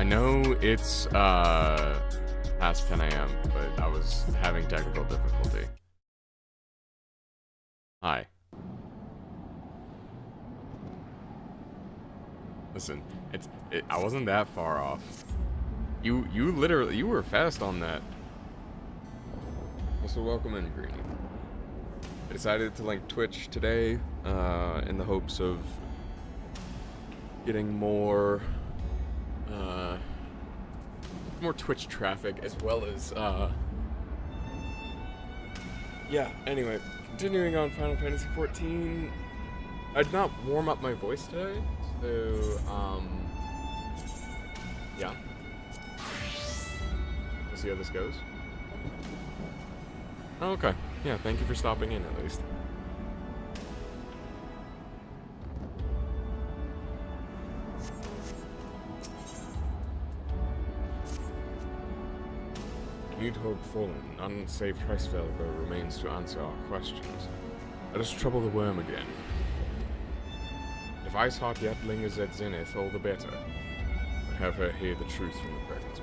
I know it's past 10 a.m., but I was having technical difficulty. Hi. Listen, I wasn't that far off. You literally, you were fast on that. Also, welcome in, Greenie. I decided to link Twitch today, in the hopes of getting more Twitch traffic, as well as, yeah, anyway, continuing on Final Fantasy XIV, I did not warm up my voice today, so, yeah. We'll see how this goes. Oh, okay. Yeah, thank you for stopping in, at least. Nidhogg fallen, unsafe Hreisvelger remains to answer our questions. Let us trouble the worm again. If Iceheart yet lingers at Zenith, all the better. But have her hear the truth from the presence.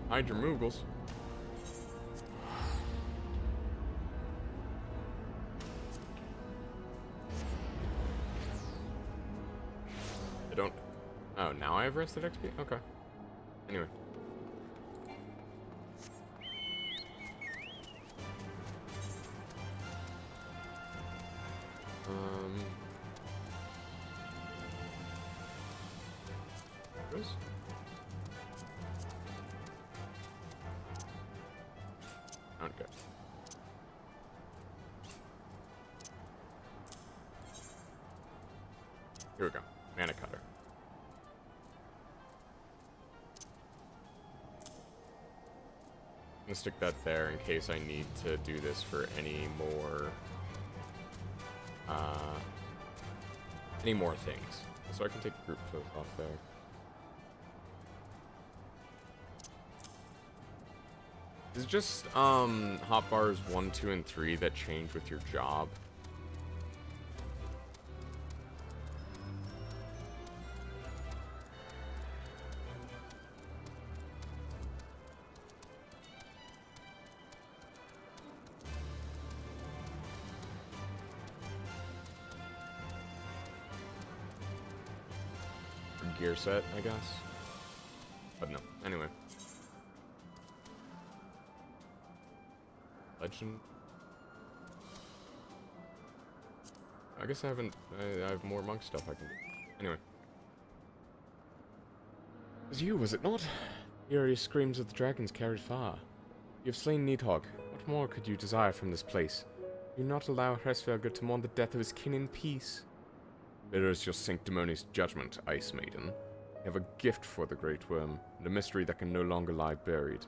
Hide your Moogles. I don't... Oh, now I have rested XP? Okay. Anyway. This? Okay. Here we go. Mana cutter. I'm gonna stick that there in case I need to do this for any more things. So I can take group clothes off there. Is it just hotbars 1, 2, and 3 that change with your job? Gear set, I guess. But no. Anyway. Legend. I guess I haven't. I have more monk stuff I can do. Anyway. It was you, was it not? Furious screams of the dragons carried far. You have slain Nidhogg. What more could you desire from this place? Do not allow Hreisvelger to mourn the death of his kin in peace. Bitter is your sanctimonious judgment, Ice Maiden. You have a gift for the Great Worm, and a mystery that can no longer lie buried.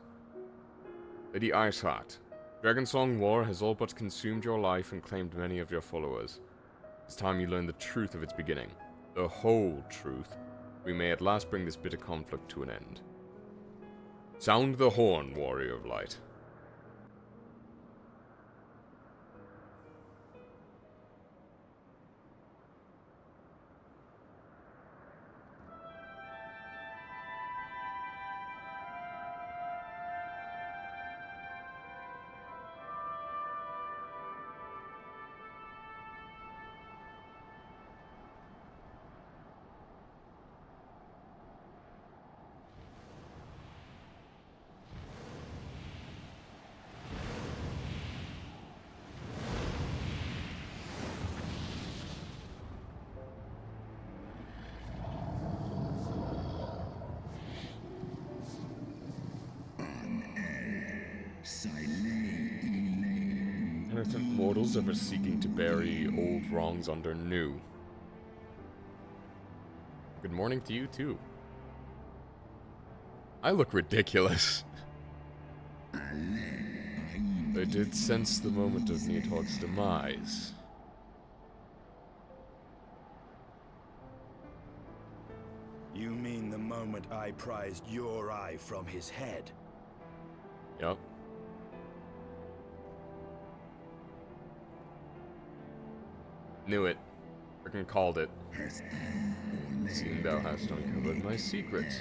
Lady Iceheart, Dragonsong War has all but consumed your life and claimed many of your followers. It's time you learn the truth of its beginning. The whole truth. We may at last bring this bitter conflict to an end. Sound the horn, Warrior of Light. Penitent mortals ever seeking to bury old wrongs under new. Good morning to you, too. I look ridiculous. I did sense the moment of Nidhogg's demise. You mean the moment I prized your eye from his head? Yup. Knew it. Freaking called it. Seeing thou hast uncovered my secret,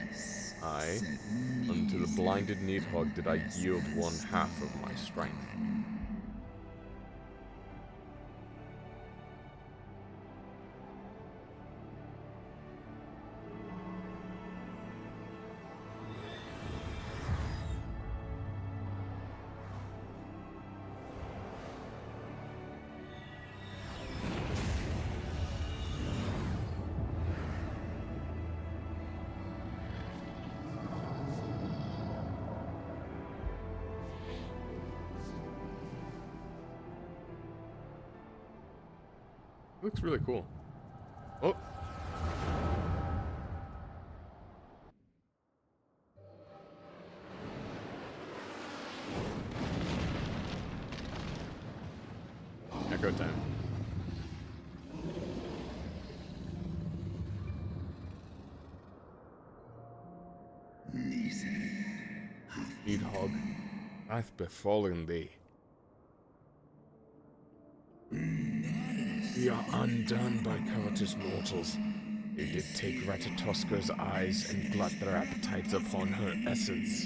I, unto the blinded Needhog did I yield 1/2 of my strength. Looks really cool. Oh. Echo time. Needhog, hath befallen thee. We are undone by covetous mortals. They did take Ratatoska's eyes and glut their appetites upon her essence.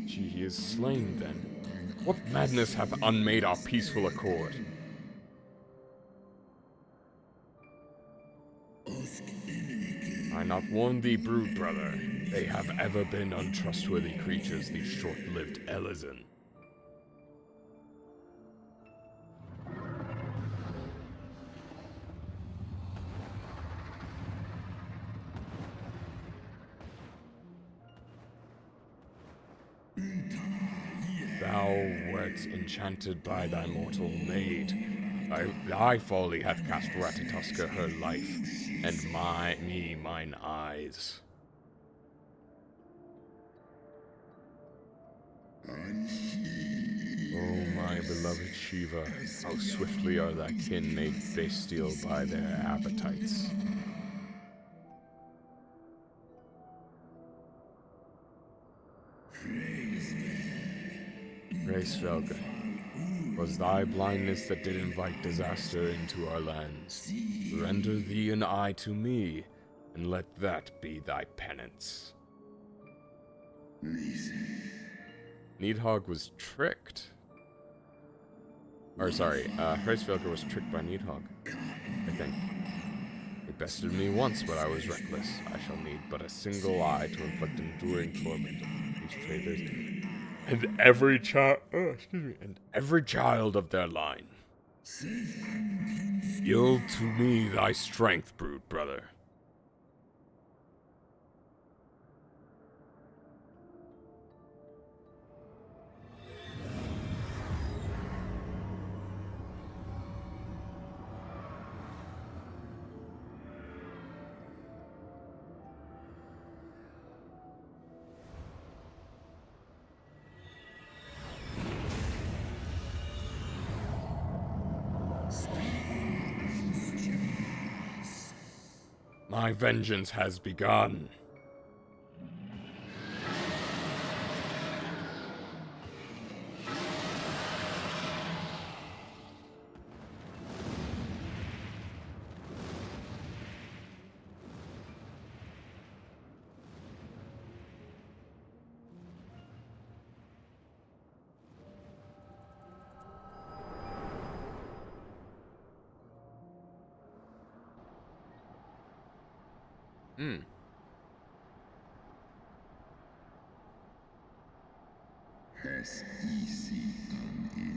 She is slain then. What madness hath unmade our peaceful accord? I not warn thee, brood brother. They have ever been untrustworthy creatures, these short-lived Elysian. Thou wert enchanted by thy mortal maid. Thy folly hath cast Ratatoska her life, and mine eyes. Oh, my beloved Shiva, how swiftly are thy kin made bestial by their appetites. Gracevelga, was thy blindness that did invite disaster into our lands. Render thee an eye to me, and let that be thy penance. Needhog was tricked. Or sorry, Gracevelga was tricked by Needhog, I think. He bested me once, but I was reckless. I shall need but a single eye to inflict enduring torment on these traitors, and every child of their line. Yield to me thy strength, brood brother. My vengeance has begun.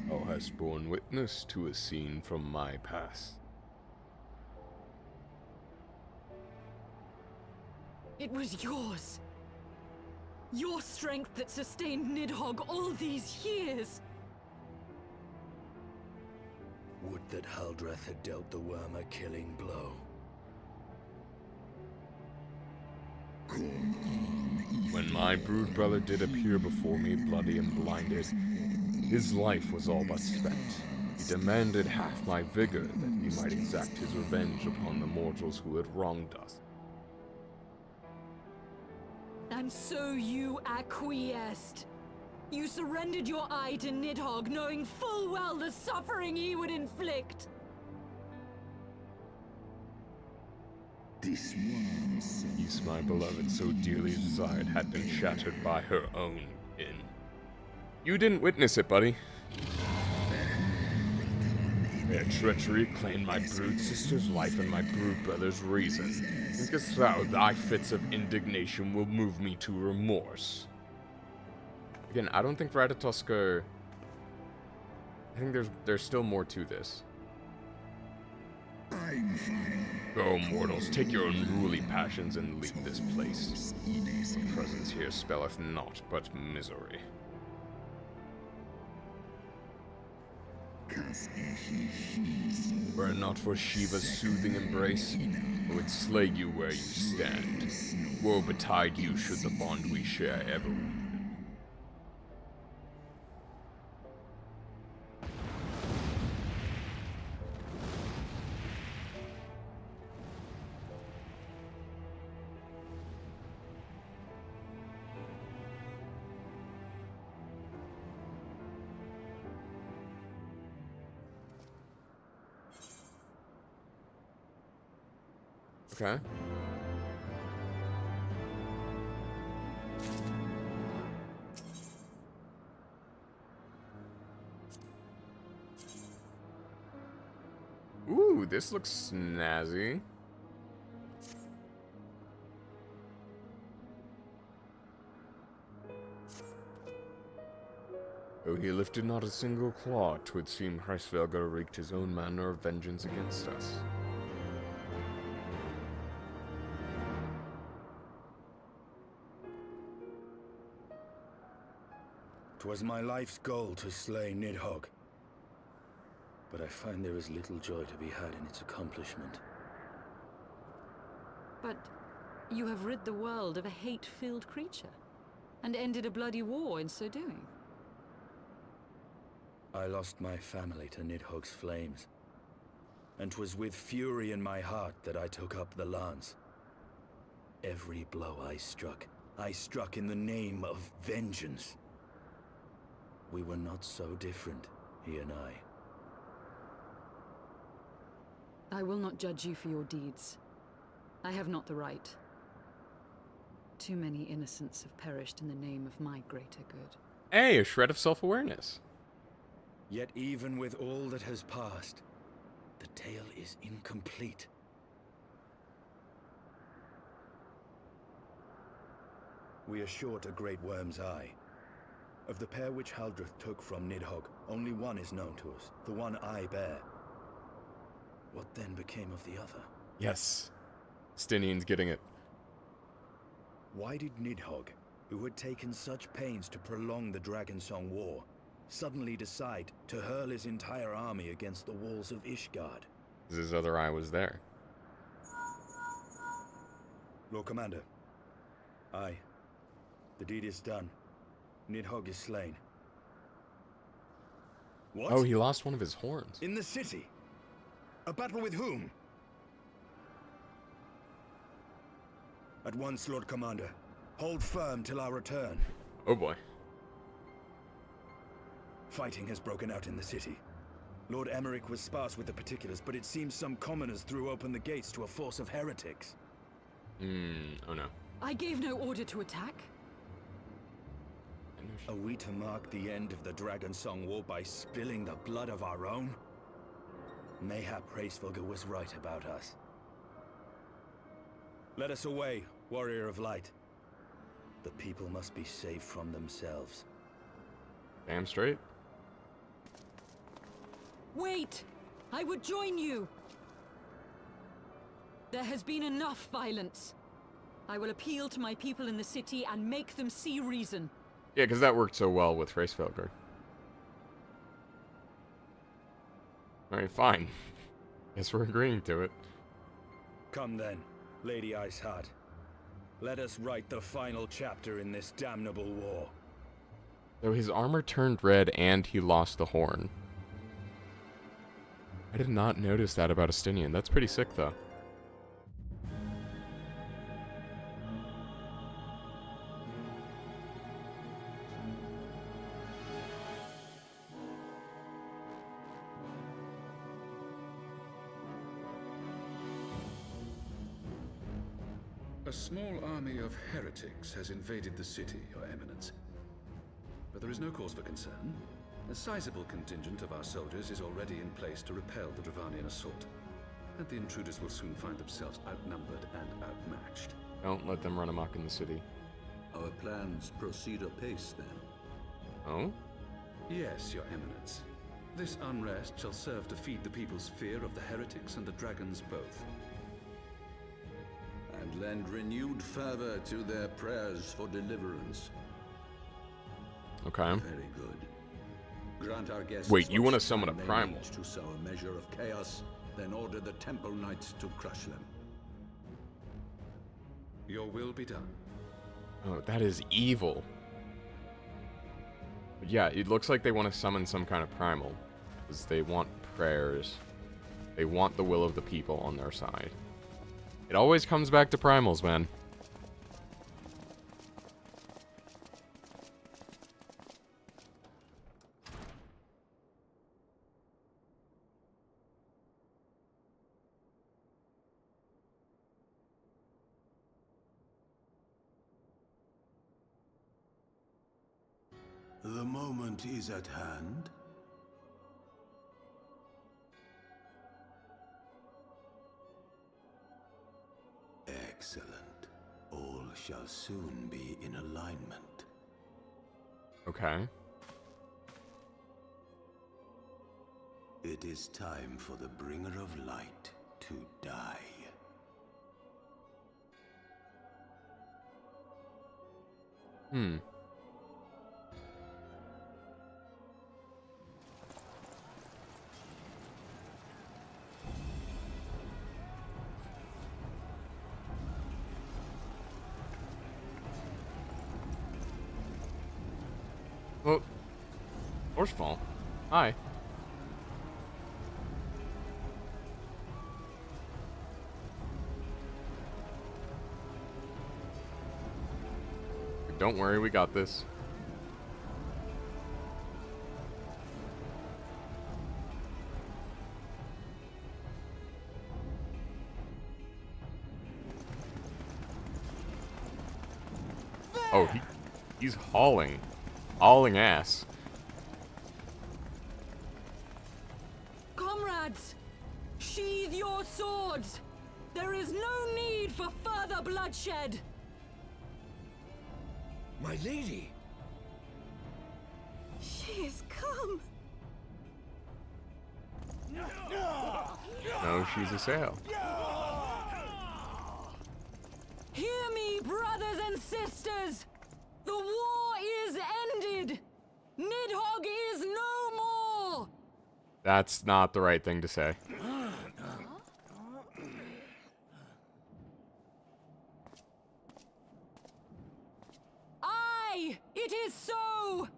Thou hast borne witness to a scene from my past. It was yours. Your strength that sustained Nidhogg all these years. Would that Haldreth had dealt the worm a killing blow. When my brood brother did appear before me, bloody and blinded, his life was all but spent. He demanded half my vigor that he might exact his revenge upon the mortals who had wronged us. And so you acquiesced. You surrendered your eye to Nidhogg, knowing full well the suffering he would inflict. This one Peace my beloved so dearly desired had been shattered by her own kin. You didn't witness it, buddy. Their treachery claimed my brood sister's life and my brood brother's reason. Thinkest thou thy fits of indignation will move me to remorse? Again, I don't think Ratatoskr... I think there's still more to this. Go, mortals, take your unruly passions and leave this place. Your presence here spelleth naught but misery. Were it not for Shiva's soothing embrace, I would slay you where you stand. Woe betide you should the bond we share ever wound. Okay. Ooh, this looks snazzy. Though he lifted not a single claw, 'twould seem Hreisvelgr wreaked his own manner of vengeance against us. 'Twas my life's goal to slay Nidhogg, but I find there is little joy to be had in its accomplishment. But you have rid the world of a hate-filled creature, and ended a bloody war in so doing. I lost my family to Nidhogg's flames, and 'twas with fury in my heart that I took up the lance. Every blow I struck in the name of vengeance. We were not so different, he and I. I will not judge you for your deeds. I have not the right. Too many innocents have perished in the name of my greater good. Hey, a shred of self-awareness. Yet even with all that has passed, the tale is incomplete. We are short a great worm's eye. Of the pair which Haldreth took from Nidhogg, only one is known to us, the one I bear. What then became of the other? Yes. Estinien's getting it. Why did Nidhogg, who had taken such pains to prolong the Dragonsong War, suddenly decide to hurl his entire army against the walls of Ishgard? His other eye was there. Lord Commander. Aye. The deed is done. Nidhogg is slain. What? Oh, he lost one of his horns. In the city? A battle with whom? At once, Lord Commander. Hold firm till our return. Oh boy. Fighting has broken out in the city. Lord Emmerich was sparse with the particulars, but it seems some commoners threw open the gates to a force of heretics. Oh no. I gave no order to attack. Are we to mark the end of the Dragonsong War by spilling the blood of our own? Mayhap Hreisvelgr was right about us. Let us away, warrior of light. The people must be saved from themselves. Damn straight. Wait! I would join you! There has been enough violence. I will appeal to my people in the city and make them see reason. Yeah, because that worked so well with Hreisvelgr. Alright, fine. Guess we're agreeing to it. Come then, Lady Iceheart. Let us write the final chapter in this damnable war. Though his armor turned red and he lost the horn. I did not notice that about Estinien. That's pretty sick, though. A small army of heretics has invaded the city, Your Eminence. But there is no cause for concern. A sizable contingent of our soldiers is already in place to repel the Dravanian assault. And the intruders will soon find themselves outnumbered and outmatched. Don't let them run amok in the city. Our plans proceed apace, then. Oh? Yes, Your Eminence. This unrest shall serve to feed the people's fear of the heretics and the dragons both. And lend renewed fervor to their prayers for deliverance. Okay. Very good. Grant our guests. Wait, you what want to summon a time they primal? need to sow a measure of chaos, then order the Temple Knights to crush them. Your will be done. Oh, that is evil. But yeah, it looks like they want to summon some kind of primal. Because they want prayers. They want the will of the people on their side. It always comes back to primals, man. The moment is at hand. Excellent. All shall soon be in alignment. Okay. It is time for the bringer of light to die. Hmm. Oh. Horsefall. Hi. Don't worry, we got this. Oh, he's hauling ass. Comrades, sheathe your swords. There is no need for further bloodshed. My lady! She is come. No, she's a sail. Hear me, brothers and sisters. The war is ended. Nidhogg is no more. That's not the right thing to say. Aye, it is so.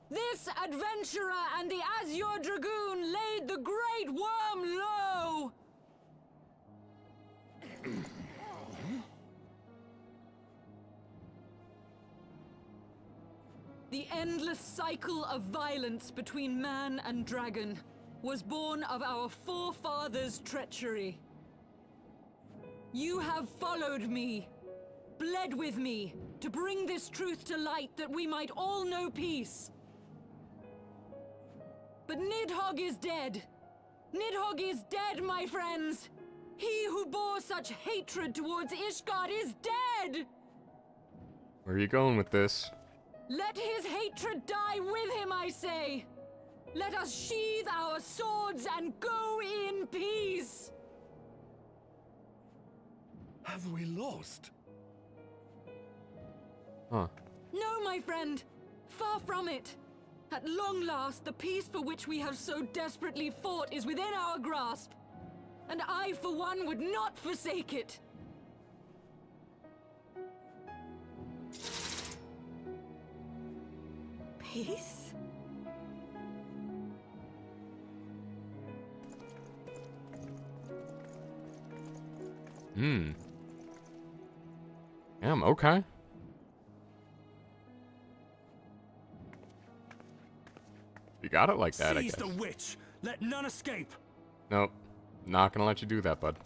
This adventurer and the Azure Dragoon laid the great worm low. The endless cycle of violence between man and dragon was born of our forefathers' treachery. You have followed me, bled with me, to bring this truth to light that we might all know peace. But Nidhogg is dead. Nidhogg is dead, my friends. He who bore such hatred towards Ishgard is dead. Where are you going with this? Let his hatred die with him, I say. Let us sheathe our swords and go in peace. Have we lost? Huh. No, my friend. Far from it. At long last, the peace for which we have so desperately fought is within our grasp. And I, for one, would not forsake it. peace? Okay. You got it like that, I guess. Seize the witch! Let none escape! Nope. Not gonna let you do that, bud.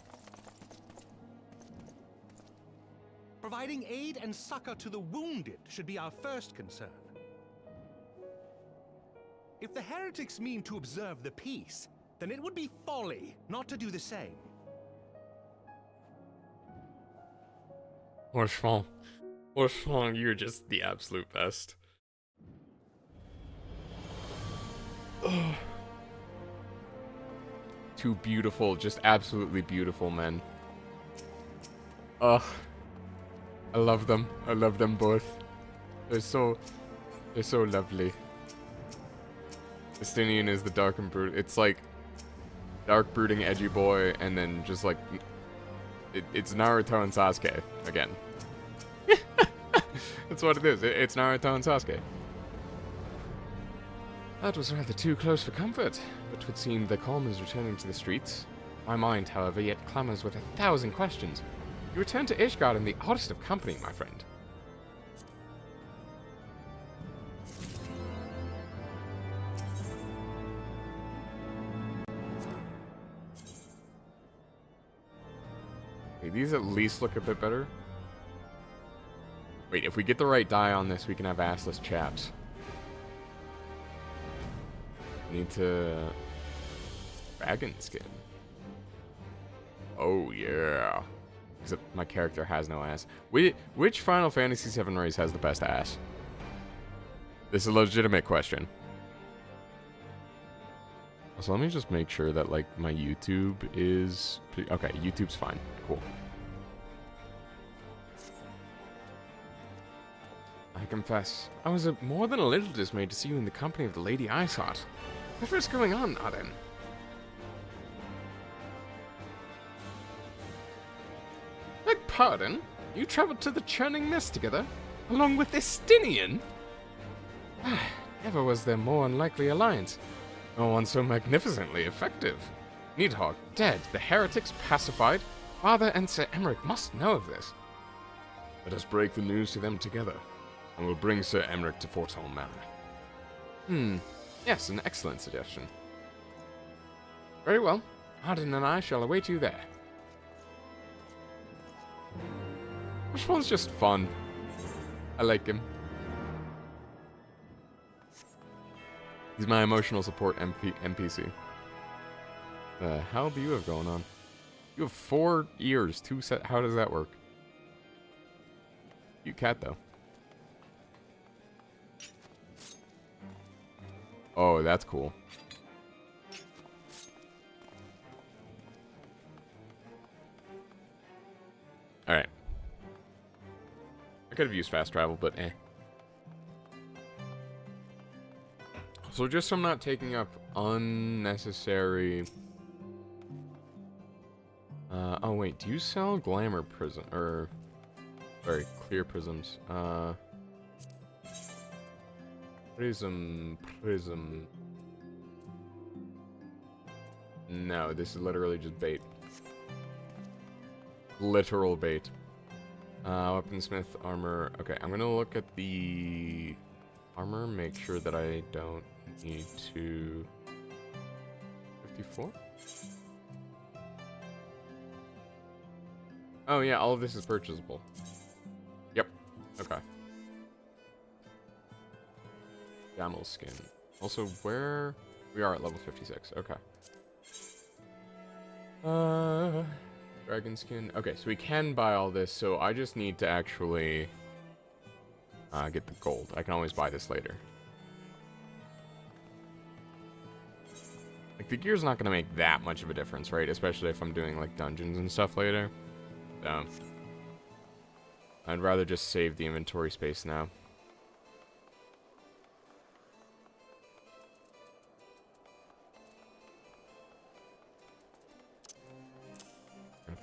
Providing aid and succor to the wounded should be our first concern. If the heretics mean to observe the peace, then it would be folly not to do the same. Orshfong, you're just the absolute best. Ugh. Two beautiful, just absolutely beautiful men. Ugh. I love them. I love them both. They're so lovely. Estinien is the dark and brood. It's like dark, brooding, edgy boy, and then just like it's Naruto and Sasuke again. That's what it is. It's Naruto and Sasuke. That was rather too close for comfort, but 'twould seem the calm is returning to the streets. My mind, however, yet clamours with 1,000 questions. You return to Ishgard in the oddest of company, my friend. Okay, these at least look a bit better. Wait, if we get the right die on this, we can have assless chaps. Need to... Dragon skin. Oh, yeah. Except my character has no ass. Which Final Fantasy VII race has the best ass? This is a legitimate question. So let me just make sure that, like, my YouTube is... Okay, YouTube's fine. Cool. I confess, I was more than a little dismayed to see you in the company of the Lady I sought. Whatever is going on, Aden? Beg pardon? You traveled to the Churning Mist together, along with Estinien? Never was there more unlikely alliance. No one so magnificently effective. Nidhogg dead, the heretics pacified. Father and Sir Emmerich must know of this. Let us break the news to them together, and we'll bring Sir Emmerich to Fortall Manor. Yes, an excellent suggestion. Very well. Arden and I shall await you there. Which one's just fun? I like him. He's my emotional support NPC. The hell do you have going on? You have 4 ears, 2 set. How does that work? You cat though. Oh, that's cool. Alright. I could have used fast travel, but eh. So just so I'm not taking up unnecessary... oh wait, do you sell glamour prism, or... Sorry, clear prisms. Prism. No, this is literally just bait. Literal bait. Weaponsmith, armor. Okay, I'm gonna look at the armor, make sure that I don't need to... 54? Oh yeah, all of this is purchasable. Yep, okay. Camel skin. Also, where... We are at level 56, okay. Dragon skin. Okay, so we can buy all this, so I just need to actually get the gold. I can always buy this later. Like, the gear's not going to make that much of a difference, right? Especially if I'm doing, like, dungeons and stuff later. So, I'd rather just save the inventory space now.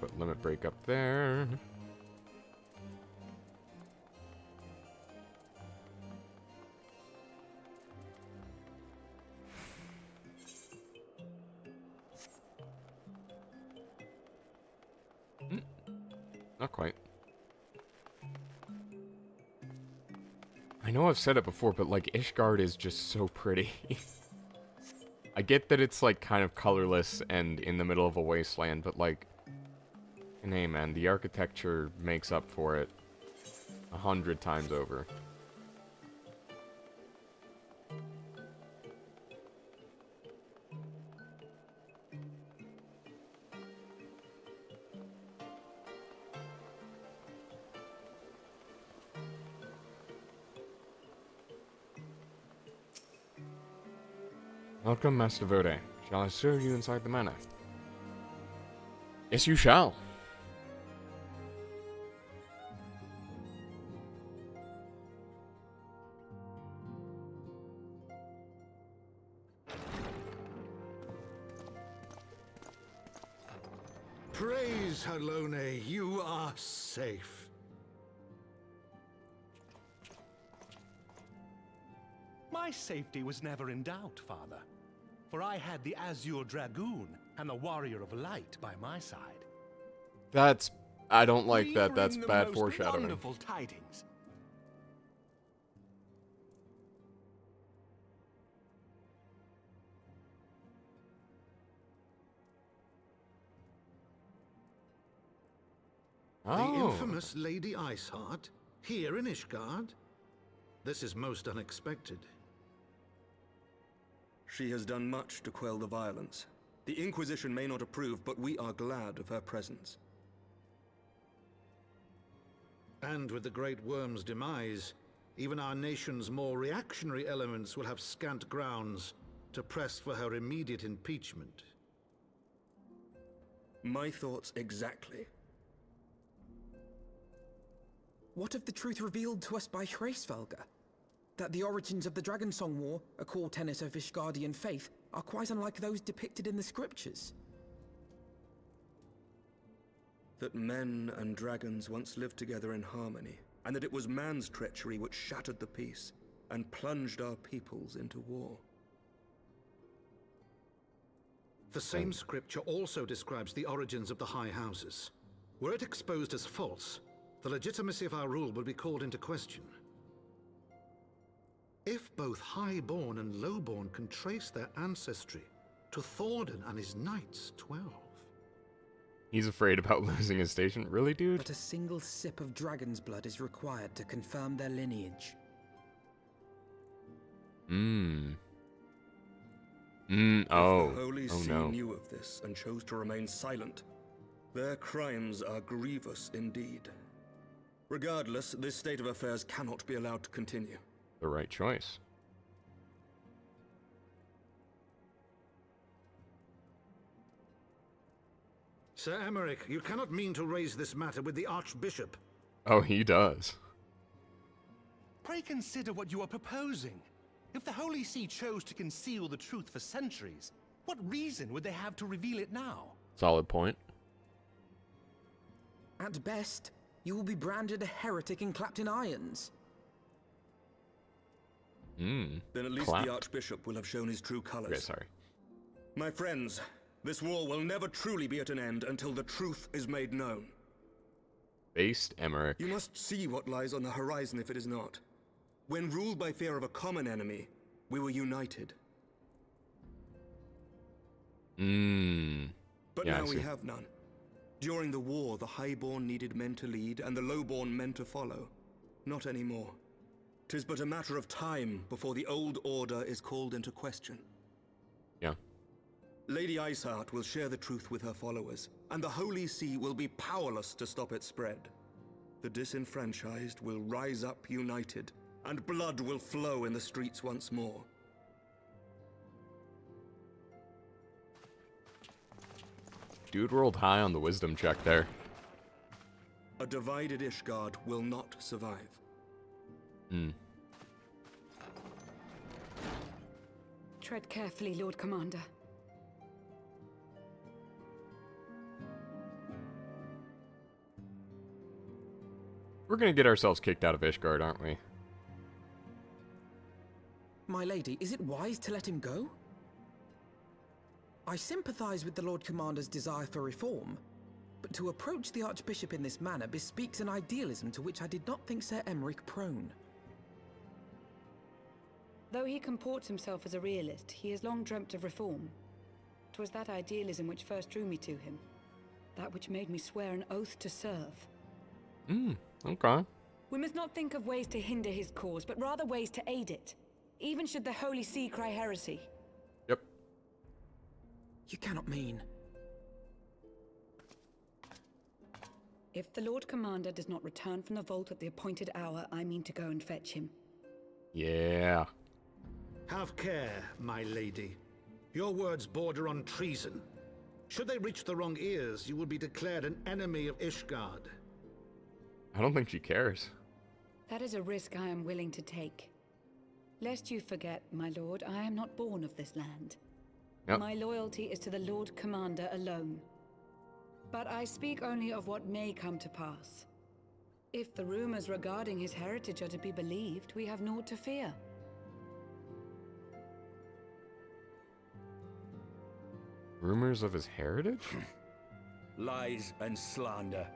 Put limit break up there. Not quite. I know I've said it before, but like Ishgard is just so pretty. I get that it's like kind of colorless and in the middle of a wasteland, but like, and hey man, the architecture makes up for it 100 times over. Welcome, Master Vode. Shall I serve you inside the manor? Yes, you shall. Praise Halone, you are safe. My safety was never in doubt, Father. For I had the Azure Dragoon and the Warrior of Light by my side. That's... I don't like We that. That's bring the bad most foreshadowing. Wonderful tidings. The Oh. infamous Lady Iceheart, here in Ishgard? This is most unexpected. She has done much to quell the violence. The Inquisition may not approve, but we are glad of her presence. And with the Great Worm's demise, even our nation's more reactionary elements will have scant grounds to press for her immediate impeachment. My thoughts exactly. What of the truth revealed to us by Hraesvelga? That the origins of the Dragonsong War, a core tenet of Ishgardian faith, are quite unlike those depicted in the scriptures. That men and dragons once lived together in harmony, and that it was man's treachery which shattered the peace and plunged our peoples into war. The same scripture also describes the origins of the High Houses. Were it exposed as false, the legitimacy of our rule would be called into question. If both Highborn and Lowborn can trace their ancestry to Thordan and his knights 12. He's afraid about losing his station? Really, dude? But a single sip of dragon's blood is required to confirm their lineage. Oh. If the Holy Oh See no. knew of this and chose to remain silent, their crimes are grievous indeed. Regardless, this state of affairs cannot be allowed to continue. The right choice. Sir Emmerich, you cannot mean to raise this matter with the Archbishop. Oh, he does. Pray consider what you are proposing. If the Holy See chose to conceal the truth for centuries, what reason would they have to reveal it now? Solid point. At best, you will be branded a heretic and clapped in irons. Then at least Clapped. the Archbishop will have shown his true colors. Okay, sorry. My friends, this war will never truly be at an end until the truth is made known. Based Emmerich. You must see what lies on the horizon if it is not. When ruled by fear of a common enemy, we were united. But Yeah, I now we see. have none. During the war, the Highborn needed men to lead, and the Lowborn men to follow. Not anymore. 'Tis but a matter of time before the old order is called into question. Yeah. Lady Iceheart will share the truth with her followers, and the Holy See will be powerless to stop its spread. The disenfranchised will rise up united, and blood will flow in the streets once more. Dude rolled high on the wisdom check there. A divided Ishgard will not survive. Tread carefully, Lord Commander. We're gonna get ourselves kicked out of Ishgard, aren't we? My lady, is it wise to let him go? I sympathize with the Lord Commander's desire for reform, but to approach the Archbishop in this manner bespeaks an idealism to which I did not think Sir Emmerich prone. Though he comports himself as a realist, he has long dreamt of reform. 'Twas that idealism which first drew me to him. That which made me swear an oath to serve. Okay. We must not think of ways to hinder his cause, but rather ways to aid it. Even should the Holy See cry heresy. Yep. You cannot mean... If the Lord Commander does not return from the vault at the appointed hour, I mean to go and fetch him. Yeah. Have care, my lady. Your words border on treason. Should they reach the wrong ears, you will be declared an enemy of Ishgard. I don't think she cares. That is a risk I am willing to take. Lest you forget, my lord, I am not born of this land. Yep. My loyalty is to the Lord Commander alone. But I speak only of what may come to pass. If the rumors regarding his heritage are to be believed, we have naught to fear. Rumors of his heritage? Lies and slander.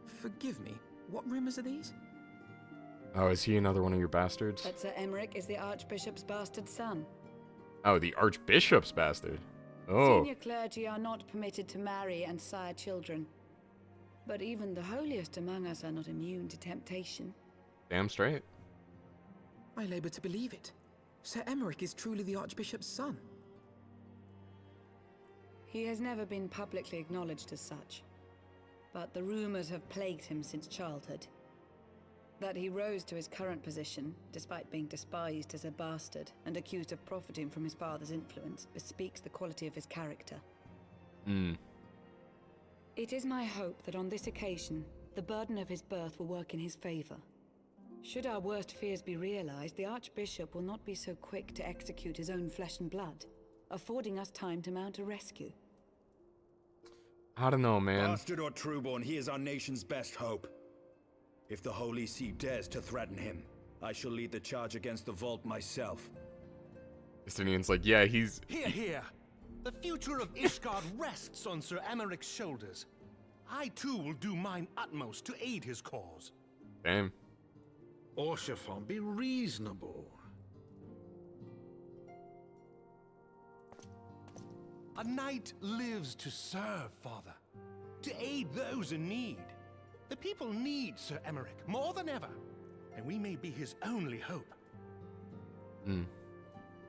Forgive me, what rumors are these? Oh, is he another one of your bastards? That Sir Emmerich is the Archbishop's bastard son. Oh, the Archbishop's bastard. Oh. Senior clergy are not permitted to marry and sire children. But even the holiest among us are not immune to temptation. Damn straight. I labor to believe it. Sir Emmerich is truly the Archbishop's son. He has never been publicly acknowledged as such. But the rumors have plagued him since childhood. That he rose to his current position, despite being despised as a bastard and accused of profiting from his father's influence, bespeaks the quality of his character. It is my hope that on this occasion, the burden of his birth will work in his favor. Should our worst fears be realized, the Archbishop will not be so quick to execute his own flesh and blood, affording us time to mount a rescue. I don't know, man. Bastard or trueborn, he is our nation's best hope. If the Holy See dares to threaten him, I shall lead the charge against the vault myself. Estinian's like, yeah, he's... Hear, hear! The future of Ishgard rests on Sir Emmerich's shoulders. I too will do mine utmost to aid his cause. Damn. Orshafon, be reasonable. A knight lives to serve, Father. To aid those in need. The people need Sir Emmerich more than ever, and we may be his only hope.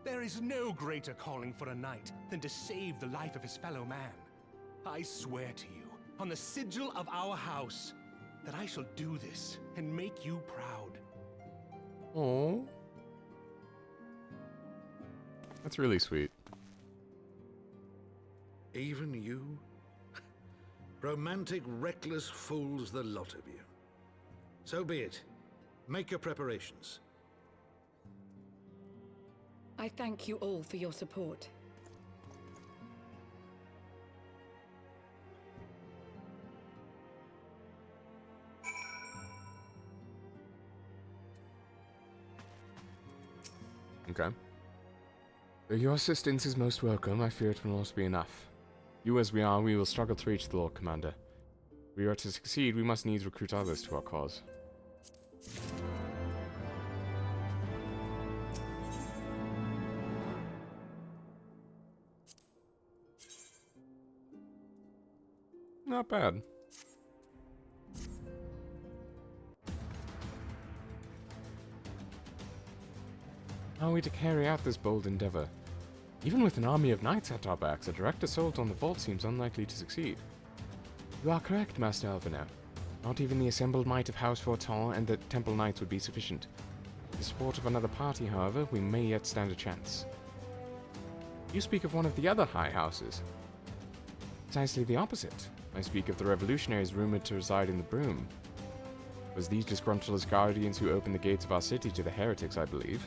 There is no greater calling for a knight than to save the life of his fellow man. I swear to you, on the sigil of our house, that I shall do this and make you proud. Oh, that's really sweet. Even you? Romantic, reckless fools, the lot of you. So be it. Make your preparations. I thank you all for your support. Okay. Though your assistance is most welcome, I fear it will not be enough. You as we are, we will struggle to reach the Lord Commander. If we are to succeed, we must needs recruit others to our cause. Not bad. How are we to carry out this bold endeavor? Even with an army of knights at our backs, a direct assault on the vault seems unlikely to succeed. You are correct, Master Alvina. Not even the assembled might of House Forton and the Temple Knights would be sufficient. With the support of another party, however, we may yet stand a chance. You speak of one of the other high houses. Precisely the opposite. I speak of the revolutionaries rumored to reside in the Broom. It was these disgruntled guardians who opened the gates of our city to the heretics, I believe.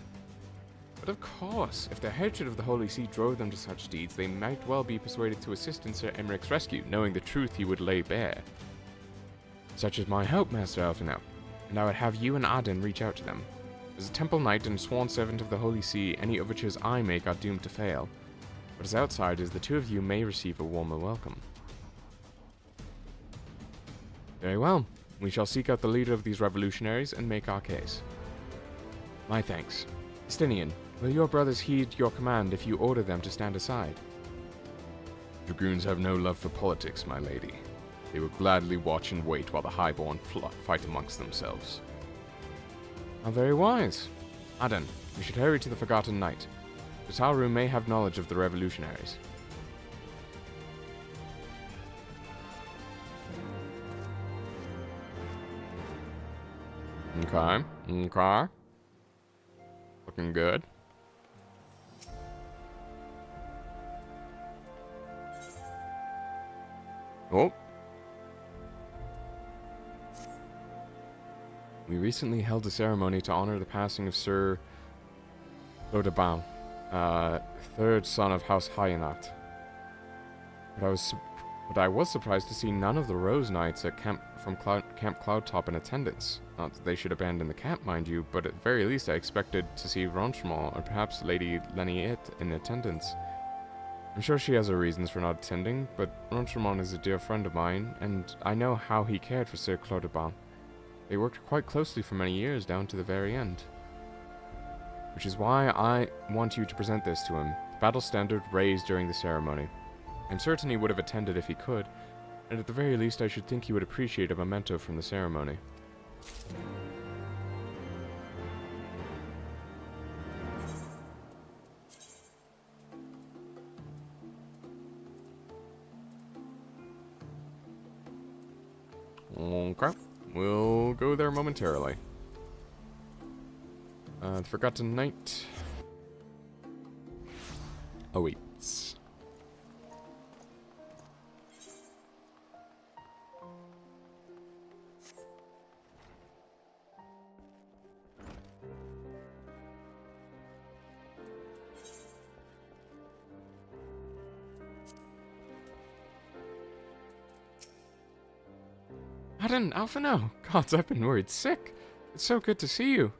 But of course, if the hatred of the Holy See drove them to such deeds, they might well be persuaded to assist in Sir Emmerich's rescue, knowing the truth he would lay bare. Such is my hope, Master Alfinel, and I would have you and Arden reach out to them. As a Temple Knight and sworn servant of the Holy See, any overtures I make are doomed to fail. But as outsiders, the two of you may receive a warmer welcome. Very well. We shall seek out the leader of these revolutionaries and make our case. My thanks. Estinien, will your brothers heed your command if you order them to stand aside? Dragoons have no love for politics, my lady. They will gladly watch and wait while the highborn fight amongst themselves. How very wise. Aden, we should hurry to the Forgotten Knight. Tataru may have knowledge of the revolutionaries. Okay, okay. Looking good. Oh. We recently held a ceremony to honor the passing of Sir Lodeban, third son of House Hyanat. But I was surprised to see none of the Rose Knights at Camp Cloudtop in attendance. Not that they should abandon the camp, mind you, but at very least I expected to see Ronchemont or perhaps Lady Leniette in attendance. I'm sure she has her reasons for not attending, but Ronchemont is a dear friend of mine, and I know how he cared for Sir Clodoban. They worked quite closely for many years, down to the very end. Which is why I want you to present this to him, the battle standard raised during the ceremony. I'm certain he would have attended if he could, and at the very least I should think he would appreciate a memento from the ceremony. Okay, we'll go there momentarily. The Forgotten Knight awaits. Aden, Alphino! Gods, I've been worried sick. It's so good to see you.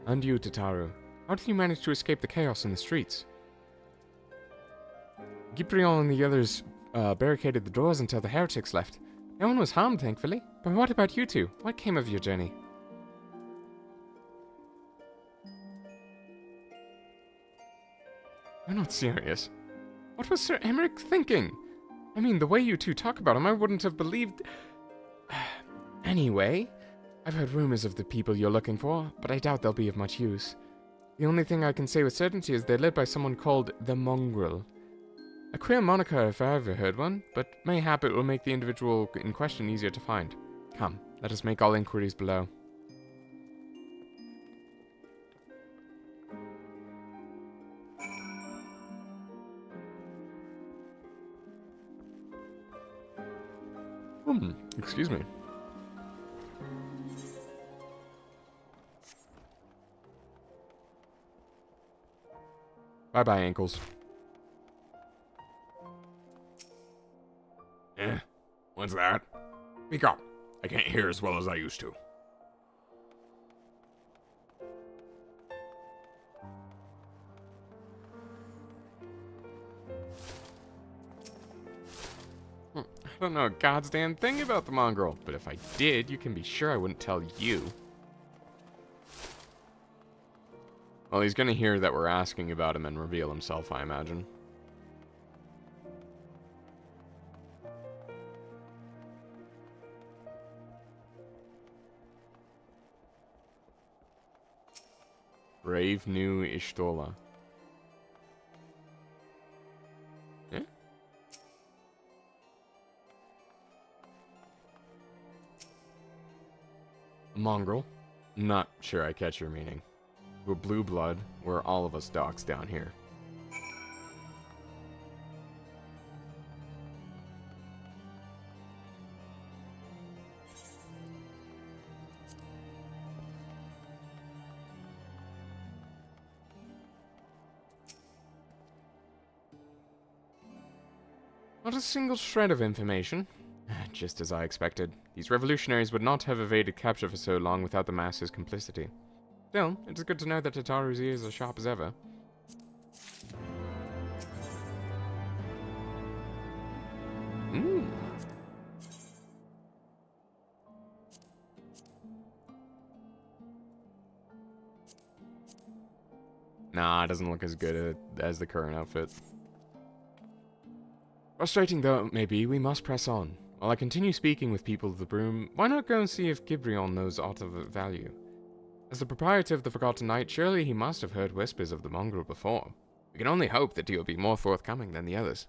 And you, Tataru. How did you manage to escape the chaos in the streets? Gibrion and the others barricaded the doors until the heretics left. No one was harmed, thankfully. But what about you two? What came of your journey? You're not serious. What was Sir Emmerich thinking? I mean, the way you two talk about him, I wouldn't have believed... Anyway, I've heard rumors of the people you're looking for, but I doubt they'll be of much use. The only thing I can say with certainty is they're led by someone called the Mongrel. A queer moniker if I ever heard one, but mayhap it will make the individual in question easier to find. Come, let us make all inquiries below. Excuse me. Bye-bye, ankles. What's that? Speak up. I can't hear as well as I used to. I don't know a goddamn thing about the mongrel, but if I did, you can be sure I wouldn't tell you. Well, he's gonna hear that we're asking about him and reveal himself, I imagine. Brave new Ishtola. Eh? Mongrel? Not sure I catch your meaning. We're blue blood, we're all of us dogs down here. Not a single shred of information. Just as I expected. These revolutionaries would not have evaded capture for so long without the masses' complicity. Still, it's good to know that Tataru's ears are sharp as ever. Nah, it doesn't look as good as the current outfit. Frustrating though it may be, we must press on. While I continue speaking with people of the broom, why not go and see if Gibrion knows aught of value? As the proprietor of the Forgotten Knight, surely he must have heard whispers of the mongrel before. We can only hope that he will be more forthcoming than the others.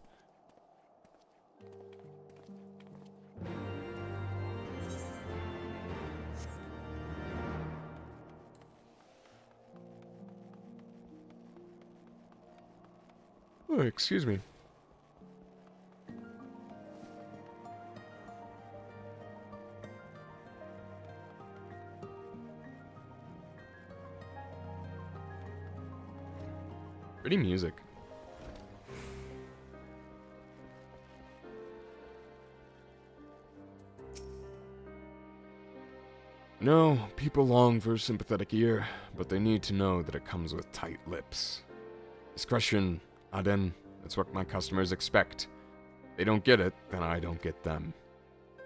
Oh, excuse me. Pretty music. No, people long for a sympathetic ear, but they need to know that it comes with tight lips. Discretion, Aden, that's what my customers expect. If they don't get it, then I don't get them.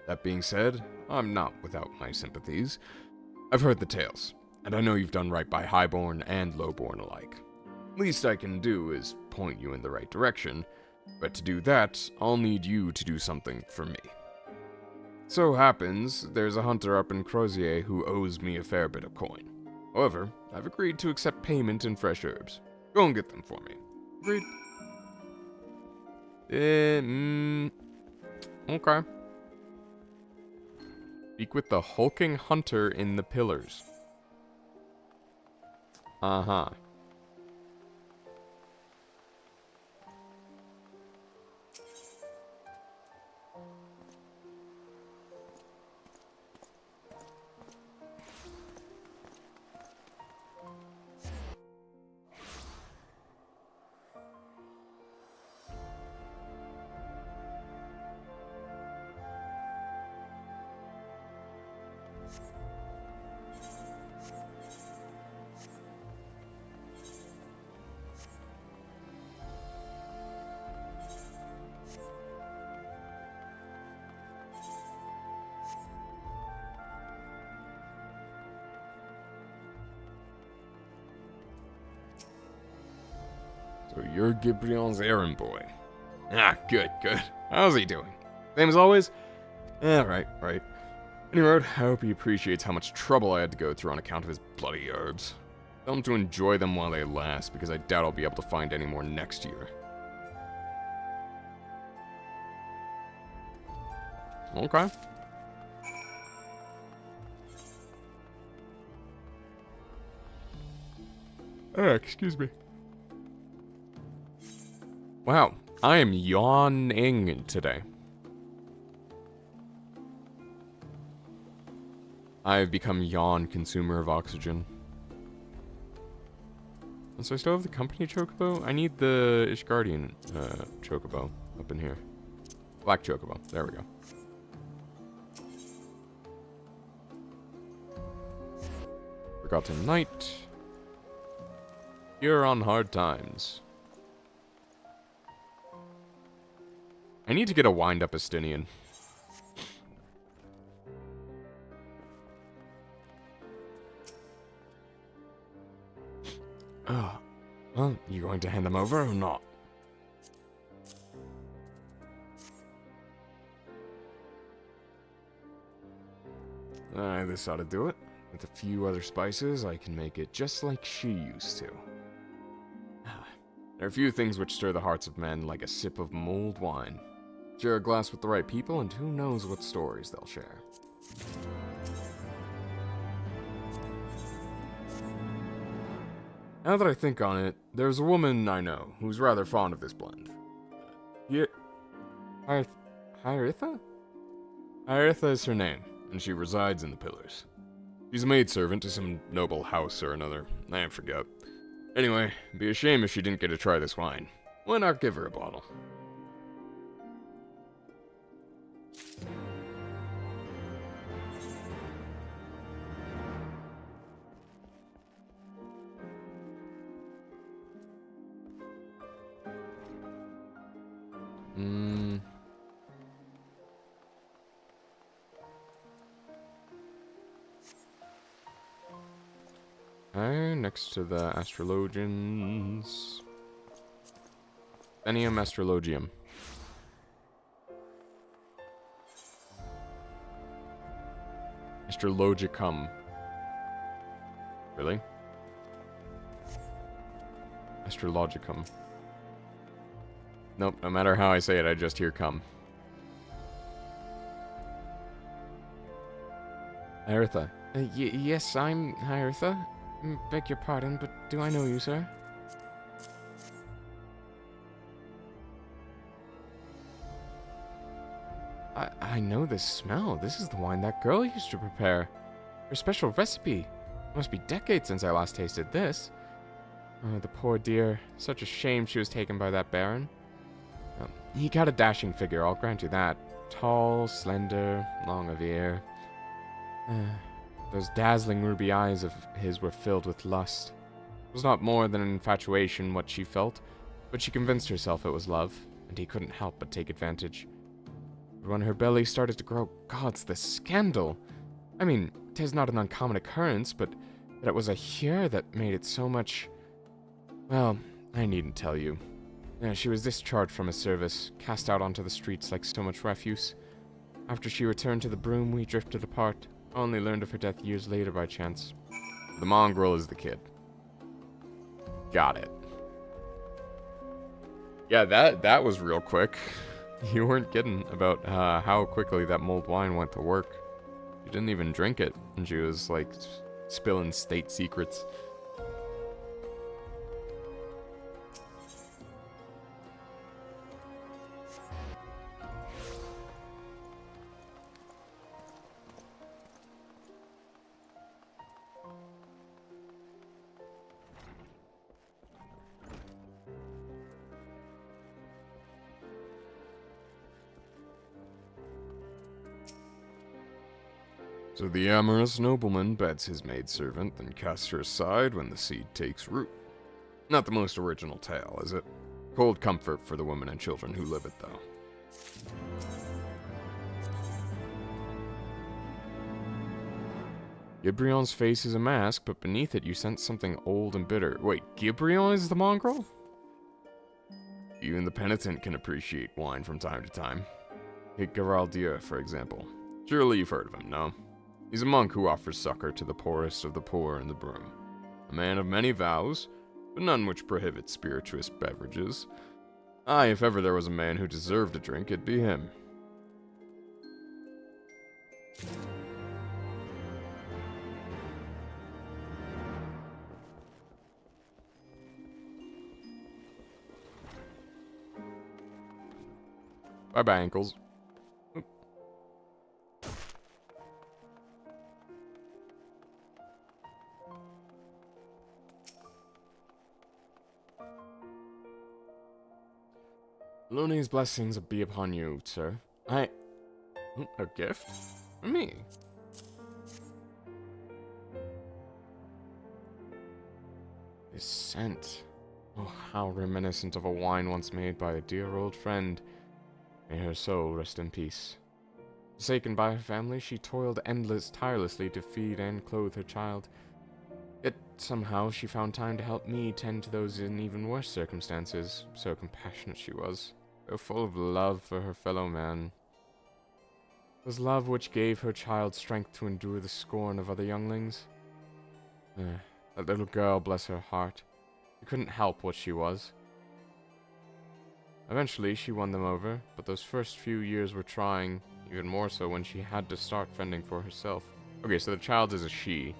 That being said, I'm not without my sympathies. I've heard the tales, and I know you've done right by highborn and lowborn alike. Least I can do is point you in the right direction, but to do that, I'll need you to do something for me. So happens, there's a hunter up in Crozier who owes me a fair bit of coin. However, I've agreed to accept payment in fresh herbs. Go and get them for me. Agreed? Okay. Speak with the hulking hunter in the pillars. Uh-huh. So you're Gibrion's errand boy. Ah, good. How's he doing? Same as always? Right. Anyway, I hope he appreciates how much trouble I had to go through on account of his bloody herbs. Tell him to enjoy them while they last, because I doubt I'll be able to find any more next year. Okay. Excuse me. Wow, I am yawning today. I've become yawn consumer of oxygen. So I still have the company chocobo? I need the Ishgardian chocobo up in here. Black chocobo. There we go. Forgotten Knight. You're on hard times. I need to get a wind-up Estinien. Well, you going to hand them over or not? This ought to do it. With a few other spices, I can make it just like she used to. There are few things which stir the hearts of men like a sip of mulled wine. Share a glass with the right people, and who knows what stories they'll share. Now that I think on it, there's a woman I know who's rather fond of this blend. Hyaritha? Hyaritha is her name, and she resides in the Pillars. She's a maidservant to some noble house or another. I forget. Anyway, it'd be a shame if she didn't get to try this wine. Why not give her a bottle? next to the astrologians. Enium Astrologium. Astrologicum. Really? Astrologicum. Nope, no matter how I say it, I just hear come. Hiertha. Yes, I'm Hiertha. Beg your pardon, but do I know you, sir? I know this smell. This is the wine that girl used to prepare. Her special recipe. It must be decades since I last tasted this. Oh, the poor dear. Such a shame she was taken by that baron. He got a dashing figure, I'll grant you that. Tall, slender, long of ear. Those dazzling ruby eyes of his were filled with lust. It was not more than an infatuation what she felt, but she convinced herself it was love, and he couldn't help but take advantage. But when her belly started to grow, gods, the scandal! I mean, 'tis not an uncommon occurrence, but that it was a here that made it so much... Well, I needn't tell you. She was discharged from his service, cast out onto the streets like so much refuse. After she returned to the broom, we drifted apart. I only learned of her death years later by chance. The mongrel is the kid. Got it. Yeah, that was real quick. You weren't kidding about how quickly that mulled wine went to work. She didn't even drink it, and she was, like, spilling state secrets. So the amorous nobleman beds his maidservant, then casts her aside when the seed takes root. Not the most original tale, is it? Cold comfort for the women and children who live it, though. Gibrion's face is a mask, but beneath it you sense something old and bitter. Wait, Gibrion is the mongrel? Even the penitent can appreciate wine from time to time. Take Geraldier, for example. Surely you've heard of him, no? He's a monk who offers succor to the poorest of the poor in the broom. A man of many vows, but none which prohibit spirituous beverages. Aye, if ever there was a man who deserved a drink, it'd be him. Bye-bye, ankles. Looney's blessings be upon you, sir. A gift? For me? This scent. Oh, how reminiscent of a wine once made by a dear old friend. May her soul rest in peace. Forsaken by her family, she toiled tirelessly to feed and clothe her child. Yet somehow she found time to help me tend to those in even worse circumstances. So compassionate she was, so full of love for her fellow man. It was love which gave her child strength to endure the scorn of other younglings. That little girl, bless her heart, she couldn't help what she was. Eventually, she won them over, but those first few years were trying, even more so when she had to start fending for herself. Okay, so the child is a she.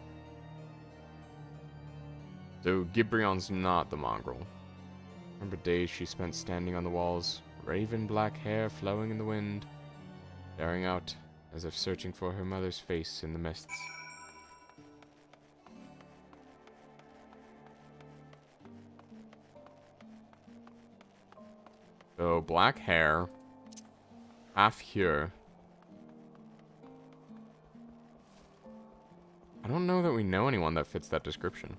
So Gibrion's not the mongrel. Remember days she spent standing on the walls, raven black hair flowing in the wind, staring out as if searching for her mother's face in the mists. So, black hair, half here. I don't know that we know anyone that fits that description.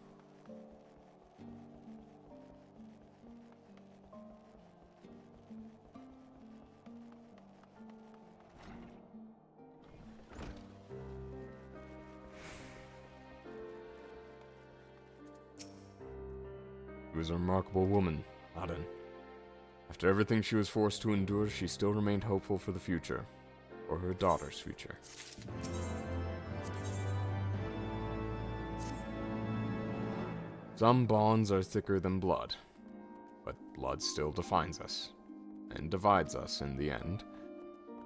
She was a remarkable woman, Aden. After everything she was forced to endure, she still remained hopeful for the future. For her daughter's future. Some bonds are thicker than blood, but blood still defines us, and divides us in the end.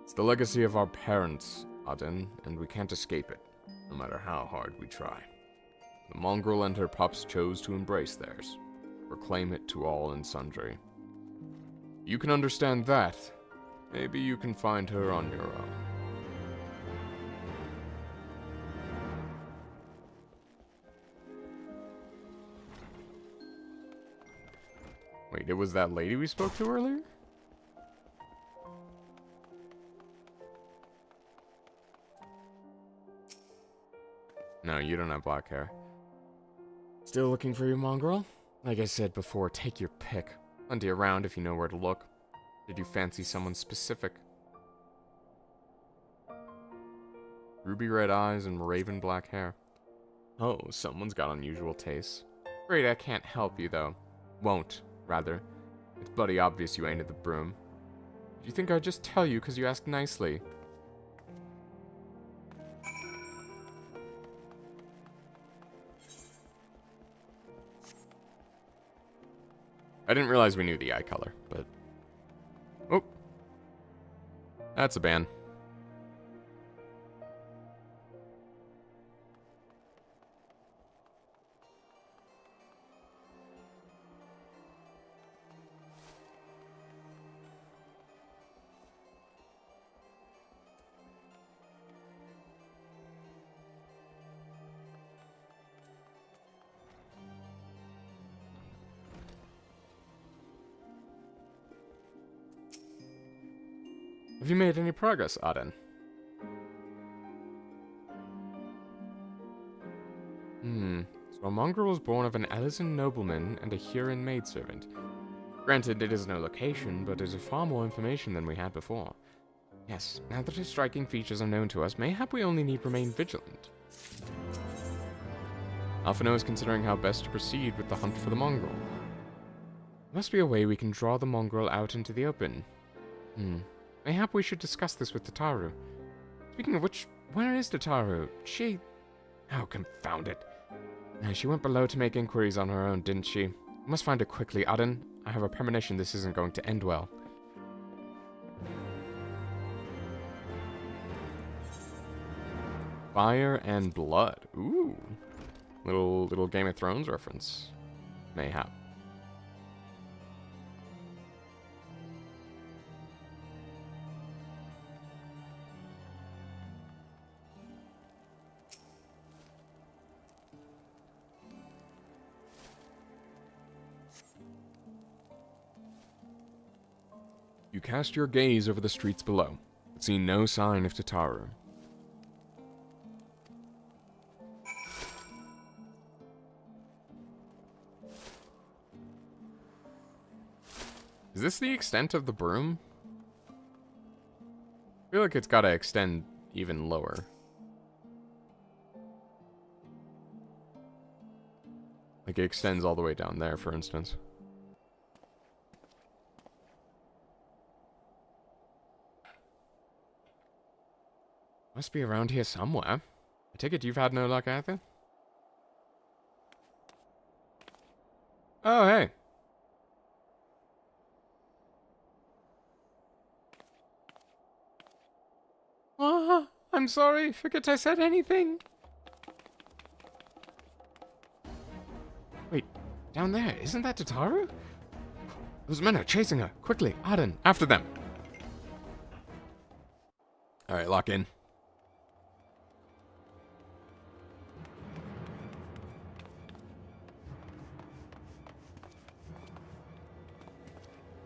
It's the legacy of our parents, Aden, and we can't escape it, no matter how hard we try. The mongrel and her pups chose to embrace theirs, proclaim it to all and sundry. You can understand that. Maybe you can find her on your own. Wait, it was that lady we spoke to earlier? No, you don't have black hair. Still looking for your mongrel? Like I said before, take your pick. Plenty around if you know where to look. Did you fancy someone specific? Ruby red eyes and raven black hair. Oh, someone's got unusual tastes. Afraid I can't help you, though. Won't, rather. It's bloody obvious you ain't at the broom. Do you think I'd just tell you because you asked nicely? I didn't realize we knew the eye color, but... Oh! That's a ban. Have you made any progress, Aden? So a mongrel was born of an Elysian nobleman and a Huron maidservant. Granted, it is no location, but it is far more information than we had before. Yes, now that his striking features are known to us, mayhap we only need remain vigilant. Alphino is considering how best to proceed with the hunt for the mongrel. There must be a way we can draw the mongrel out into the open. Mayhap we should discuss this with Tataru. Speaking of which, where is Tataru? She... Oh, confound it. She went below to make inquiries on her own, didn't she? We must find her quickly, Aden. I have a premonition this isn't going to end well. Fire and blood. Ooh. Little Game of Thrones reference. Mayhap. You cast your gaze over the streets below, but see no sign of Tataru. Is this the extent of the broom? I feel like it's gotta extend even lower. Like it extends all the way down there, for instance. Must be around here somewhere. I take it you've had no luck either? Oh, hey. Oh, I'm sorry. Forget I said anything. Wait, down there, isn't that Tataru? Those men are chasing her. Quickly, Aden, after them. Alright, lock in.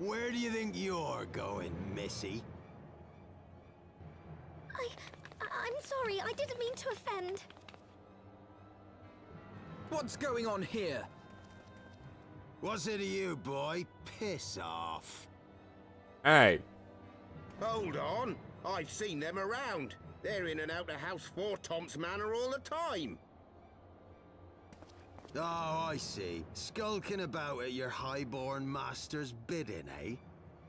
Where do you think you're going, Missy? I'm sorry, I didn't mean to offend. What's going on here? What's it to you, boy? Piss off. Hey. Hold on. I've seen them around. They're in and out of House 4 Tom's Manor all the time. Oh, I see. Skulking about at your highborn master's bidding, eh?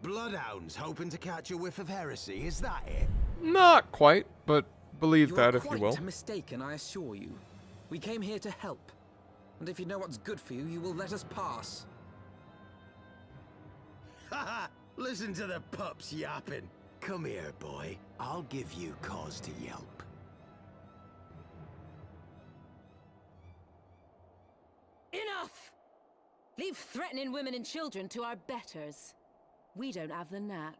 Bloodhounds hoping to catch a whiff of heresy, is that it? Not quite, but believe You that are if you quite will. mistaken, I assure you. We came here to help. And if you know what's good for you, you will let us pass. Haha! Listen to the pups yapping. Come here, boy. I'll give you cause to yelp. Enough! Leave threatening women and children to our betters. We don't have the knack.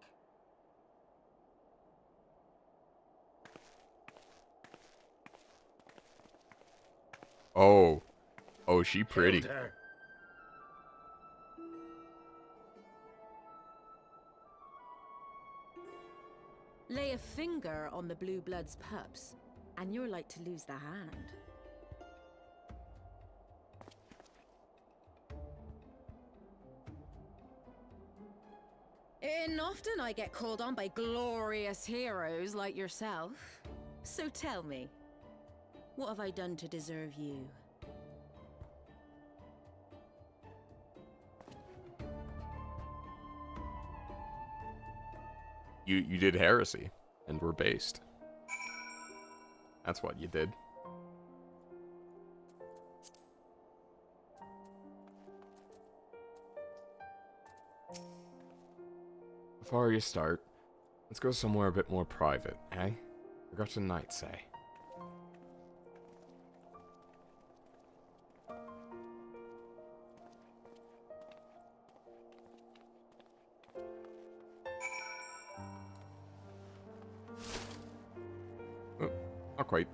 Oh. Oh, she pretty. Killed her. Lay a finger on the blue blood's pups, and you're like to lose the hand. And often I get called on by glorious heroes like yourself. So tell me, what have I done to deserve you? You did heresy, and were based. That's what you did. Before you start, let's go somewhere a bit more private, eh? Forgot tonight, say. Oh, not quite.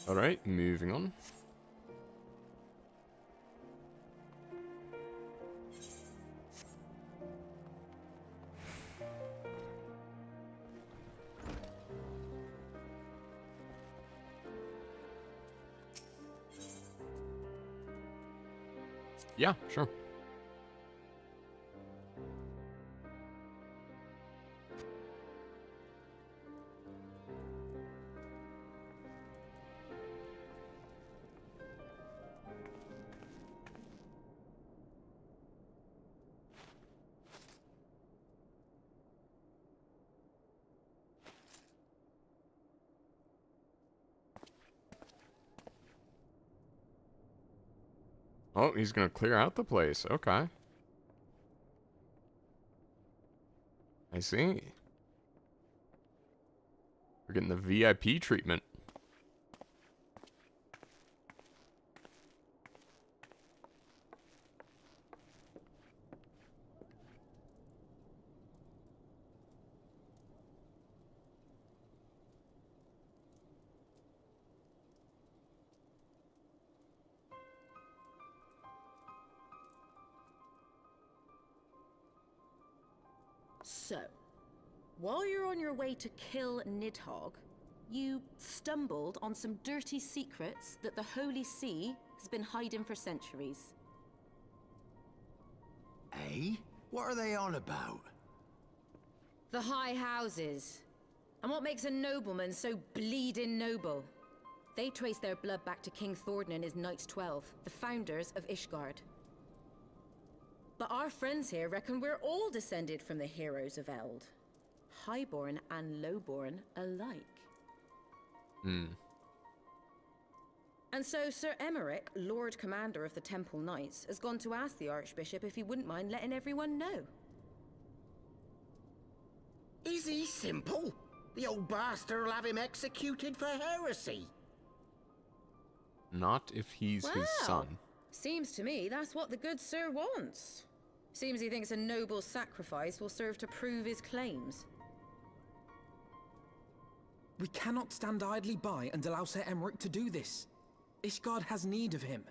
Alright, moving on. Yeah, sure. Oh, he's gonna clear out the place. Okay. I see. We're getting the VIP treatment. So, while you're on your way to kill Nidhogg, you stumbled on some dirty secrets that the Holy See has been hiding for centuries. Eh? What are they on about? The High Houses. And what makes a nobleman so bleeding noble? They trace their blood back to King Thordan and his Knights 12, the founders of Ishgard. But our friends here reckon we're all descended from the heroes of Eld. Highborn and lowborn alike. And so Sir Emmerich, Lord Commander of the Temple Knights, has gone to ask the Archbishop if he wouldn't mind letting everyone know. Is he simple? The old bastard will have him executed for heresy. Not if he's his son. Seems to me that's what the good sir wants. Seems he thinks a noble sacrifice will serve to prove his claims. We cannot stand idly by and allow Sir Emmerich to do this. Ishgard has need of him.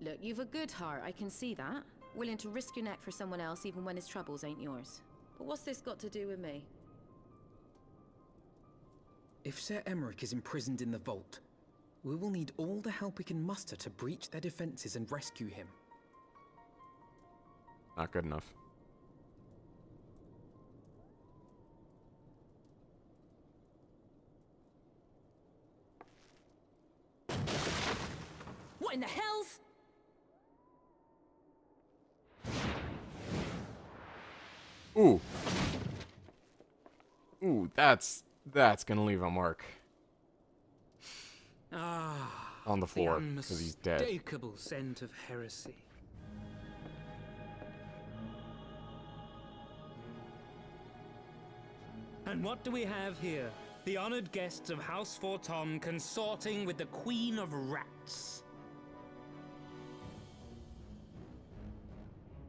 Look, you've a good heart, I can see that. Willing to risk your neck for someone else even when his troubles ain't yours. But what's this got to do with me? If Sir Emmerich is imprisoned in the vault, we will need all the help we can muster to breach their defenses and rescue him. Not good enough. in the hells? Ooh. Ooh, that's gonna leave a mark on the floor because he's dead. Unmistakable scent of heresy. And what do we have here? The honored guests of House Fortom consorting with the Queen of Rats.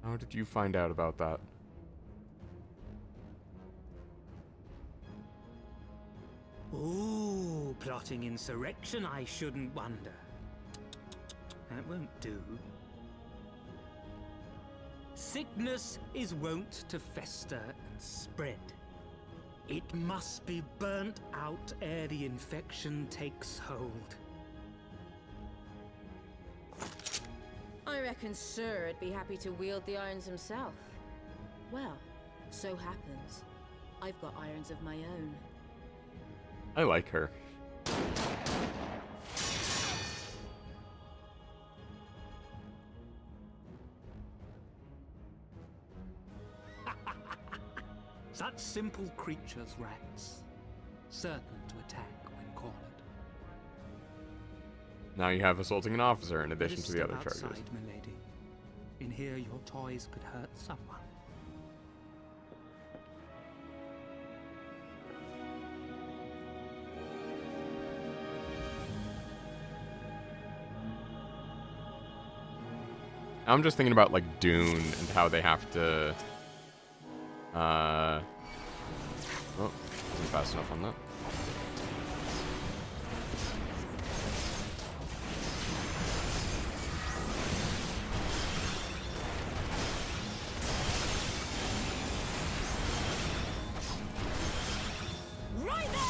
How did you find out about that? Ooh, plotting insurrection, I shouldn't wonder. That won't do. Sickness is wont to fester and spread. It must be burnt out ere the infection takes hold. I reckon Sir'd be happy to wield the irons himself. Well, so happens I've got irons of my own. I like her. Such simple creatures, rats. Certain to attack when cornered. Now you have assaulting an officer in addition to the Step other charges. outside, milady. In here, your toys could hurt someone. I'm just thinking about like Dune and how they have to oh, wasn't fast enough on that. Right there!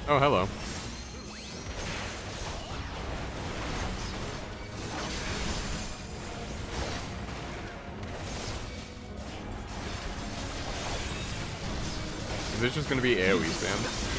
Oh, hello. Is this just gonna be AoE spam?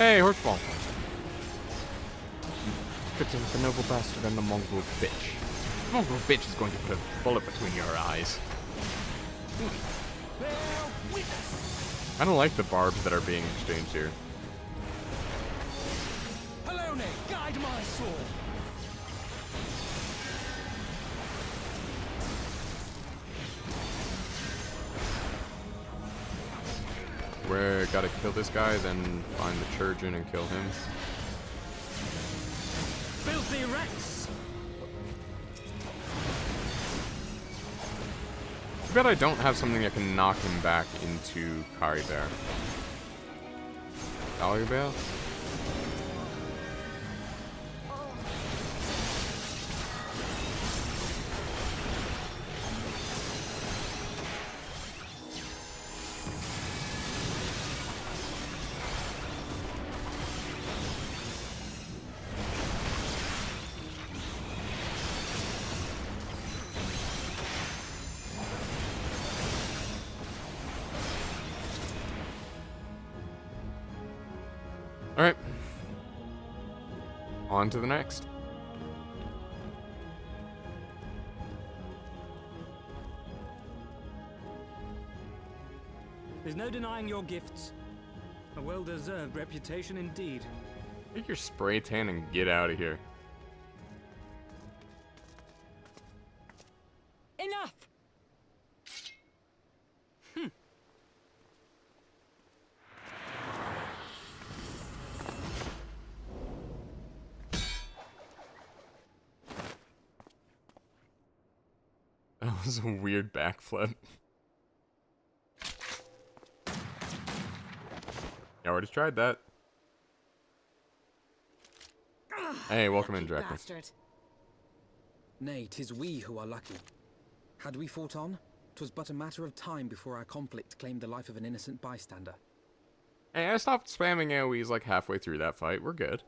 Hey, horseball. Fits in with the noble bastard and the mongrel bitch. The mongrel bitch is going to put a bullet between your eyes. I don't like the barbs that are being exchanged here. Helone, guide my sword. We're gotta kill this guy, then find the Churgeon and kill him. Filthy rats! Too bad I don't have something that can knock him back into Kari Bear. Kari Bear? Alright. On to the next. There's no denying your gifts. A well-deserved reputation indeed. Take your spray tan and get out of here. Enough! That was a weird backflip. I already tried that. Hey, welcome in, Draken. Nay, 'tis we who are lucky. Had we fought on, 'twas but a matter of time before our conflict claimed the life of an innocent bystander. Hey, I stopped spamming AoEs like halfway through that fight. We're good.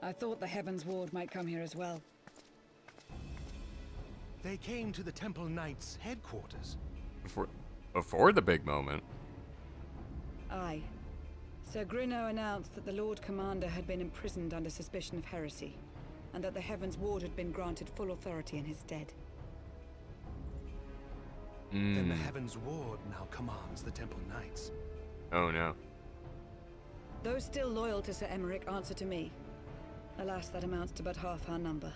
I thought the Heavensward might come here as well. They came to the Temple Knights' headquarters. Before the big moment. Aye. Sir Grinno announced that the Lord Commander had been imprisoned under suspicion of heresy, and that the Heavensward had been granted full authority in his stead. Then the Heavensward now commands the Temple Knights. Oh no. Those still loyal to Sir Emmerich answer to me. Alas, that amounts to but half our number.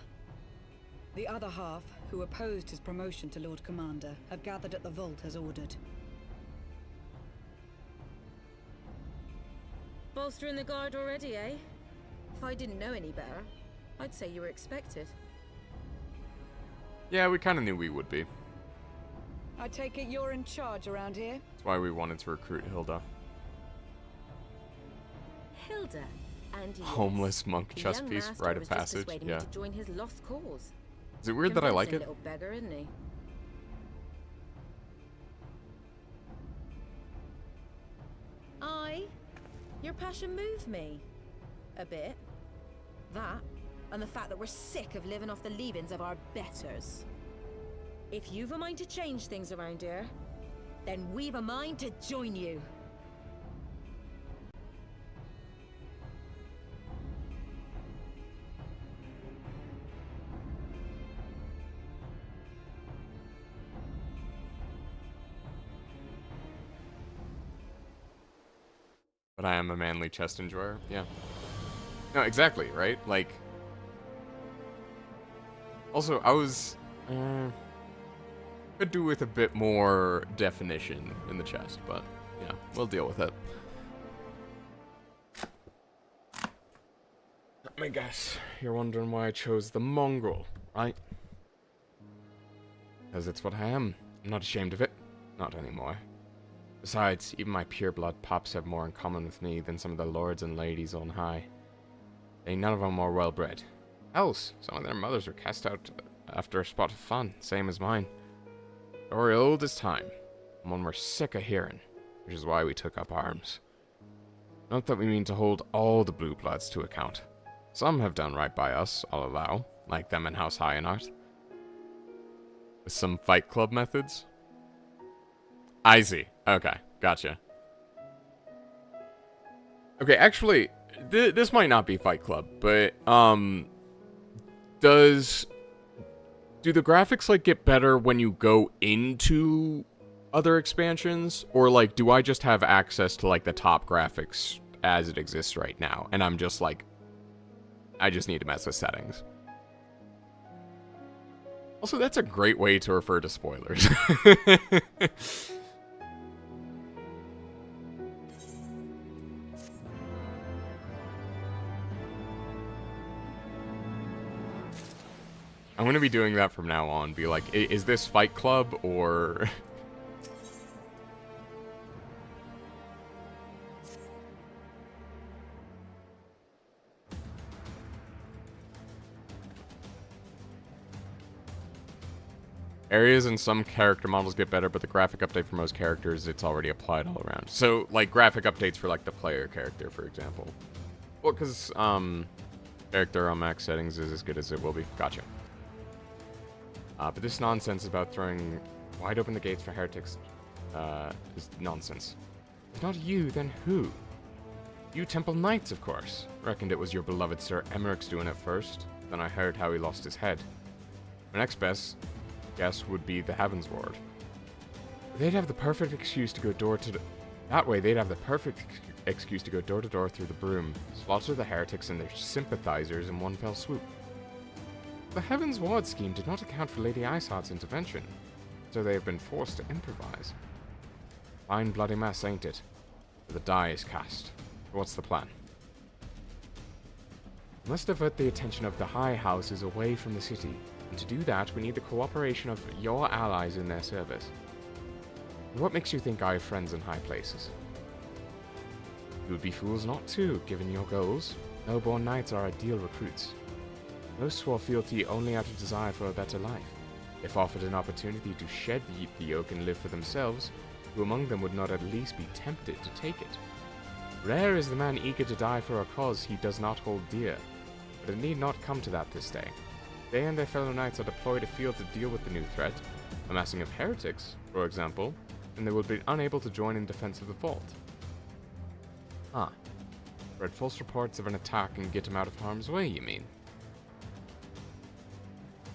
The other half, who opposed his promotion to Lord Commander, have gathered at the vault as ordered. Bolstering the guard already, eh? If I didn't know any better, I'd say you were expected. Yeah, we kind of knew we would be. I take it you're in charge around here? That's why we wanted to recruit Hilda. Hilda? And yes, Homeless monk the chess young piece, master rite was of just passage. persuading Yeah. me to join his lost cause. Is it weird that I like it? Convincing little beggar, isn't he? Your passion moved me. A bit. That, and the fact that we're sick of living off the leavings of our betters. If you've a mind to change things around here, then we've a mind to join you. But I am a manly chest enjoyer. Yeah. No, exactly, right? Like... Also, I was... could do with a bit more definition in the chest, but yeah, we'll deal with it. Let me guess. You're wondering why I chose the mongrel, right? Because it's what I am. I'm not ashamed of it. Not anymore. Besides, even my pureblood pops have more in common with me than some of the lords and ladies on high. Ain't none of them more well-bred. Else, some of their mothers were cast out after a spot of fun, same as mine. Story old as time, and one we're sick of hearing, which is why we took up arms. Not that we mean to hold all the blue bloods to account. Some have done right by us, I'll allow, like them in House Highenart. With some Fight Club methods. I see. Okay, gotcha. Okay, actually, this might not be Fight Club, but, do the graphics, like, get better when you go into other expansions? Or, like, do I just have access to, like, the top graphics as it exists right now? And I'm just, like, I just need to mess with settings. Also, that's a great way to refer to spoilers. I'm gonna be doing that from now on. Be like, is this Fight Club or... Areas and some character models get better, but the graphic update for most characters, it's already applied all around. So, like, graphic updates for, like, the player character, for example. Well, because, character on max settings is as good as it will be. Gotcha. But this nonsense about throwing wide open the gates for heretics is nonsense. If not you, then who? You Temple Knights, of course. Reckoned it was your beloved Sir Emmerich's doing it first. Then I heard how he lost his head. My next best guess would be the Heavensward. They'd have the perfect excuse to go that way they'd have the perfect excuse to go door to door through the broom, slaughter the heretics and their sympathizers in one fell swoop. The Heavensward scheme did not account for Lady Iceheart's intervention, so they have been forced to improvise. Fine bloody mess, ain't it? The die is cast. What's the plan? We must divert the attention of the high houses away from the city, and to do that we need the cooperation of your allies in their service. And what makes you think I have friends in high places? You would be fools not to, given your goals. No-born knights are ideal recruits. Most swore fealty only out of desire for a better life. If offered an opportunity to shed the yoke and live for themselves, who among them would not at least be tempted to take it? Rare is the man eager to die for a cause he does not hold dear, but it need not come to that this day. They and their fellow knights are deployed afield to deal with the new threat, a massing of heretics, for example, and they will be unable to join in defense of the vault. Spread false reports of an attack and get him out of harm's way, you mean?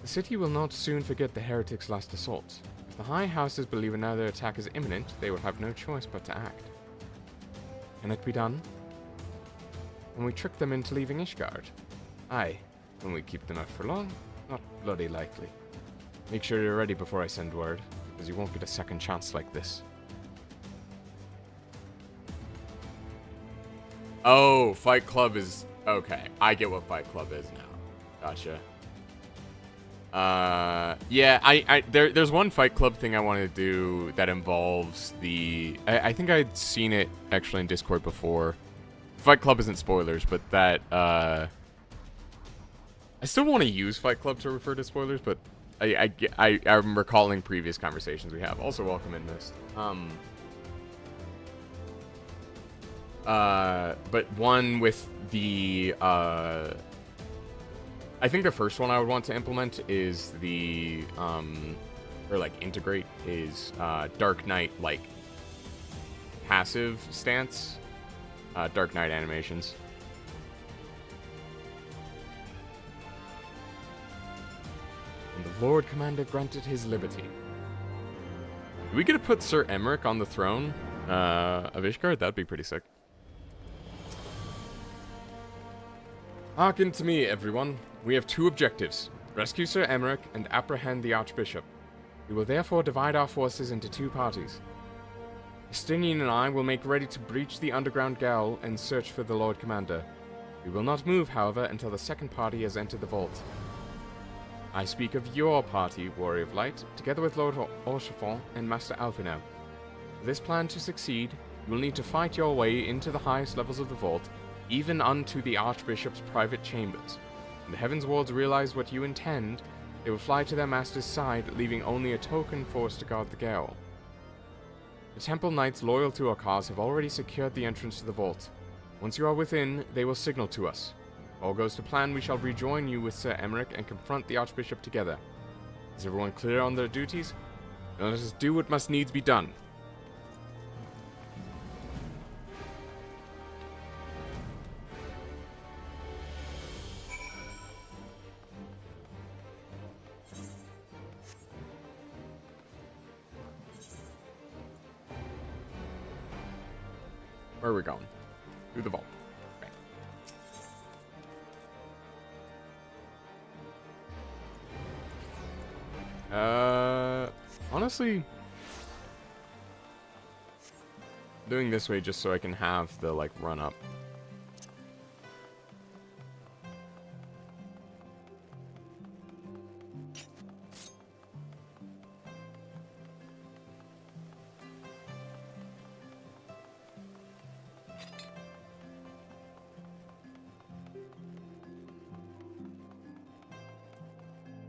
The city will not soon forget the heretics' last assault. If the high houses believe another attack is imminent, they will have no choice but to act. Can it be done? Can we trick them into leaving Ishgard? Aye. Can we keep them out for long? Not bloody likely. Make sure you're ready before I send word, because you won't get a second chance like this. Oh, Fight Club is... Okay, I get what Fight Club is now. Gotcha. Yeah, there's one Fight Club thing I want to do that involves the... I think I'd seen it actually in Discord before. Fight Club isn't spoilers, but that, I still want to use Fight Club to refer to spoilers, but I'm recalling previous conversations we have. Also, welcome in this. But one with the, I think the first one I would want to implement is the, or like integrate is, Dark Knight, like, passive stance, Dark Knight animations. And the Lord Commander granted his liberty. Are we gonna put Sir Emmerich on the throne, of Ishgard? That'd be pretty sick. Hearken to me, everyone. We have two objectives. Rescue Sir Emmerich and apprehend the Archbishop. We will therefore divide our forces into two parties. Estinien and I will make ready to breach the underground gale and search for the Lord Commander. We will not move, however, until the second party has entered the vault. I speak of your party, Warrior of Light, together with Lord Orchefort and Master Alphinaud. For this plan to succeed, you will need to fight your way into the highest levels of the vault, even unto the Archbishop's private chambers. When the Heavenswards realize what you intend, they will fly to their master's side, leaving only a token force to guard the gale. The Temple Knights loyal to our cause have already secured the entrance to the vault. Once you are within, they will signal to us. If all goes to plan, we shall rejoin you with Sir Emmerich and confront the Archbishop together. Is everyone clear on their duties? Now let us do what must needs be done. Where are we going? Through the vault. Okay. Honestly, doing this way just so I can have the, like, run up.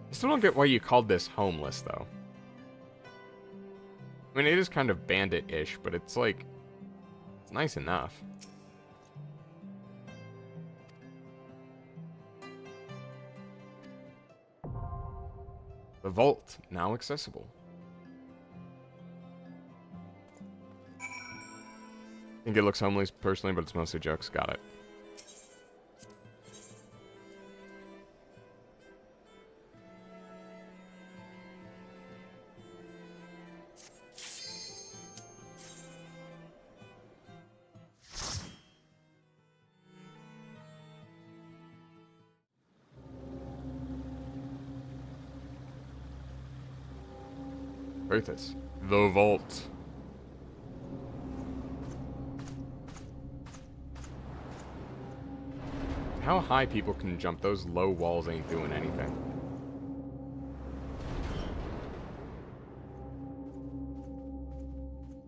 I still don't get why you called this homeless, though. I mean, it is kind of bandit-ish, but it's like... it's nice enough. The vault, now accessible. think it looks homely personally, but it's mostly jokes. Got it. Arthas. The vault. How high people can jump, those low walls ain't doing anything.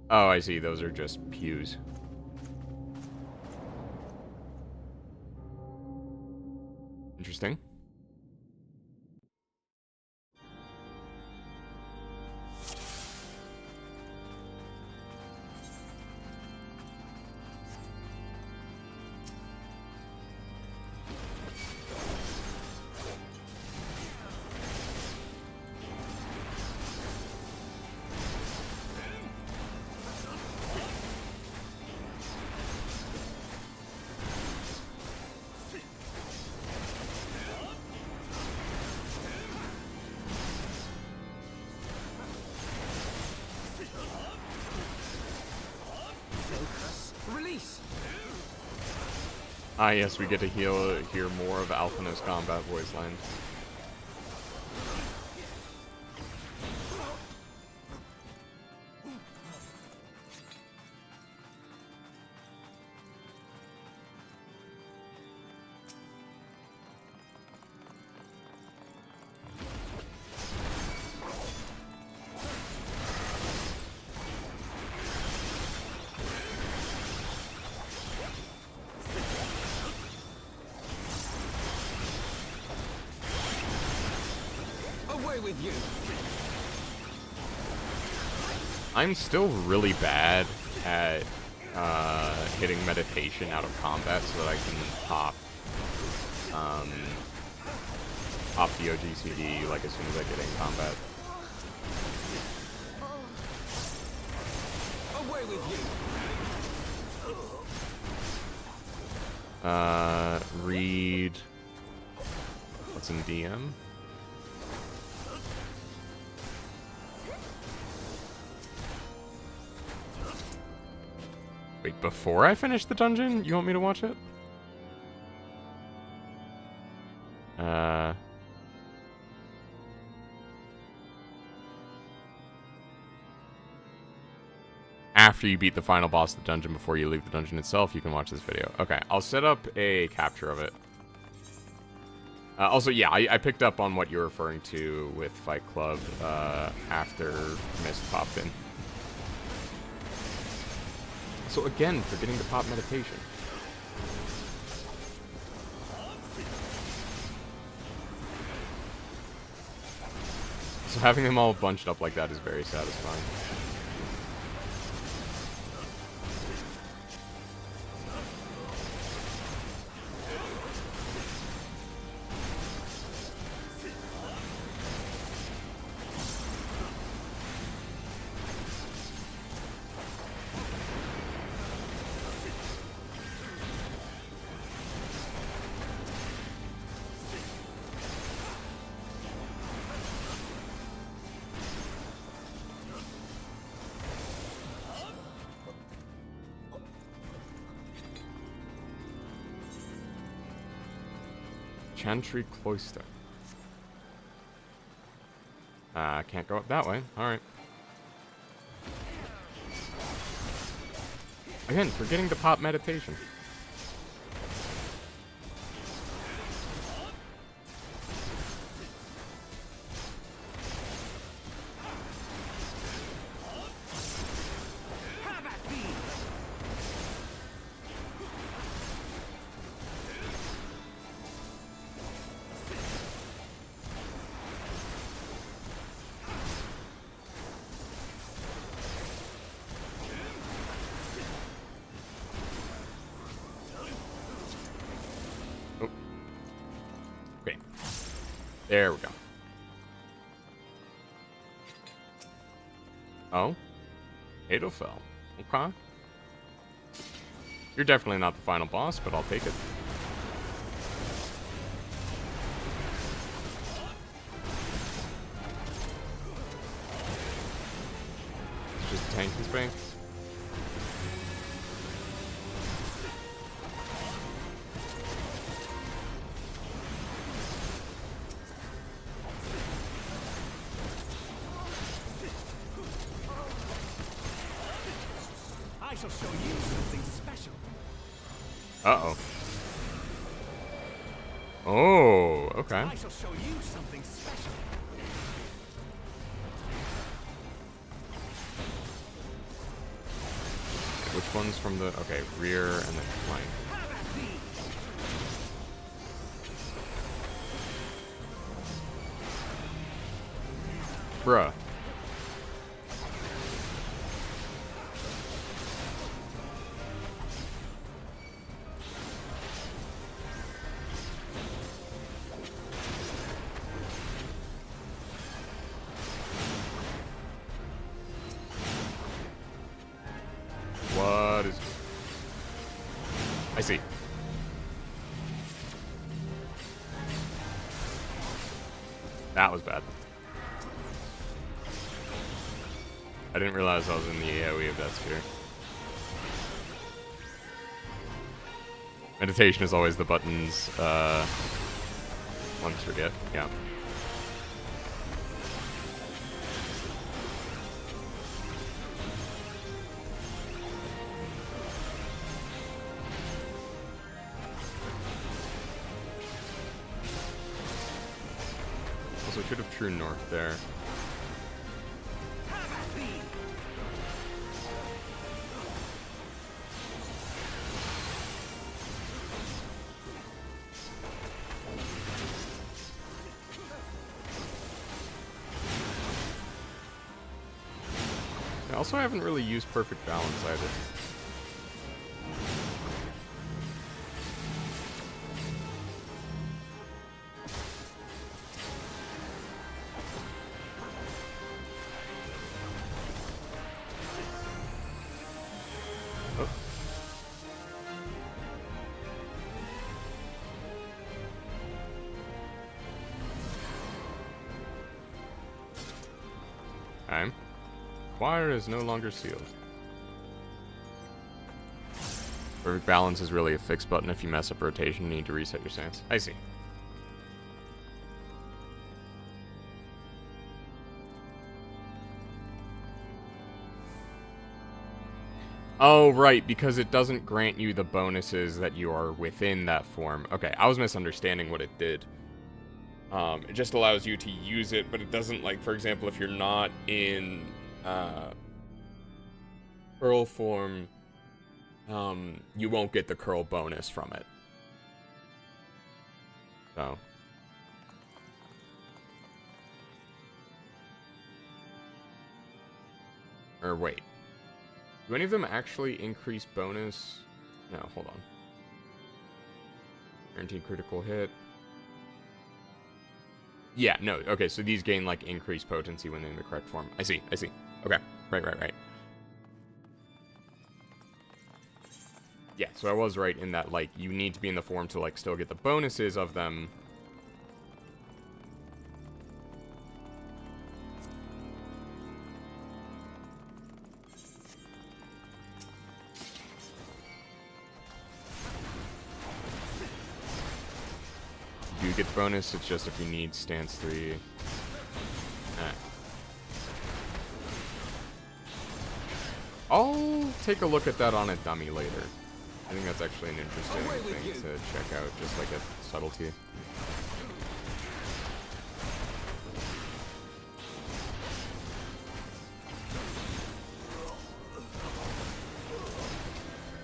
Oh, I see. Those are just pews. Interesting. Release! Ah, yes, we get to hear more of Alphina's combat voice lines. With you. I'm still really bad at hitting meditation out of combat so that I can pop the OGCD like as soon as I get in combat. Away with you. Read what's in DM. Wait, before I finish the dungeon, you want me to watch it? After you beat the final boss of the dungeon before you leave the dungeon itself, you can watch this video. Okay, I'll set up a capture of it. Also, yeah, I picked up on what you're referring to with Fight Club after Mist popped in. So again, forgetting to pop meditation. So having them all bunched up like that is very satisfying. Chantry Cloister. Can't go up that way. Alright. Again, forgetting to pop meditation. There we go. Oh. Adolfell. Okay. You're definitely not the final boss, but I'll take it. Just tank and spank. I shall show you something special. Uh-oh. Oh, okay. I shall show you something special. Which one's from the... Okay, rear and then flank. Bruh. What is... I see. That was bad. I didn't realize I was in the AoE of that sphere. Meditation is always the buttons, ones forget, yeah. Also, should have true north there. Also, I haven't really used perfect balance either. Oh. Okay. Choir is no longer sealed. Perfect balance is really a fixed button. If you mess up rotation, you need to reset your stance. I see. Oh, right, because it doesn't grant you the bonuses that you are within that form. Okay, I was misunderstanding what it did. It just allows you to use it, but it doesn't, like, for example, if you're not in curl form, you won't get the curl bonus from it. So. Or wait. Do any of them actually increase bonus? No, hold on. Guaranteed critical hit. Yeah, no, okay, so these gain, like, increased potency when they're in the correct form. I see. Okay, right. Yeah, so I was right in that, like, you need to be in the form to, like, still get the bonuses of them. You get the bonus, it's just if you need stance 3. I'll take a look at that on a dummy later. I think that's actually an interesting thing to check out, just like a subtlety.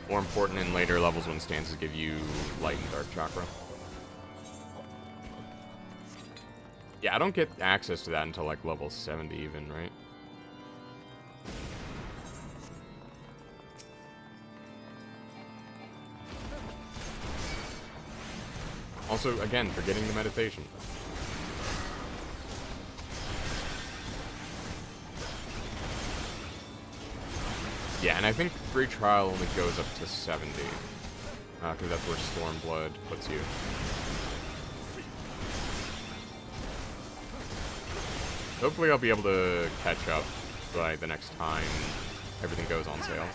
More important in later levels when stances give you light and dark chakra. Yeah, I don't get access to that until like level 70 even, right? Also, again, forgetting the meditation. Yeah, and I think free trial only goes up to 70. Because that's where Stormblood puts you. Hopefully I'll be able to catch up by the next time everything goes on sale.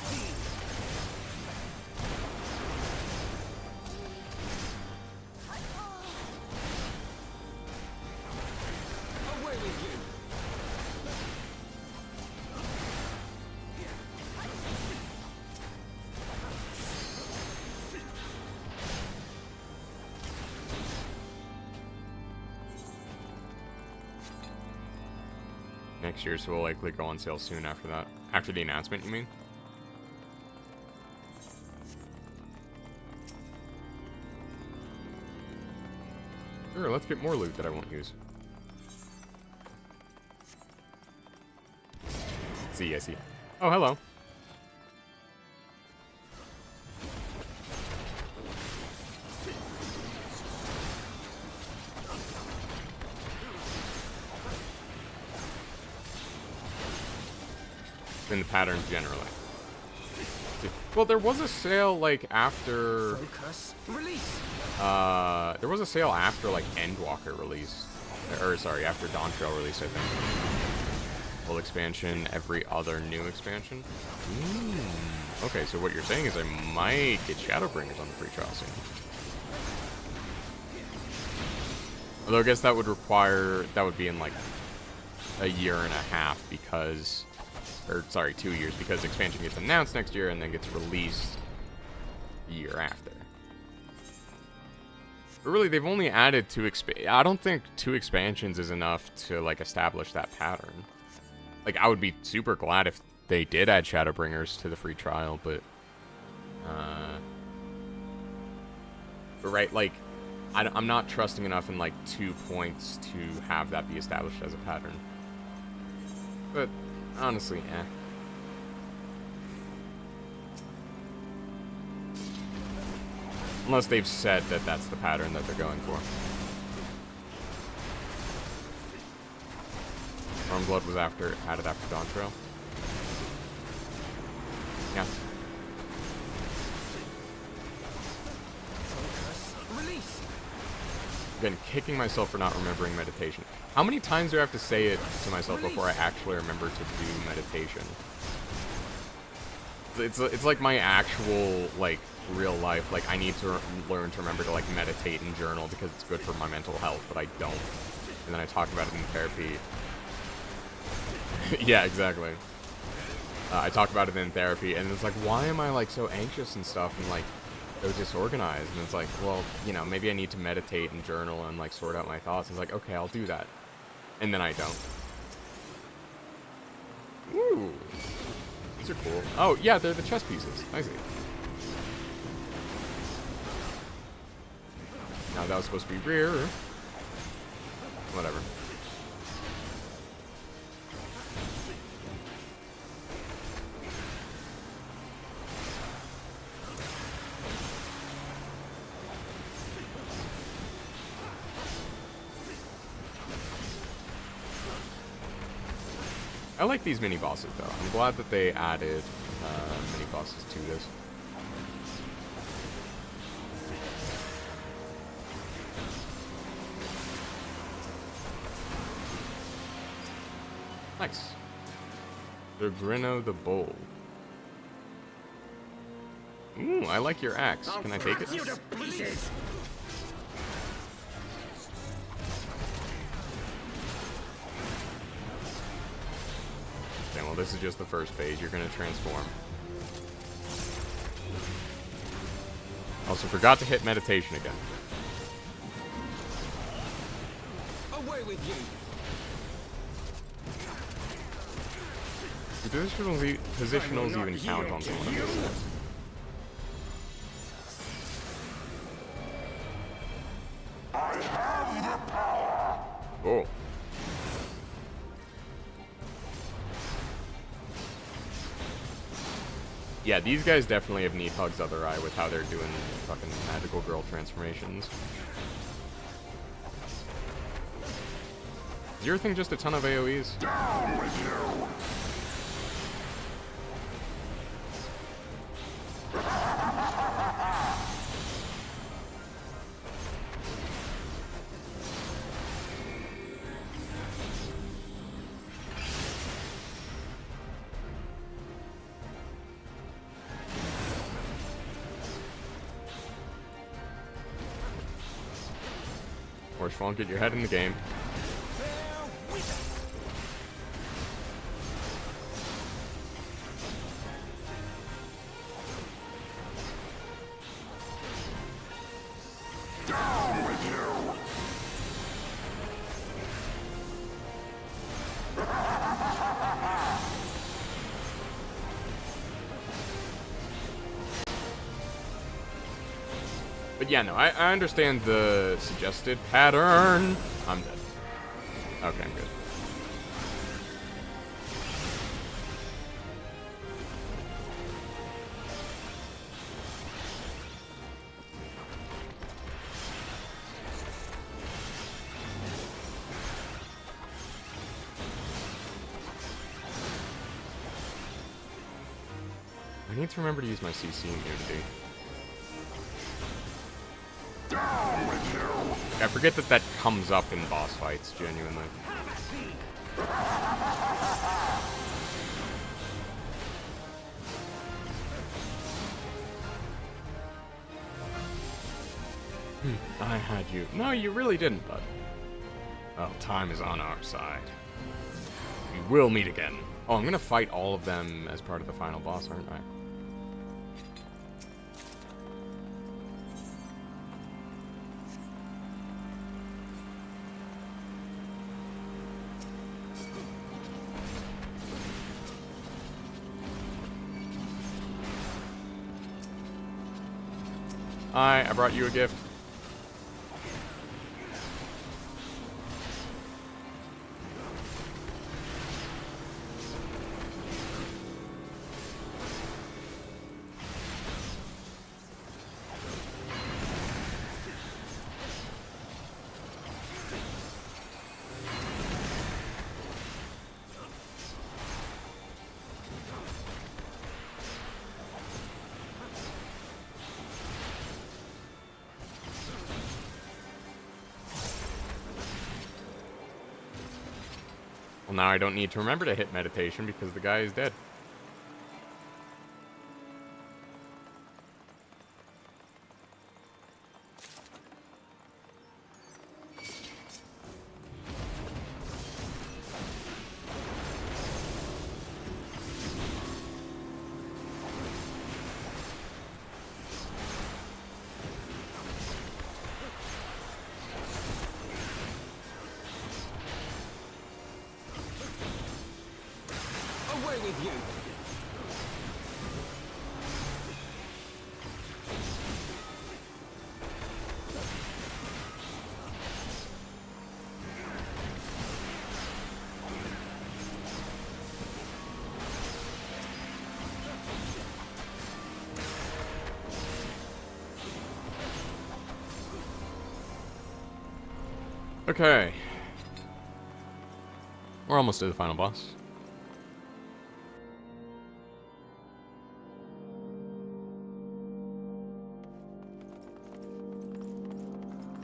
Next year, so will likely go on sale soon after that. After the announcement, you mean? Sure, let's get more loot that I won't use. See, I see. Oh, hello. In the patterns generally. Well, there was a sale like after. Focus. Release. There was a sale after like Endwalker released, or sorry, after Dawntrail released, I think. Full expansion, every other new expansion. Okay, so what you're saying is I might get Shadowbringers on the free trial soon. Although I guess that would require, that would be in like a year and a half because. Or, sorry, 2 years, because expansion gets announced next year and then gets released the year after. But really, they've only added 2 I don't think 2 expansions is enough to, like, establish that pattern. Like, I would be super glad if they did add Shadowbringers to the free trial, but right, like, I'm not trusting enough in, like, 2 points to have that be established as a pattern. But honestly, eh. Unless they've said that that's the pattern that they're going for. Stormblood was added after Dawntrail. Yeah. Again, kicking myself for not remembering meditation. How many times do I have to say it to myself before I actually remember to do meditation? It's like my actual, like, real life. Like, I need to learn to remember to, like, meditate and journal because it's good for my mental health, but I don't. And then I talk about it in therapy. Yeah, exactly. I talk about it in therapy, and it's like, why am I, like, so anxious and stuff, and, like, so disorganized? And it's like, well, you know, maybe I need to meditate and journal and, like, sort out my thoughts. It's like, okay, I'll do that. And then I don't. Ooh. These are cool. Oh, yeah, they're the chess pieces. I see. Now, that was supposed to be rear. Whatever. I like these mini-bosses, though. I'm glad that they added mini-bosses to this. Nice. The Grino the Bold. Ooh, I like your axe. Can I take it? You to pieces. Okay, well, this is just the first phase. You're gonna transform. Also, forgot to hit meditation again. Away with you. Do positionals even count on someone like this? Oh. Yeah, these guys definitely have Needhog's other eye with how they're doing fucking magical girl transformations. Is your thing just a ton of AoEs? Down with you. Torchfall, get your head in the game. But yeah, no, I understand the suggested pattern. I'm dead. Okay, I'm good. I need to remember to use my CC in Unity. I forget that that comes up in boss fights, genuinely. I had you. No, you really didn't, bud. Well, time is on our side. We will meet again. Oh, I'm gonna fight all of them as part of the final boss, aren't I? Hi, I brought you a gift. Well, now I don't need to remember to hit meditation because the guy is dead. With you. Okay. We're almost to the final boss.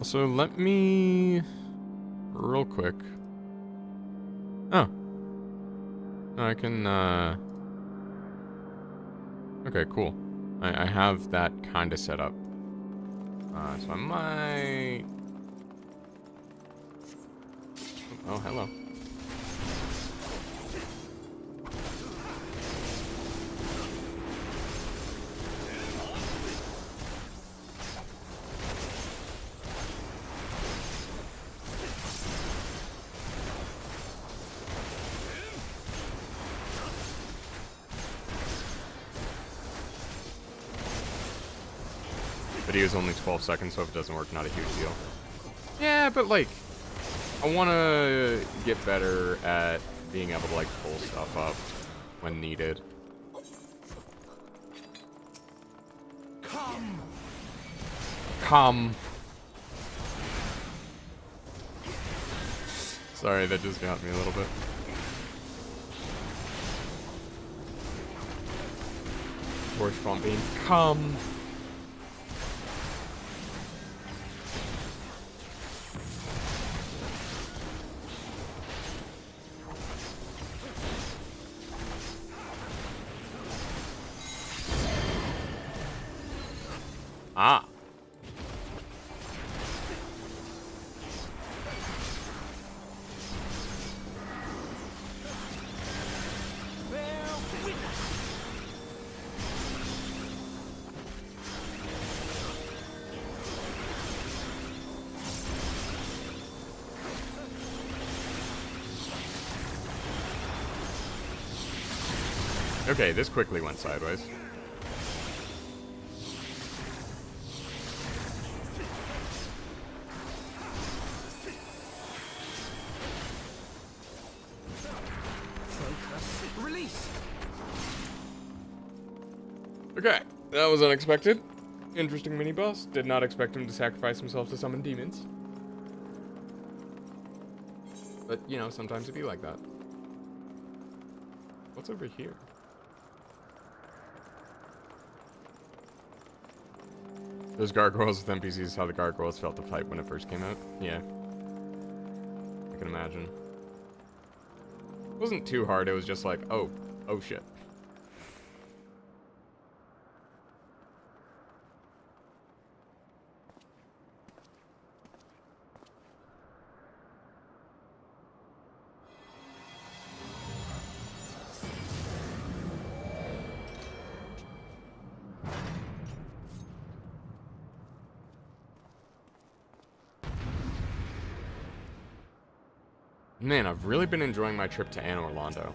So let me real quick. Oh. I can okay, cool. I have that kind of set up. So I might. Oh, hello. Video is only 12 seconds, so if it doesn't work, not a huge deal. Yeah, but like, I want to get better at being able to like pull stuff up when needed. Come. Sorry, that just got me a little bit. Force bumping. Come. Ah. Okay, this quickly went sideways. Focus. Release. Okay, that was unexpected. Interesting mini-boss. Did not expect him to sacrifice himself to summon demons. But, you know, sometimes it'd be like that. What's over here? Those gargoyles with NPCs, how the gargoyles felt to fight when it first came out? Yeah. I can imagine. It wasn't too hard, it was just like, oh shit. Man, I've really been enjoying my trip to Anne Orlando.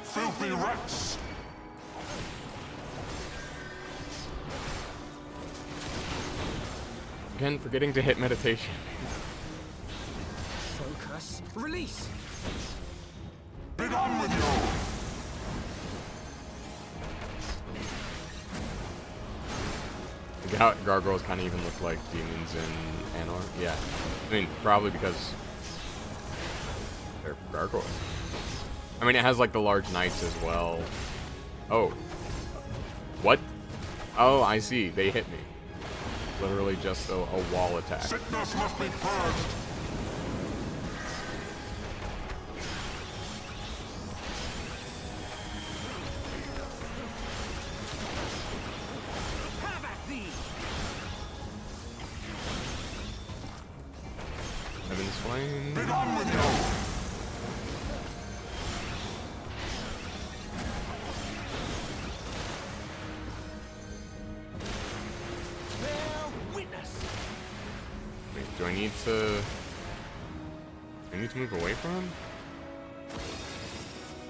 Filthy rats! Again, forgetting to hit meditation. Focus. Release. Be done with you! Gargoyles kind of even look like demons in Anor. Yeah. I mean, probably because they're gargoyles. I mean, it has like the large knights as well. Oh. What? Oh, I see. They hit me. Literally just a wall attack. Sickness must be purged! Heaven's flame. Be done with you! Wait, do I need to move away from him?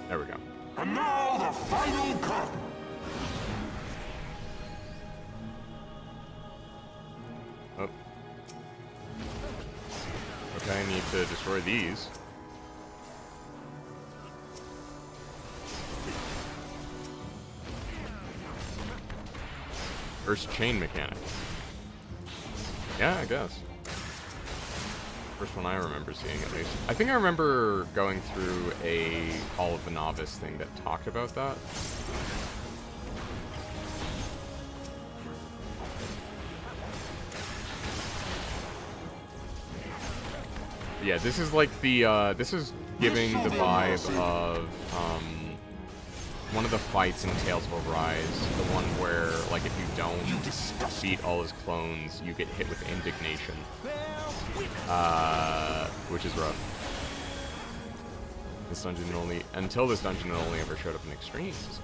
There we go. And now the final cut! Oh. Okay, I need to destroy these. First chain mechanic. Yeah, I guess. First one I remember seeing, at least. I think I remember going through a Hall of the Novice thing that talked about that. Yeah, this is like the, this is giving the vibe of, one of the fights in Tales of Arise, the one where, like, if you don't beat all his clones, you get hit with indignation. Which is rough. This dungeon until this dungeon only ever showed up in Extremes.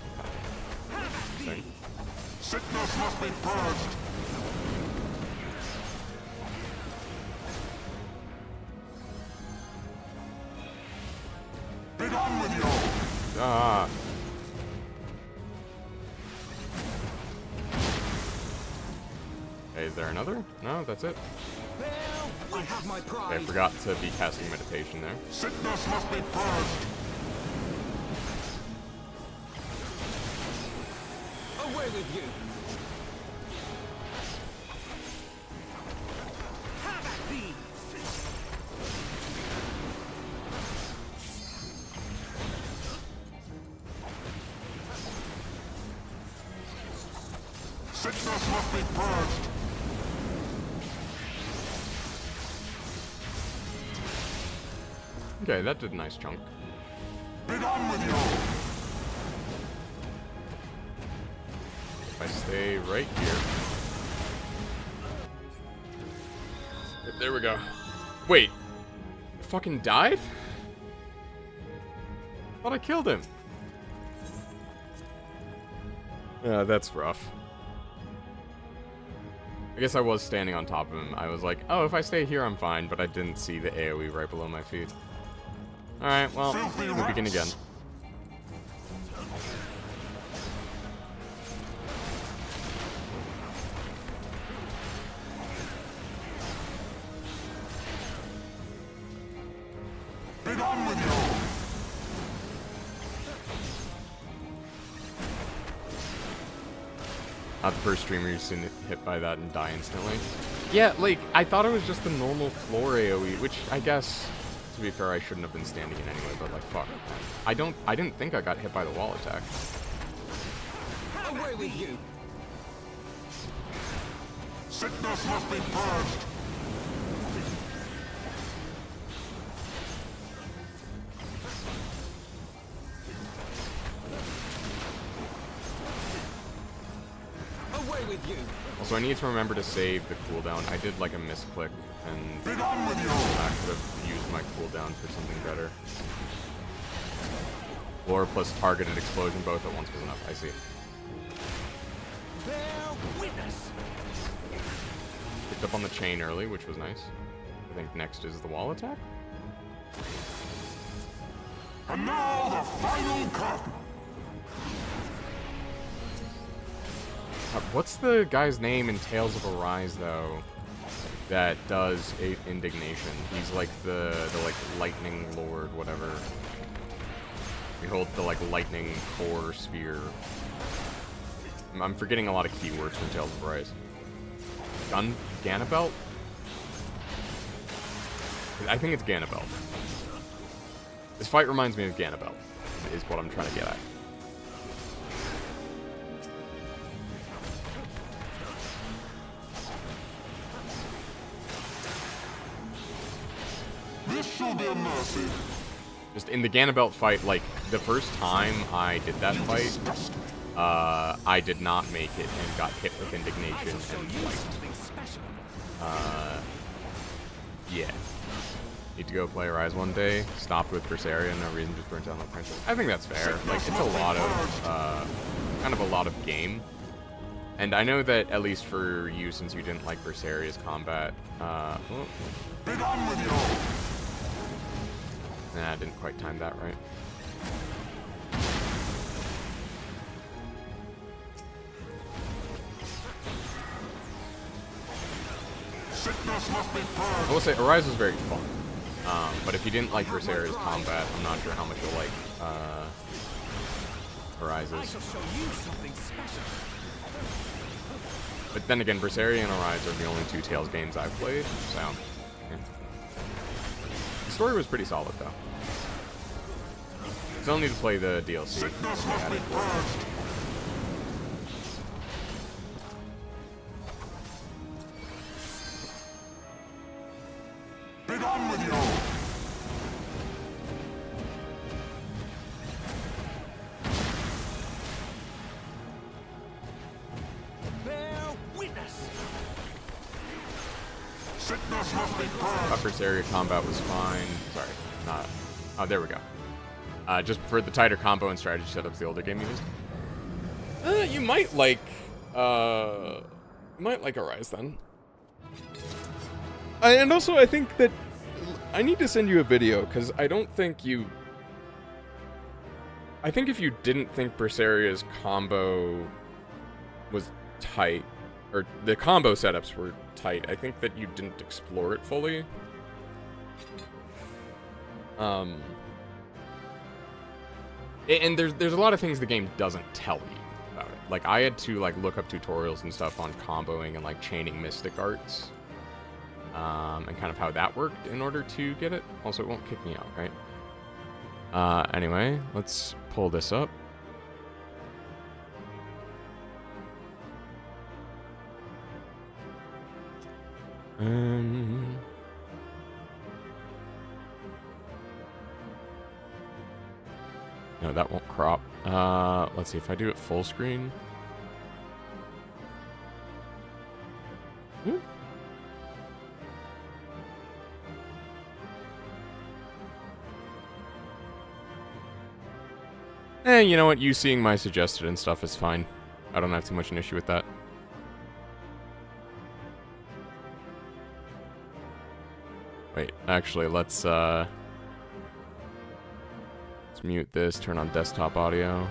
Interesting. Sickness must be purged! Be done with you! Ah. Okay, is there another? No, that's it. I have my pride. Okay, I forgot to be casting meditation there. Sickness must be purged! Away with you. Have at thee. Sickness must be purged! Okay, that did a nice chunk. Be done with you! If I stay right here. There we go. Wait. I fucking died? I thought I killed him. Yeah, that's rough. I guess I was standing on top of him. I was like, oh, if I stay here, I'm fine, but I didn't see the AoE right below my feet. Alright, well, we'll begin again. Be done with you! Not the first streamer who's seen it hit by that and die instantly. Yeah, like, I thought it was just the normal floor AoE, which I guess, to be fair, I shouldn't have been standing in anyway, but like, fuck. I didn't think I got hit by the wall attack. Away with you! Sickness must be purged! Away with you! Also, I need to remember to save the cooldown. I did like a misclick, and Be done with you! I could have used my cooldown for something better. Floor plus targeted explosion both at once was enough. I see. Bear witness! Picked up on the chain early, which was nice. I think next is the wall attack. And now the final curtain! What's the guy's name in Tales of Arise, though, that does indignation? He's like the like lightning lord, whatever. He holds the like lightning core sphere. I'm forgetting a lot of keywords from Tales of Arise. Ganabelt? I think it's Ganabelt. This fight reminds me of Ganabelt, is what I'm trying to get at. This shall be a mercy. Just in the Ganabelt fight, like, the first time I did that fight, I did not make it and got hit with indignation and, like, yeah. Need to go play Arise one day, stopped with Berseria, no reason, just burnt down the friendship. I think that's fair. Like, it's a lot of, kind of a lot of game. And I know that, at least for you, since you didn't like Berseria's combat, Be done with you! Nah, I didn't quite time that right. Sickness must be purged! I will say, Arise was very fun. But if you didn't like Berseria's combat, I'm not sure how much you'll like, Arise's. But then again, Berseria and Arise are the only two Tales games I've played, so, yeah. The story was pretty solid, though. Still need to play the DLC. Sickness must be purged! Be done with you! Bear witness! Sickness must be purged! Upper area combat was fine. Sorry, not. Oh, there we go. Just preferred the tighter combo and strategy setups the older game used. You might like Arise then. And also, I think that I need to send you a video because I don't think you. I think if you didn't think Berseria's combo was tight, or the combo setups were tight, I think that you didn't explore it fully. And there's a lot of things the game doesn't tell you about it. Like, I had to, like, look up tutorials and stuff on comboing and, like, chaining mystic arts. And kind of how that worked in order to get it. Also, it won't kick me out, right? Anyway, let's pull this up. No, that won't crop. Let's see if I do it full screen. You know what? You seeing my suggested and stuff is fine. I don't have too much an issue with that. Wait, actually, let's Let's mute this, turn on desktop audio.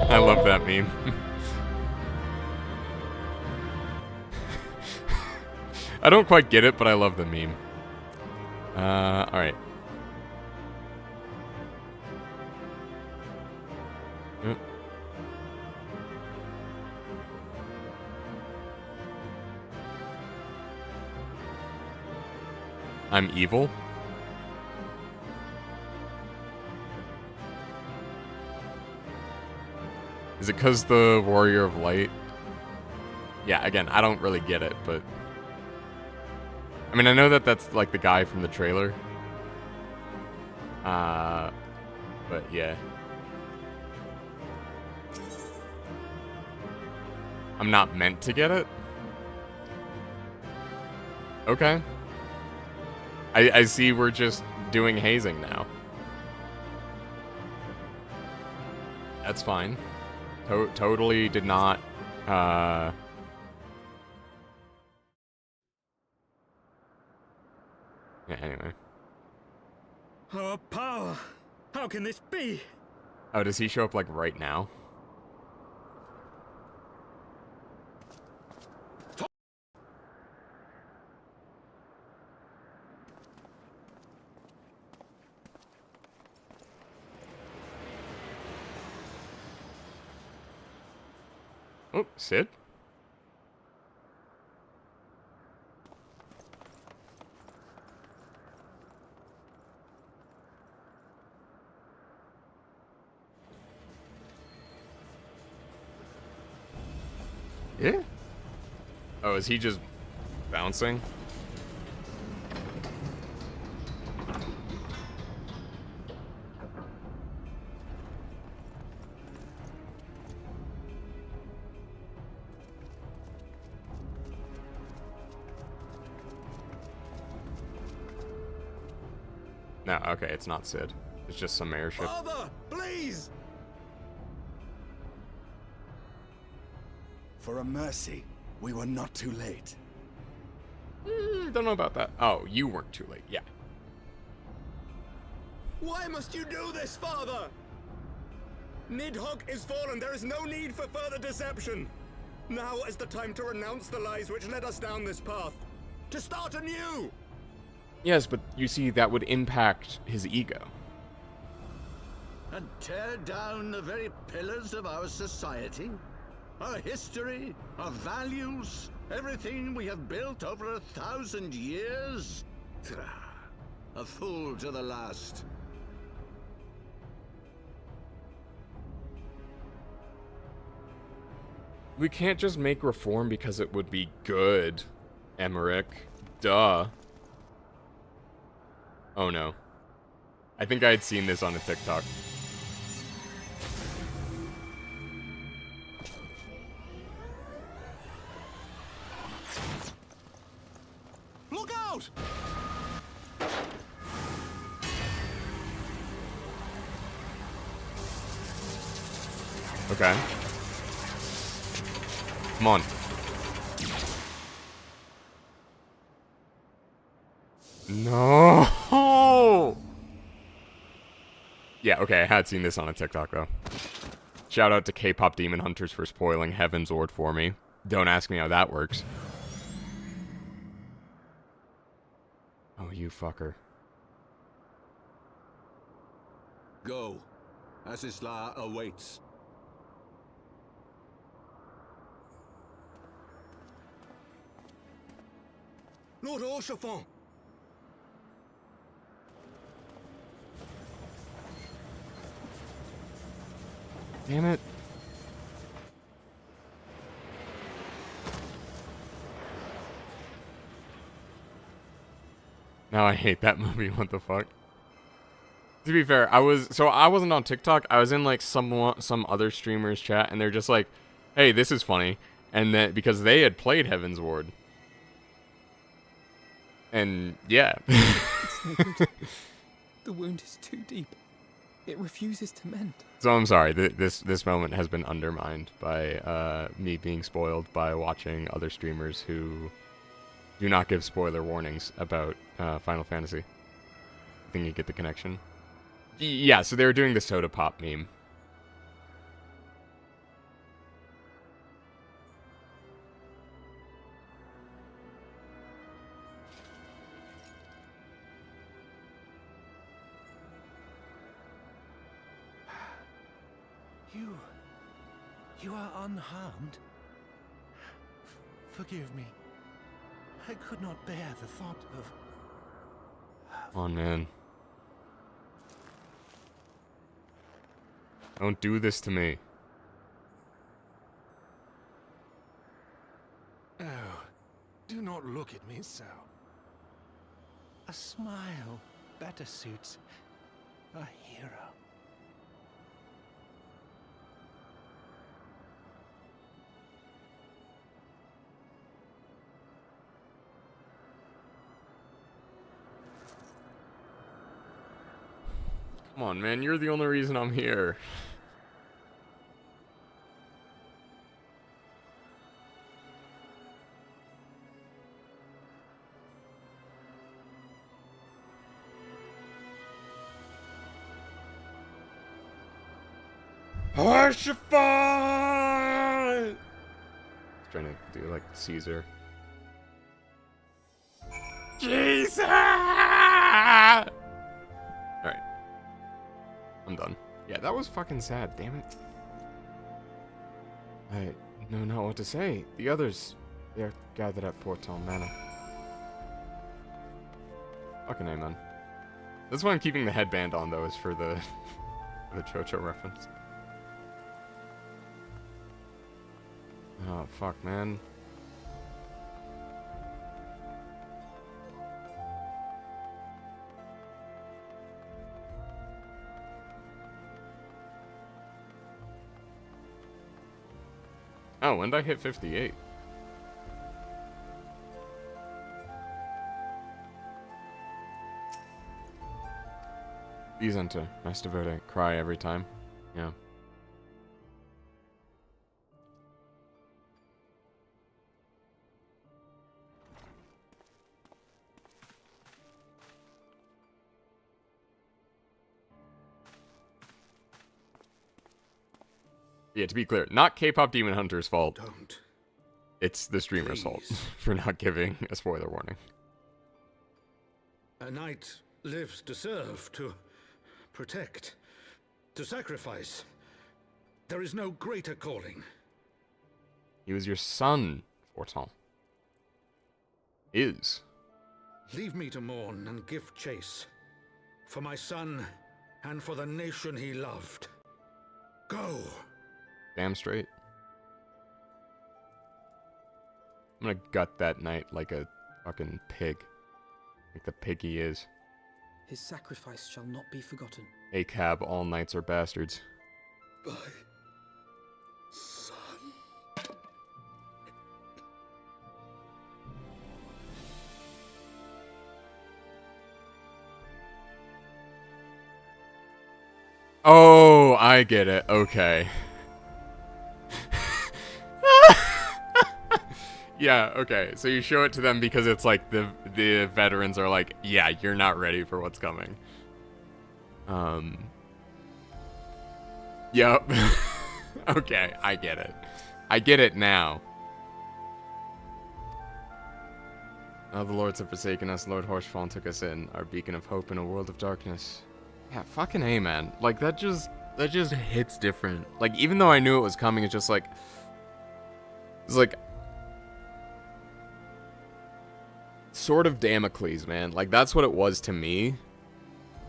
I love that meme. I don't quite get it, but I love the meme. Alright. I'm evil? Is it because the Warrior of Light? Yeah, again, I don't really get it, but... I mean, I know that that's, like, the guy from the trailer. But, yeah. I'm not meant to get it? Okay. I see we're just doing hazing now. That's fine. Totally did not, Yeah, anyway. Our power! How can this be? Oh, does he show up, like, right now? Oh, Sid? Yeah? Oh, is he just bouncing? No, okay, it's not Sid. It's just some airship. Father, please! For a mercy, we were not too late. Don't know about that. Oh, you weren't too late, yeah. Why must you do this, Father? Nidhogg is fallen. There is no need for further deception. Now is the time to renounce the lies which led us down this path. To start anew! Yes, but you see, that would impact his ego. And tear down the very pillars of our society? Our history, our values, everything we have built over 1,000 years? A fool to the last. We can't just make reform because it would be good, Emmerich. Duh. Oh no. I think I had seen this on a TikTok. Look out! Okay. Come on. No! Yeah, okay, I had seen this on a TikTok, though. Shout out to K-pop Demon Hunters for spoiling Heavensward for me. Don't ask me how that works. Oh, you fucker. Go. Asisla awaits. Lord Orchefort! Damn it. Now I hate that movie, what the fuck? To be fair, I wasn't on TikTok, I was in like some other streamer's chat, and they're just like, hey, this is funny. And then, because they had played Heavensward. And, yeah. It's no good. The wound is too deep. It refuses to mend. So I'm sorry, this moment has been undermined by me being spoiled by watching other streamers who do not give spoiler warnings about Final Fantasy. I think you get the connection. Yeah, so they were doing the soda pop meme. You are unharmed. Forgive me. I could not bear the thought of... Come on, man. Don't do this to me. Oh, do not look at me so. A smile better suits a hero. Come on, man, you're the only reason I'm here. Archify! Trying to do like Caesar. Jesus! Alright. I'm done. Yeah, that was fucking sad, damn it. I know not what to say. The others, they are gathered at Forton Manor. Fucking amen. That's why I'm keeping the headband on, though, is for the JoJo reference. Oh, fuck, man. Oh, when did I hit 58? These enter. Master Verde. Cry every time. Yeah. Yeah, to be clear, not K-pop Demon Hunter's fault. Don't. It's the streamer's fault for not giving a spoiler warning. A knight lives to serve, to protect, to sacrifice. There is no greater calling. He was your son, Forton. Is. Leave me to mourn and give chase. For my son, and for the nation he loved. Go! Damn straight. I'm gonna gut that knight like a fucking pig. Like the pig he is. His sacrifice shall not be forgotten. A cab, all knights are bastards. My son. Oh, I get it. Okay. Yeah, okay. So you show it to them because it's like the veterans are like, yeah, you're not ready for what's coming. Yep. Okay, I get it. I get it now. Now the lords have forsaken us. Lord Horshfawn took us in, our beacon of hope in a world of darkness. Yeah, fucking A, man. Like, that just hits different. Like, even though I knew it was coming, it's just like... It's like... Sort of Damocles, man. Like, that's what it was to me.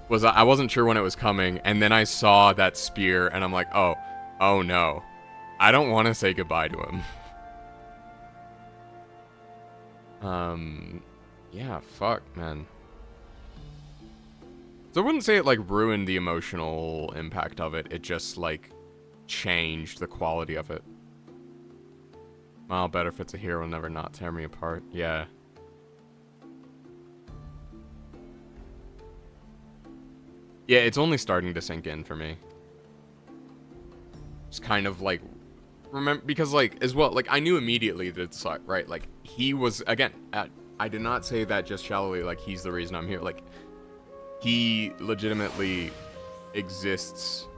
Was I wasn't sure when it was coming, and then I saw that spear, and I'm like, oh no. I don't want to say goodbye to him. Yeah, fuck, man. So I wouldn't say it, like, ruined the emotional impact of it. It just, like, changed the quality of it. Well, better if it's a hero, never not tear me apart. Yeah. Yeah, it's only starting to sink in for me. It's kind of like, remember, because like, as well, like, I knew immediately that it's like, right, like, he was, again, I did not say that just shallowly, like, he's the reason I'm here, like, he legitimately exists,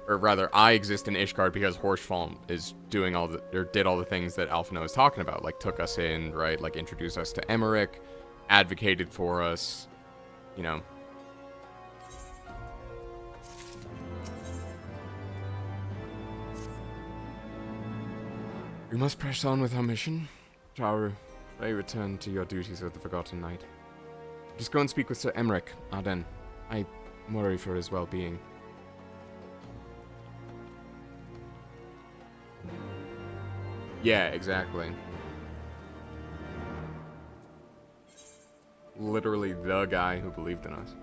or rather, I exist in Ishgard because Horshfalm is doing all the, or did all the things that Alphinaud is talking about, like, took us in, right, like, introduced us to Emmerich, advocated for us, you know. We must press on with our mission. Tauru, may return to your duties of the Forgotten Knight. Just go and speak with Sir Emmerich, Arden. I worry for his well-being. Yeah, exactly. Literally the guy who believed in us.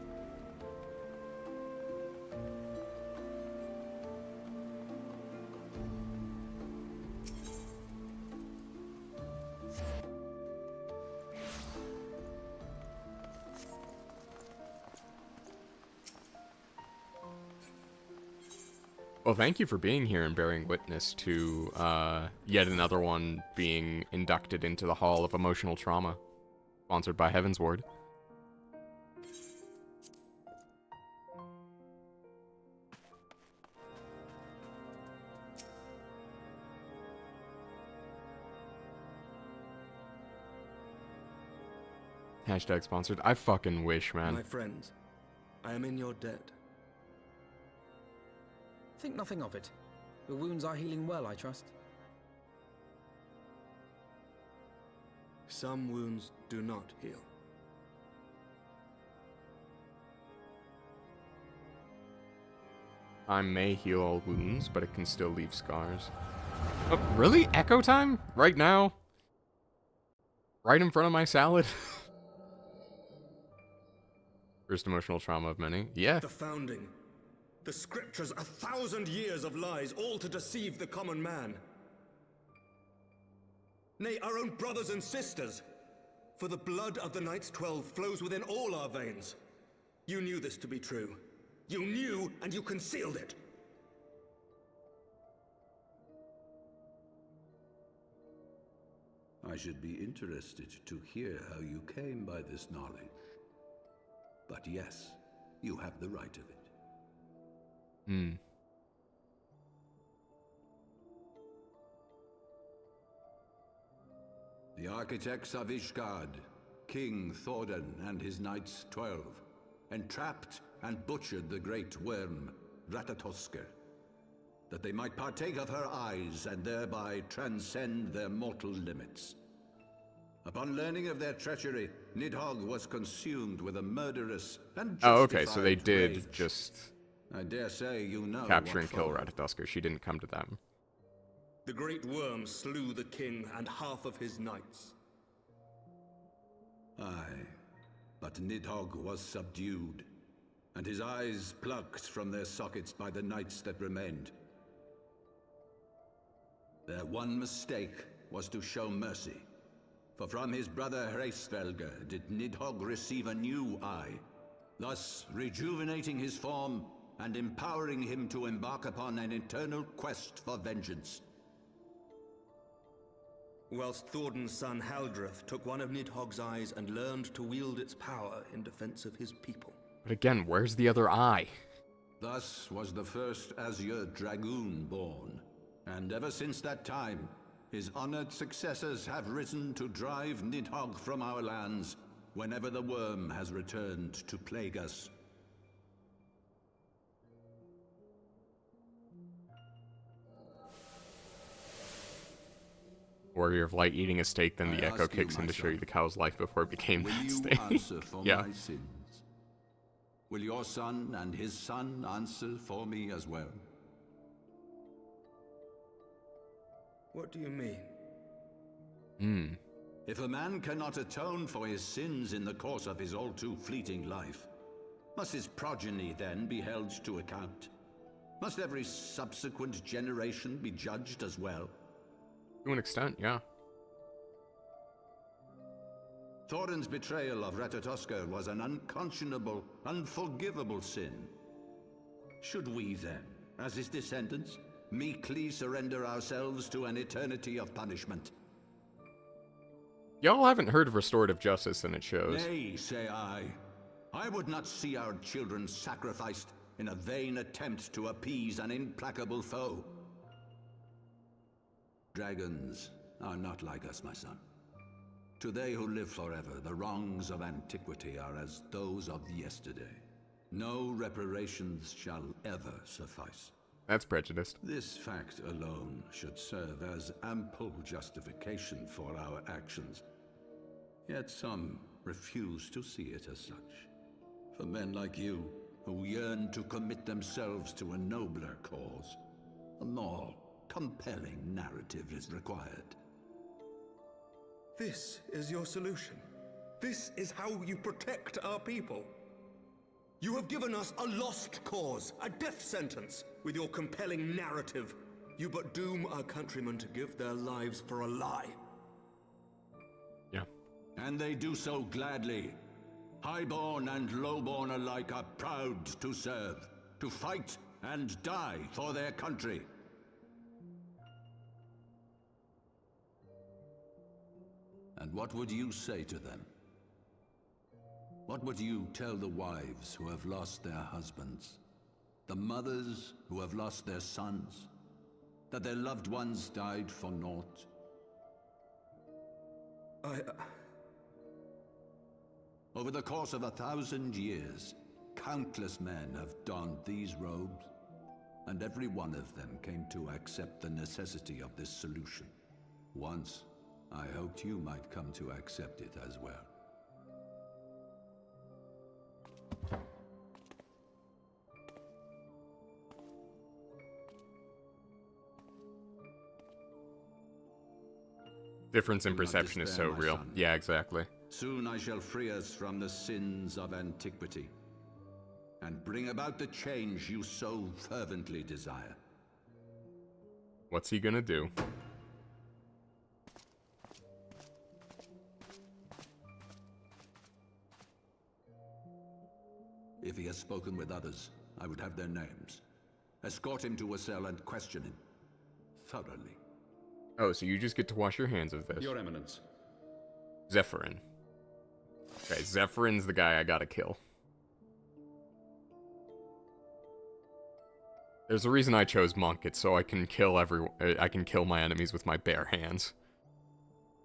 Well, thank you for being here and bearing witness to yet another one being inducted into the Hall of Emotional Trauma, sponsored by Heavensward. Hashtag sponsored. I fucking wish, man. My friends, I am in your debt. Think nothing of it. Your wounds are healing well, I trust. Some wounds do not heal. Time may heal all wounds, but it can still leave scars. Oh, really? Echo time? Right now? Right in front of my salad? First emotional trauma of many. Yeah. The founding. The scriptures, 1,000 years of lies, all to deceive the common man. Nay, our own brothers and sisters. For the blood of the Knights 12 flows within all our veins. You knew this to be true. You knew, and you concealed it. I should be interested to hear how you came by this knowledge. But yes, you have the right of it. The architects of Ishgard, King Thordan and his Knights 12, entrapped and butchered the great worm, Ratatosker, that they might partake of her eyes and thereby transcend their mortal limits. Upon learning of their treachery, Nidhogg was consumed with a murderous and justified okay, so they did rage. just I dare say you know capture what and kill followed. Ratatosker. She didn't come to them. The great worm slew the king and half of his knights. Aye, but Nidhogg was subdued, and his eyes plucked from their sockets by the knights that remained. Their one mistake was to show mercy, for from his brother Hreysvelger did Nidhogg receive a new eye, thus rejuvenating his form and empowering him to embark upon an eternal quest for vengeance. Whilst Thordan's son Haldreth took one of Nidhogg's eyes and learned to wield its power in defense of his people. But again, where's the other eye? Thus was the first Azure Dragoon born, and ever since that time, his honored successors have risen to drive Nidhogg from our lands whenever the worm has returned to plague us. Warrior of Light eating a steak, then the I echo ask you, kicks in my to show you son, the cow's life before it became Will that you steak. answer for Yeah. my sins? Will your son and his son answer for me as well? What do you mean? If a man cannot atone for his sins in the course of his all too fleeting life, must his progeny then be held to account? Must every subsequent generation be judged as well? To an extent, yeah. Thorin's betrayal of Ratatoskr was an unconscionable, unforgivable sin. Should we then, as his descendants, meekly surrender ourselves to an eternity of punishment? Y'all haven't heard of restorative justice, and it shows. Nay, say I. I would not see our children sacrificed in a vain attempt to appease an implacable foe. Dragons are not like us, my son. To they who live forever, the wrongs of antiquity are as those of yesterday. No reparations shall ever suffice. That's prejudiced. This fact alone should serve as ample justification for our actions. Yet some refuse to see it as such. For men like you, who yearn to commit themselves to a nobler cause, a more compelling narrative is required. This is your solution. This is how you protect our people. You have given us a lost cause, a death sentence. With your compelling narrative, you but doom our countrymen to give their lives for a lie. Yeah. And they do so gladly. Highborn and lowborn alike are proud to serve, to fight and die for their country. And what would you say to them? What would you tell the wives who have lost their husbands? The mothers who have lost their sons? That their loved ones died for naught? Over the course of 1,000 years, countless men have donned these robes, and every one of them came to accept the necessity of this solution. Once, I hoped you might come to accept it as well. Difference in perception is so real. Yeah, exactly. Soon I shall free us from the sins of antiquity, and bring about the change you so fervently desire. What's he gonna do? If he has spoken with others, I would have their names. Escort him to a cell and question him thoroughly. Oh, so you just get to wash your hands of this. Your Eminence. Zephyrin. Okay, Zephyrin's the guy I gotta kill. There's a reason I chose Monk. It's so I can kill I can kill my enemies with my bare hands.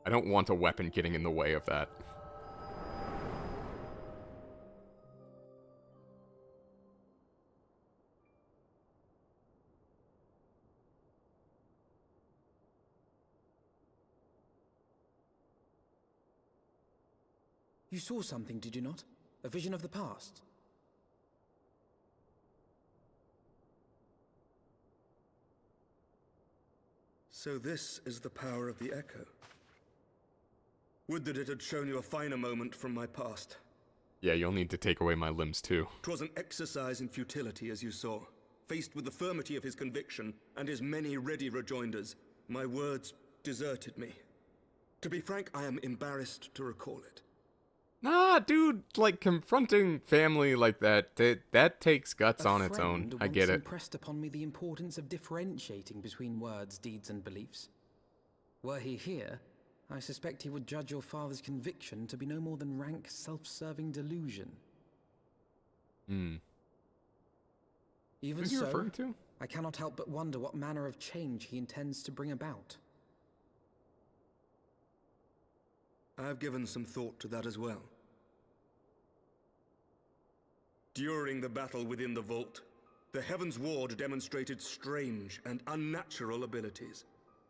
I don't want a weapon getting in the way of that. You saw something, did you not? A vision of the past? So this is the power of the Echo. Would that it had shown you a finer moment from my past. Yeah, you'll need to take away my limbs too. 'Twas an exercise in futility, as you saw. Faced with the firmity of his conviction and his many ready rejoinders, my words deserted me. To be frank, I am embarrassed to recall it. Nah, dude, like, confronting family like that, that takes guts on its own. I get it. Impressed upon me the importance of differentiating between words, deeds, and beliefs. Were he here, I suspect he would judge your father's conviction to be no more than rank, self-serving delusion. Even Who's he referring to? I cannot help but wonder what manner of change he intends to bring about. I've given some thought to that as well. During the battle within the vault, the Heavensward demonstrated strange and unnatural abilities.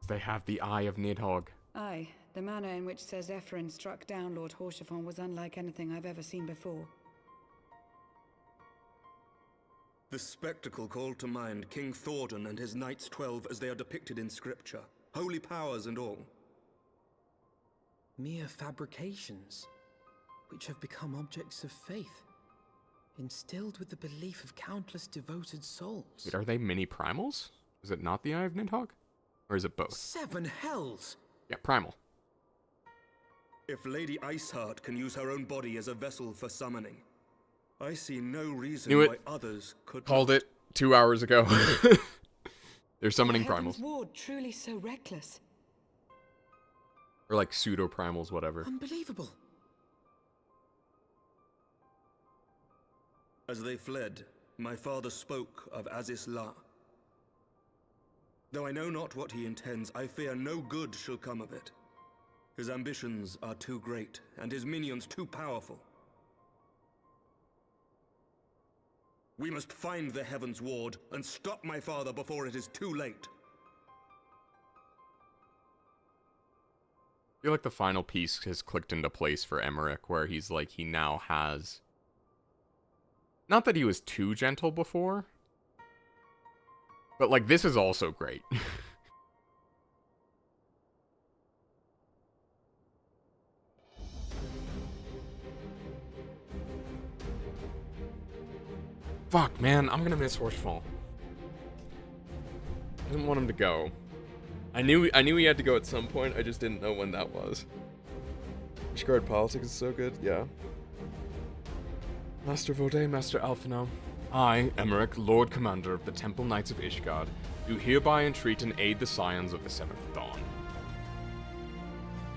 They have the Eye of Nidhogg. Aye, the manner in which Sir Zephyrin struck down Lord Horschiffon was unlike anything I've ever seen before. The spectacle called to mind King Thordan and his Knights 12 as they are depicted in scripture, holy powers and all. Mere fabrications, which have become objects of faith, instilled with the belief of countless devoted souls. Wait, are they mini primals? Is it not the Eye of Nidhogg? Or is it both? 7 hells! Yeah, primal. If Lady Iceheart can use her own body as a vessel for summoning, I see no reason Knew it. why others could Called not. it 2 hours ago. They're summoning primals. Heavensward truly so reckless? Or like pseudo-primals, whatever. Unbelievable. As they fled, my father spoke of Aziz La. Though I know not what he intends, I fear no good shall come of it. His ambitions are too great, and his minions too powerful. We must find the Heavensward and stop my father before it is too late. I feel like the final piece has clicked into place for Emmerich, where he's like, he now has... Not that he was too gentle before, but like, this is also great. Fuck, man, I'm gonna miss Horsefall. I didn't want him to go. I knew he had to go at some point, I just didn't know when that was. Ishgard politics is so good, yeah. Master Vode, Master Alphino. I, Emmerich, Lord Commander of the Temple Knights of Ishgard, do hereby entreat and aid the Scions of the Seventh Dawn.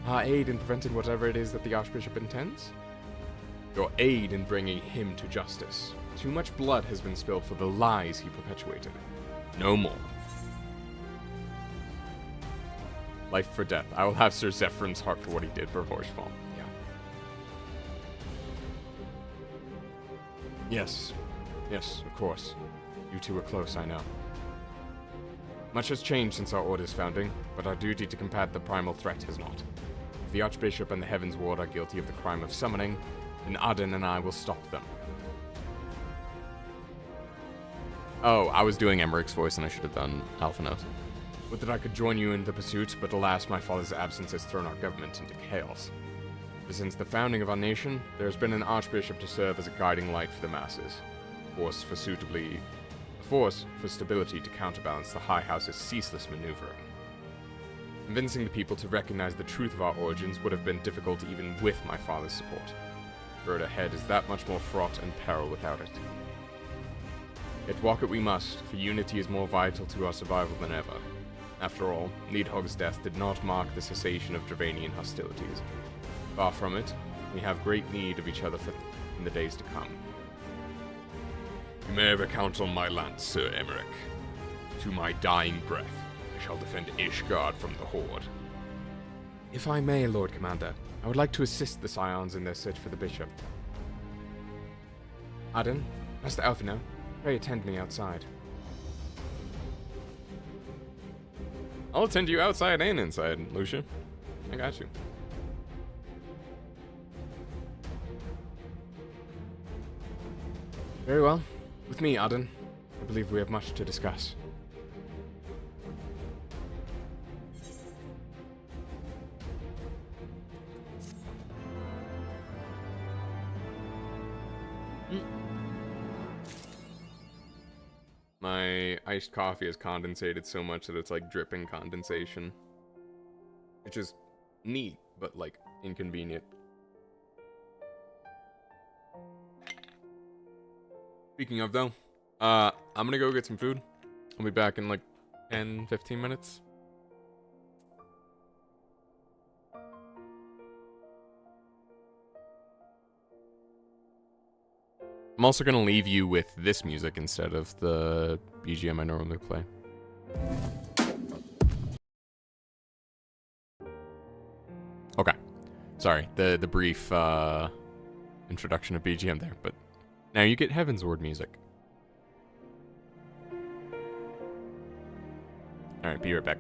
Our aid in preventing whatever it is that the Archbishop intends? Your aid in bringing him to justice. Too much blood has been spilled for the lies he perpetuated. No more. Life for death. I will have Sir Zephyrn's heart for what he did for Horsefall. Yeah. Yes. Yes, of course. You two were close, I know. Much has changed since our Order's founding, but our duty to combat the primal threat has not. If the Archbishop and the Heavensward are guilty of the crime of summoning, then Arden and I will stop them. Oh, I was doing Emmerich's voice and I should have done Alphanos. Would that I could join you in the pursuit, but alas, my father's absence has thrown our government into chaos. For since the founding of our nation, there has been an archbishop to serve as a guiding light for the masses. A force for stability to counterbalance the High House's ceaseless maneuvering. Convincing the people to recognize the truth of our origins would have been difficult even with my father's support. The road ahead is that much more fraught and peril without it. Yet walk it we must, for unity is more vital to our survival than ever. After all, Needhog's death did not mark the cessation of Dravanian hostilities. Far from it, we have great need of each other in the days to come. You may ever count on my lance, Sir Emmerich. To my dying breath, I shall defend Ishgard from the Horde. If I may, Lord Commander, I would like to assist the Scions in their search for the Bishop. Arden, Master Alphino, pray attend me outside. I'll attend you outside and inside, Lucia. I got you. Very well. With me, Arden. I believe we have much to discuss. My iced coffee has condensated so much that it's like dripping condensation. Which is neat, but like inconvenient. Speaking of though, I'm gonna go get some food. I'll be back in like 10-15 minutes. I'm also going to leave you with this music instead of the BGM I normally play. Okay. Sorry, the brief introduction of BGM there, but now you get Heavensward music. Alright, be right back.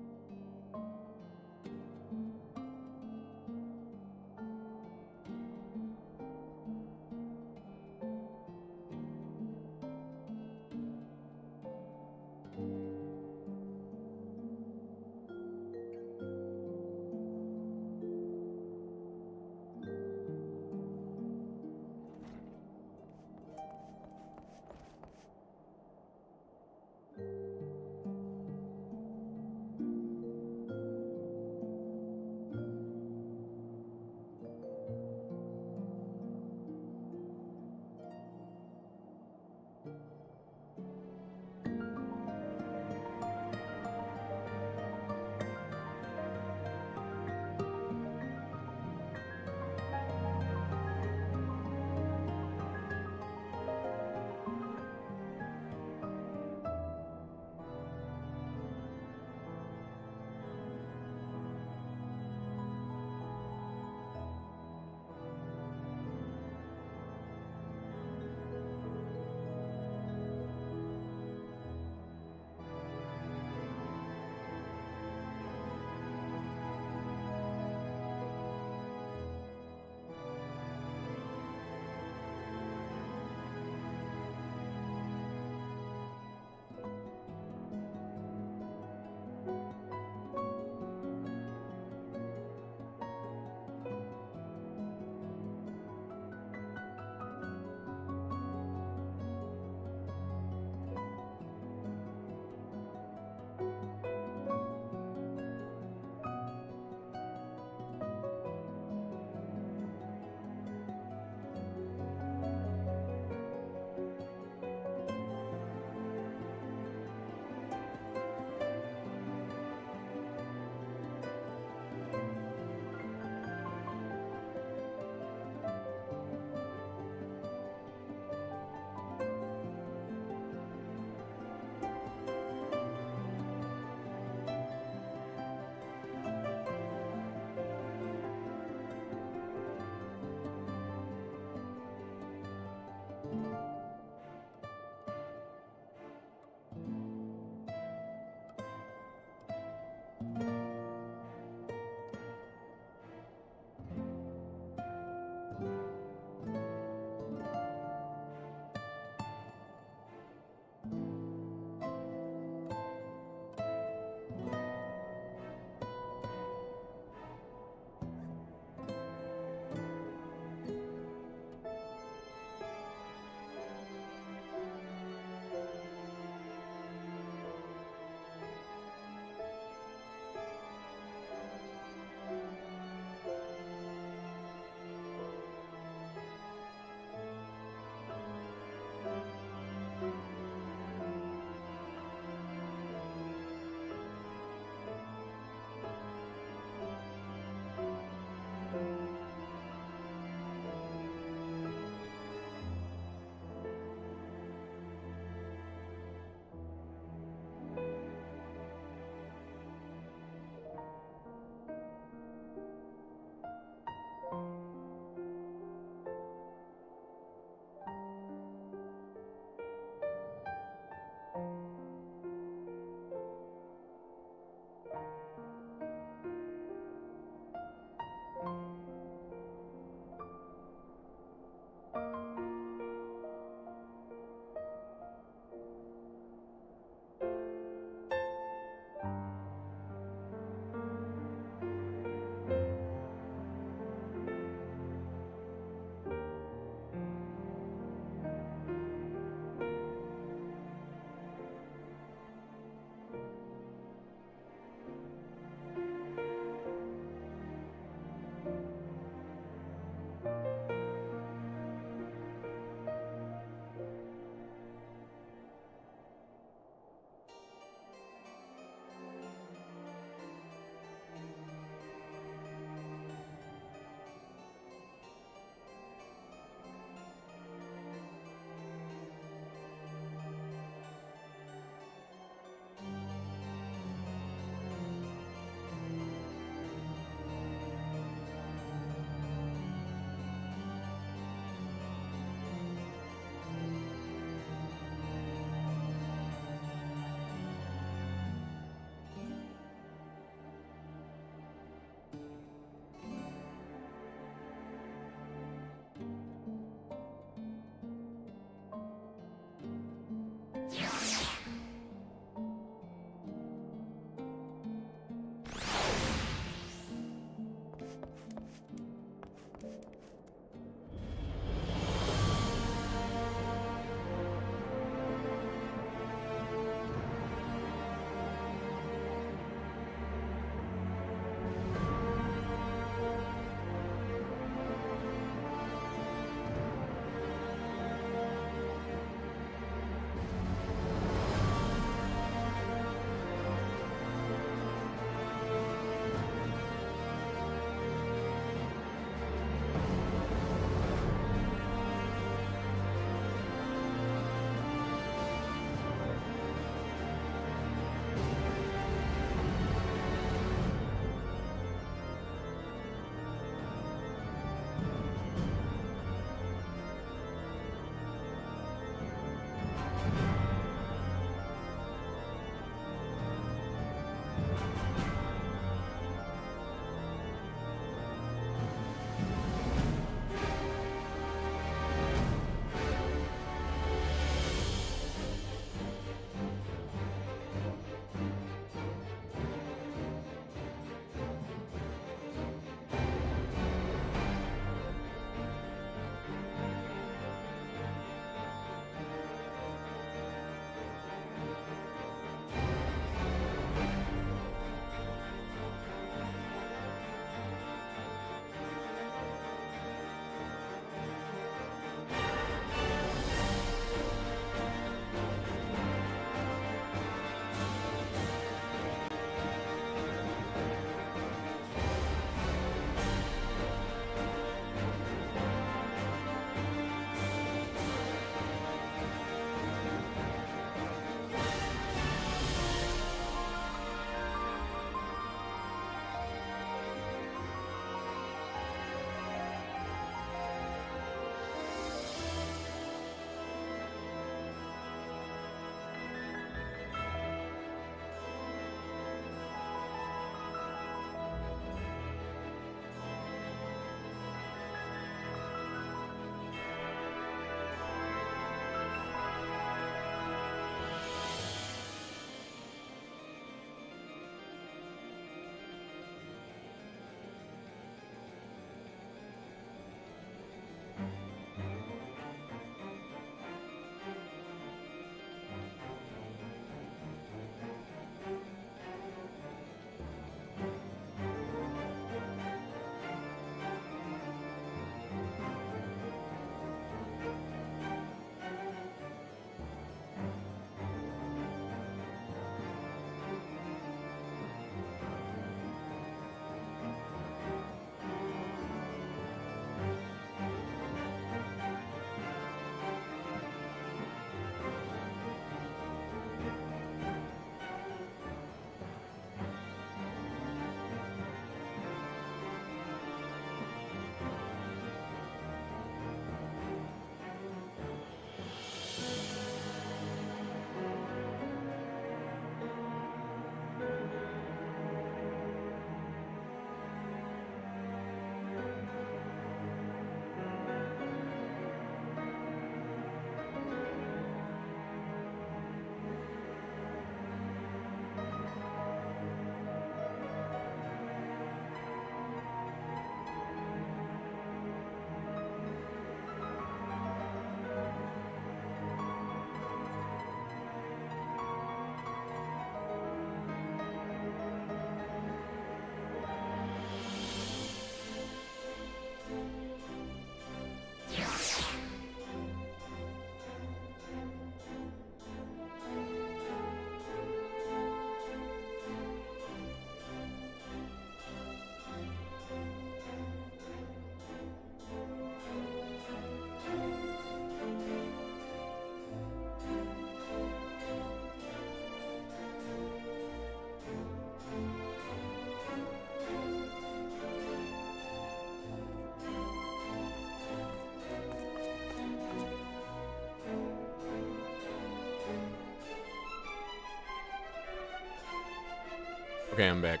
Okay, I'm back.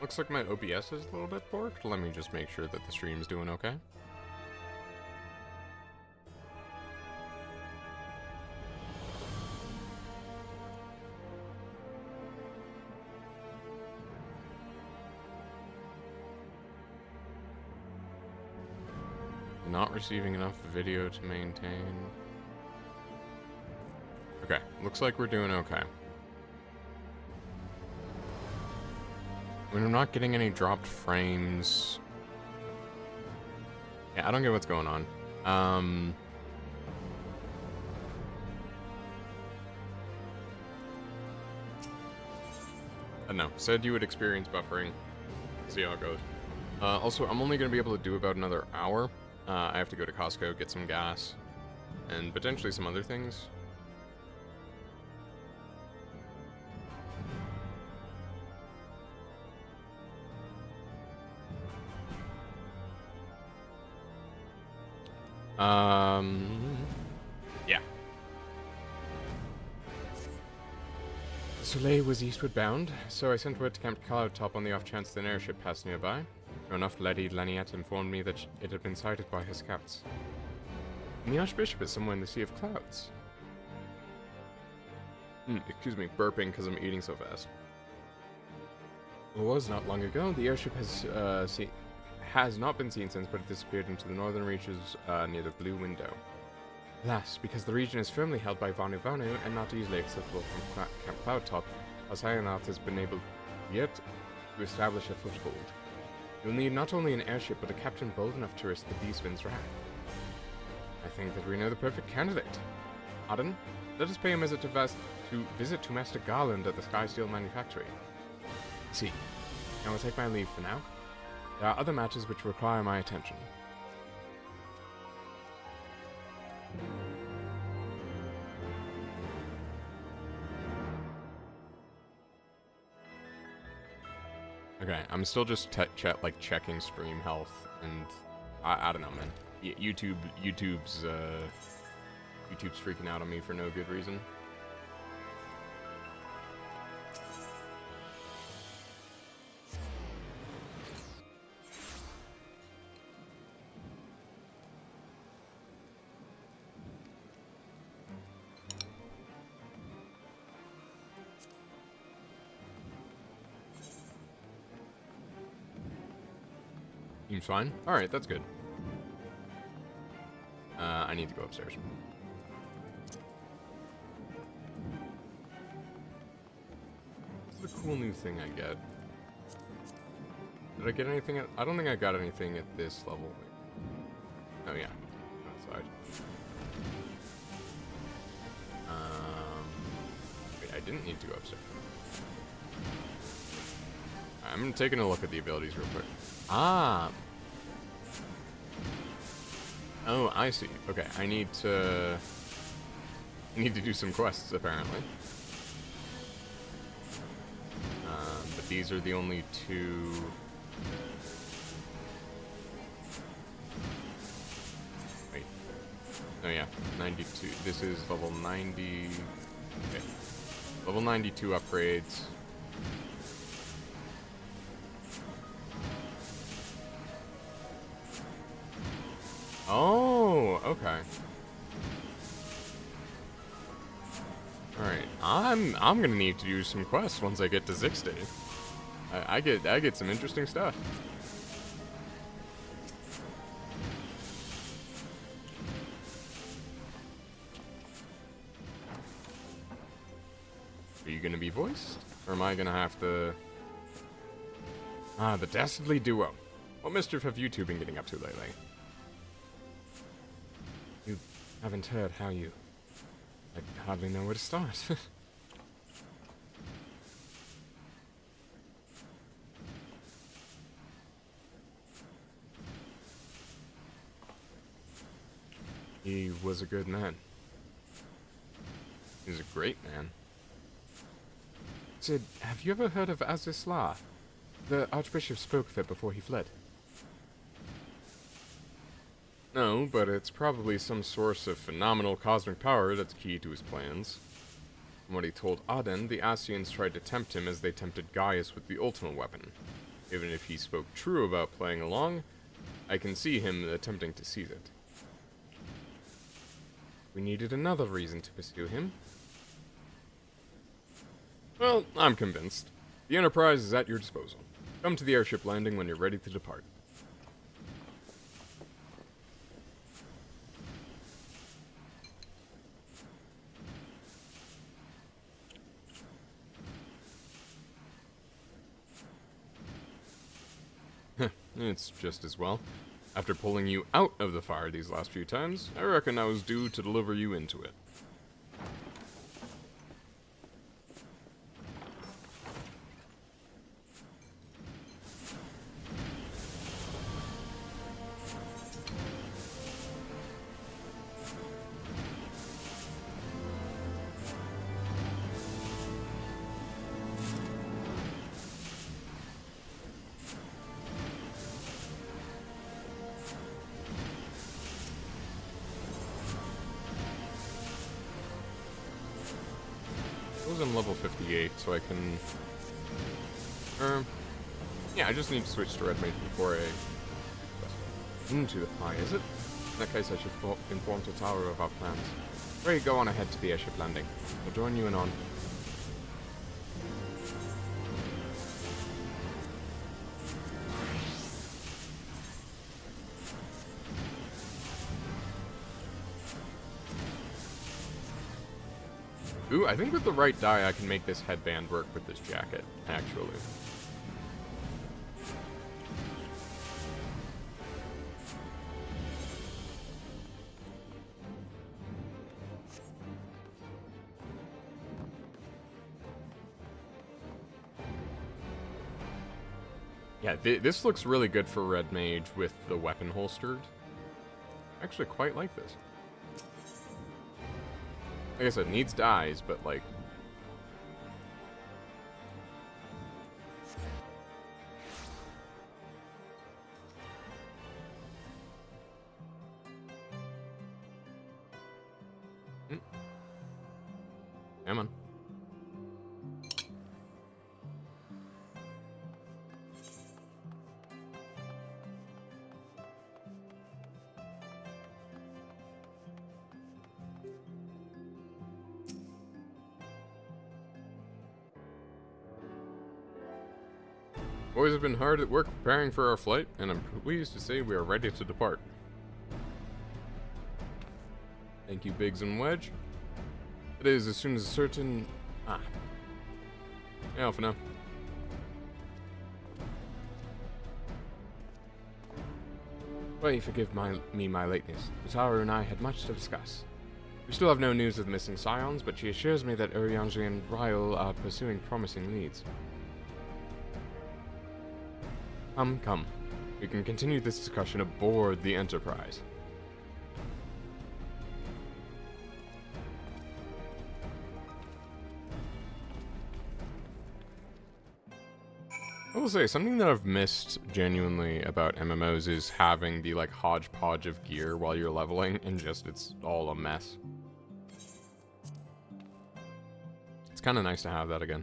Looks like my OBS is a little bit borked. Let me just make sure that the stream's doing okay. Not receiving enough video to maintain. Okay, looks like we're doing okay. I mean, I'm not getting any dropped frames. Yeah, I don't get what's going on. I don't know. Said you would experience buffering. See how it goes. Also, I'm only going to be able to do about another hour. I have to go to Costco, get some gas, and potentially some other things. Yeah. Soleil was eastward bound, so I sent word to Camp Cloudtop on the off chance that an airship passed nearby. Sure enough, Lady Laniette informed me that it had been sighted by her scouts. And the Archbishop is somewhere in the Sea of Clouds. Excuse me, burping because I'm eating so fast. It was not long ago. The airship has not been seen since, but it disappeared into the northern reaches near the Blue Window. Alas, because the region is firmly held by Vanu Vanu and not easily accessible from Camp Cloudtop, Osayonath has been able yet to establish a foothold. You'll need not only an airship, but a captain bold enough to risk the Beastman's wrath. I think that we know the perfect candidate. Auden, let us pay a visit to Master Garland at the Skysteel Manufactory. See, I will take my leave for now. There are other matters which require my attention. Okay, I'm still just checking stream health, and I don't know, man. YouTube's freaking out on me for no good reason. Seems fine. Alright, that's good. I need to go upstairs. What's the cool new thing I get? Did I get anything I don't think I got anything at this level. Oh yeah. Outside. Wait, I didn't need to go upstairs. I'm taking a look at the abilities real quick. Ah! Oh, I see. Okay, I need to do some quests, apparently. But these are the only two... Wait. Oh yeah, 92. This is level 90... Okay. Level 92 upgrades. Oh, okay. Alright, I'm gonna need to do some quests once I get to Zixty. I get some interesting stuff. Are you gonna be voiced? Or am I gonna have to... Ah, the Dastardly Duo. What mischief have you two been getting up to lately? You haven't heard, how you... I hardly know where to start. He was a good man. He was a great man. Sid, have you ever heard of Azisla? The Archbishop spoke of it before he fled. No, but it's probably some source of phenomenal cosmic power that's key to his plans. From what he told Auden, the Ascians tried to tempt him as they tempted Gaius with the ultimate weapon. Even if he spoke true about playing along, I can see him attempting to seize it. We needed another reason to pursue him. Well, I'm convinced. The Enterprise is at your disposal. Come to the airship landing when you're ready to depart. It's just as well. After pulling you out of the fire these last few times, I reckon I was due to deliver you into it. suppose I'm level 58, so I can... yeah, I just need to switch to Red Mage before I... into the pie, is it? In that case, I should inform Totaro of our plans. Ray, go on ahead to the airship landing. I'll join you in on. Ooh, I think with the right die I can make this headband work with this jacket, actually. Yeah, this looks really good for Red Mage with the weapon holstered. I actually quite like this. Like I said, needs dies, but like... Come on. Boys have been hard at work preparing for our flight, and I'm pleased to say we are ready to depart. Thank you, Biggs and Wedge. It is as soon as certain... Yeah, for now. Pray forgive me my lateness. Totaro and I had much to discuss. We still have no news of the missing scions, but she assures me that Urianger and Ryle are pursuing promising leads. Come. We can continue this discussion aboard the Enterprise. I will say, something that I've missed genuinely about MMOs is having the, like, hodgepodge of gear while you're leveling, and just, it's all a mess. It's kind of nice to have that again.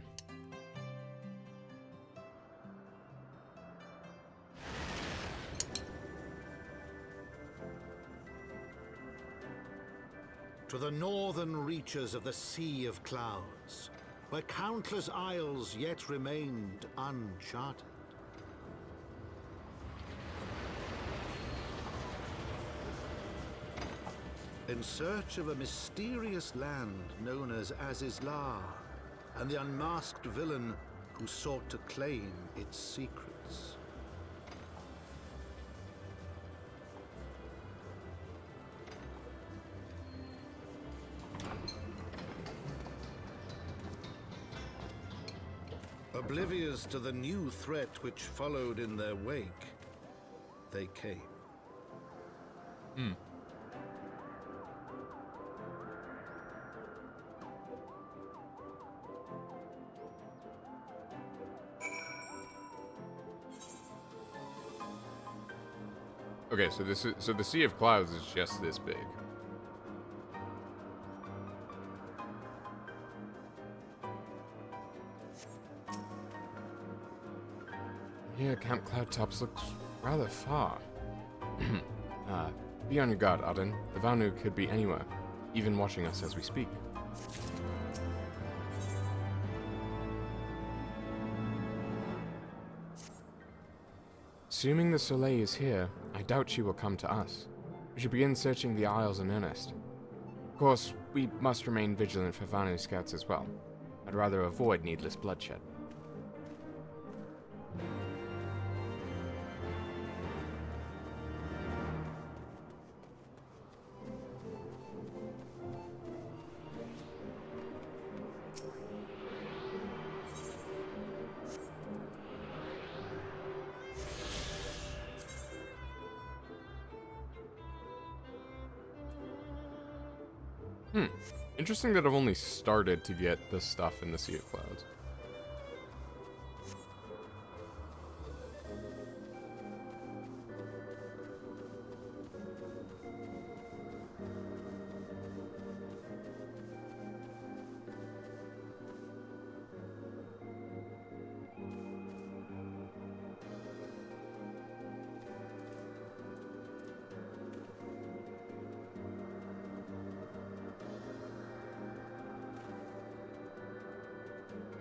To the northern reaches of the Sea of Clouds, where countless isles yet remained uncharted. In search of a mysterious land known as Azizlar, and the unmasked villain who sought to claim its secrets. Oblivious to the new threat which followed in their wake, they came. Okay, so the Sea of Clouds is just this big. Yeah, Camp Cloud Tops looks rather far. Be on your guard, Arden. The Vanu could be anywhere, even watching us as we speak. Assuming the Soleil is here, I doubt she will come to us. We should begin searching the Isles in earnest. Of course, we must remain vigilant for Vanu scouts as well. I'd rather avoid needless bloodshed. Interesting that I've only started to get the stuff in the Sea of Clouds.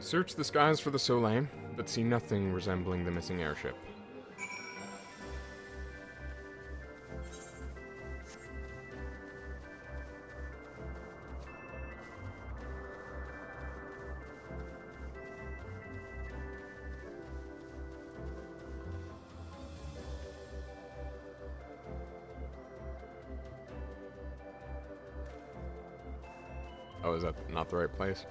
Search the skies for the Soleil, but see nothing resembling the missing airship. Oh, is that not the right place?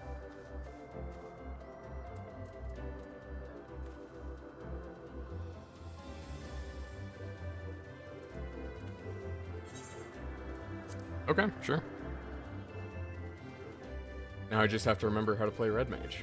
Okay, sure. Now I just have to remember how to play Red Mage.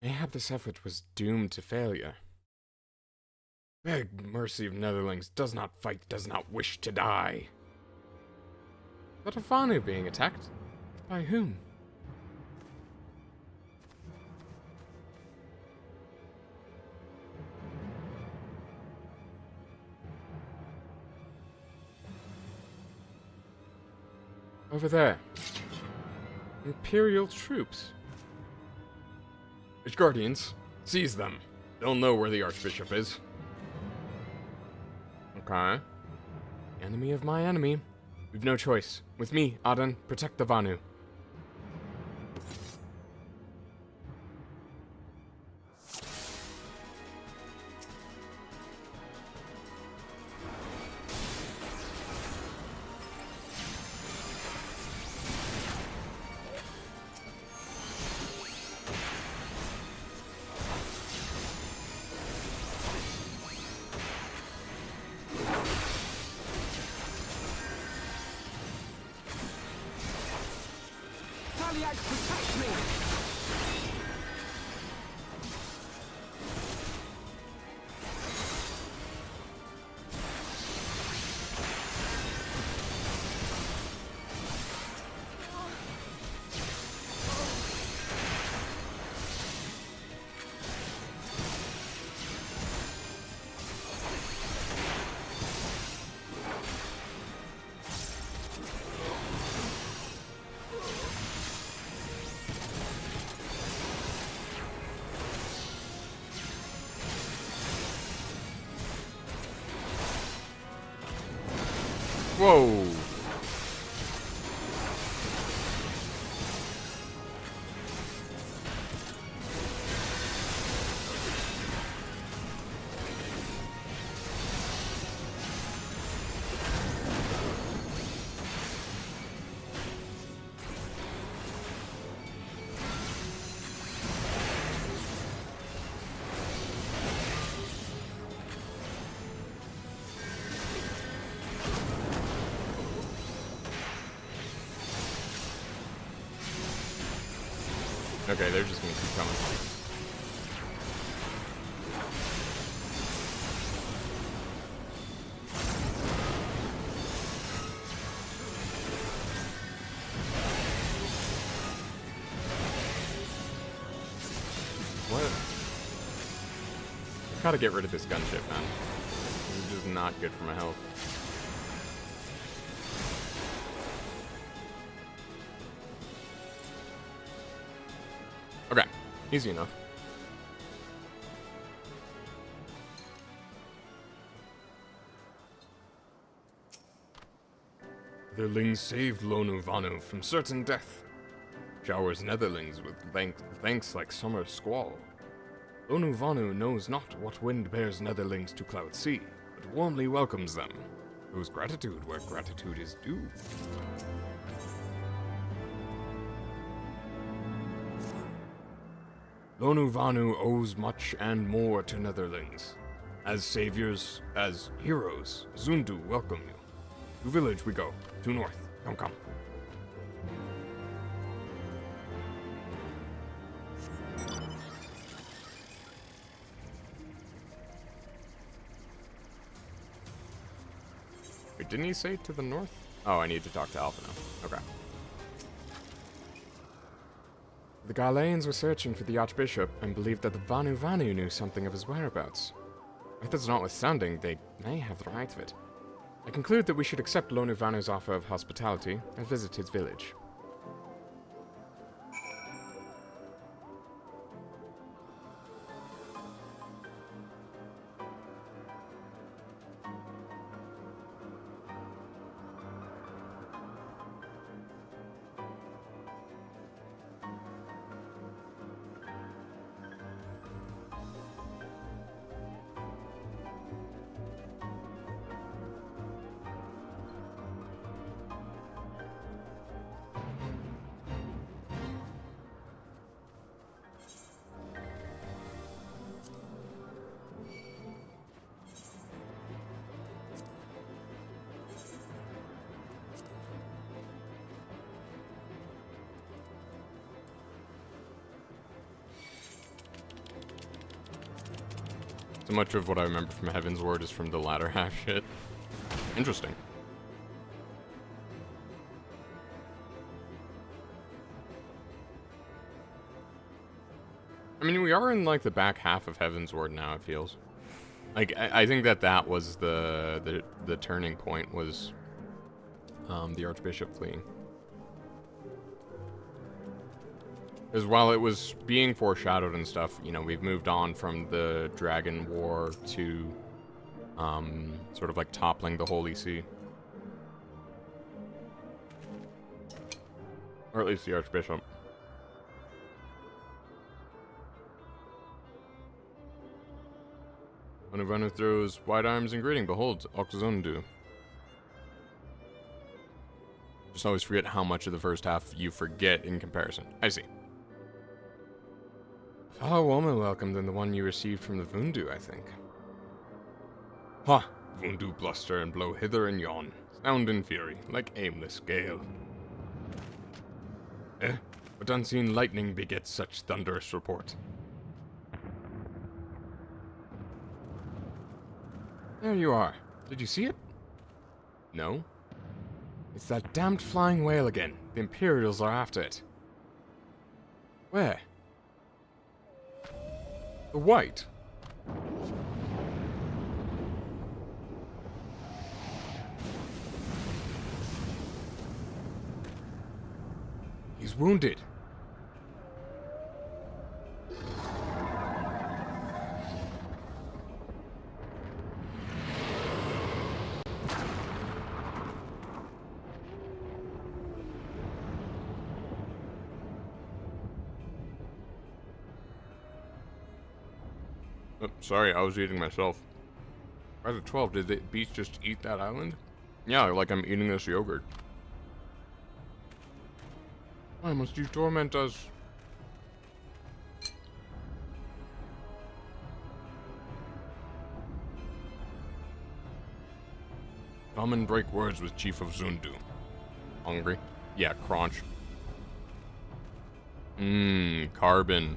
Mayhap this effort was doomed to failure. Beg mercy of Netherlings, does not fight, does not wish to die. But a Vanu being attacked? By whom? Over there. Imperial troops. Its guardians, seize them. They'll know where the Archbishop is. Okay. Enemy of my enemy. We've no choice. With me, Aden, protect the Vanu. Protect me! Whoa! Okay, they're just gonna keep coming. What? I gotta get rid of this gunship, man. This is just not good for my health. Okay, easy enough. Netherlings saved Lonu Vanu from certain death. Showers Netherlings with thanks like summer squall. Lonu Vanu knows not what wind bears Netherlings to Cloud Sea, but warmly welcomes them. Shows gratitude where gratitude is due. Lonu Vanu owes much and more to Netherlings. As saviors, as heroes, Zundu welcome you. To village we go, to north. Come, come. Wait, didn't he say to the north? Oh, I need to talk to Alpha now. Okay. The Ghanaians were searching for the Archbishop and believed that the Vanu Vanu knew something of his whereabouts. Methods notwithstanding, they may have the right of it. I conclude that we should accept Lonu Vanu's offer of hospitality and visit his village. So much of what I remember from Heavensward is from the latter half shit. Interesting. I mean, we are in, like, the back half of Heavensward now, it feels. Like, I think that was the turning point, was the Archbishop fleeing. Because while it was being foreshadowed and stuff, you know, we've moved on from the Dragon War to sort of like toppling the Holy See. Or at least the Archbishop. Vanu throws wide arms in greeting. Behold, Oxzondu. Just always forget how much of the first half you forget in comparison. I see. Far warmer welcome than the one you received from the Vundu, I think. Ha! Vundu bluster and blow hither and yon, sound in fury, like aimless gale. But unseen lightning begets such thunderous report. There you are. Did you see it? No? It's that damned flying whale again. The Imperials are after it. Where? The white? He's wounded. Oh, sorry, I was eating myself. Right at 12, did the beast just eat that island? Yeah, like I'm eating this yogurt. Why must you torment us? Come and break words with Chief of Zundu. Hungry? Yeah, crunch. Carbon.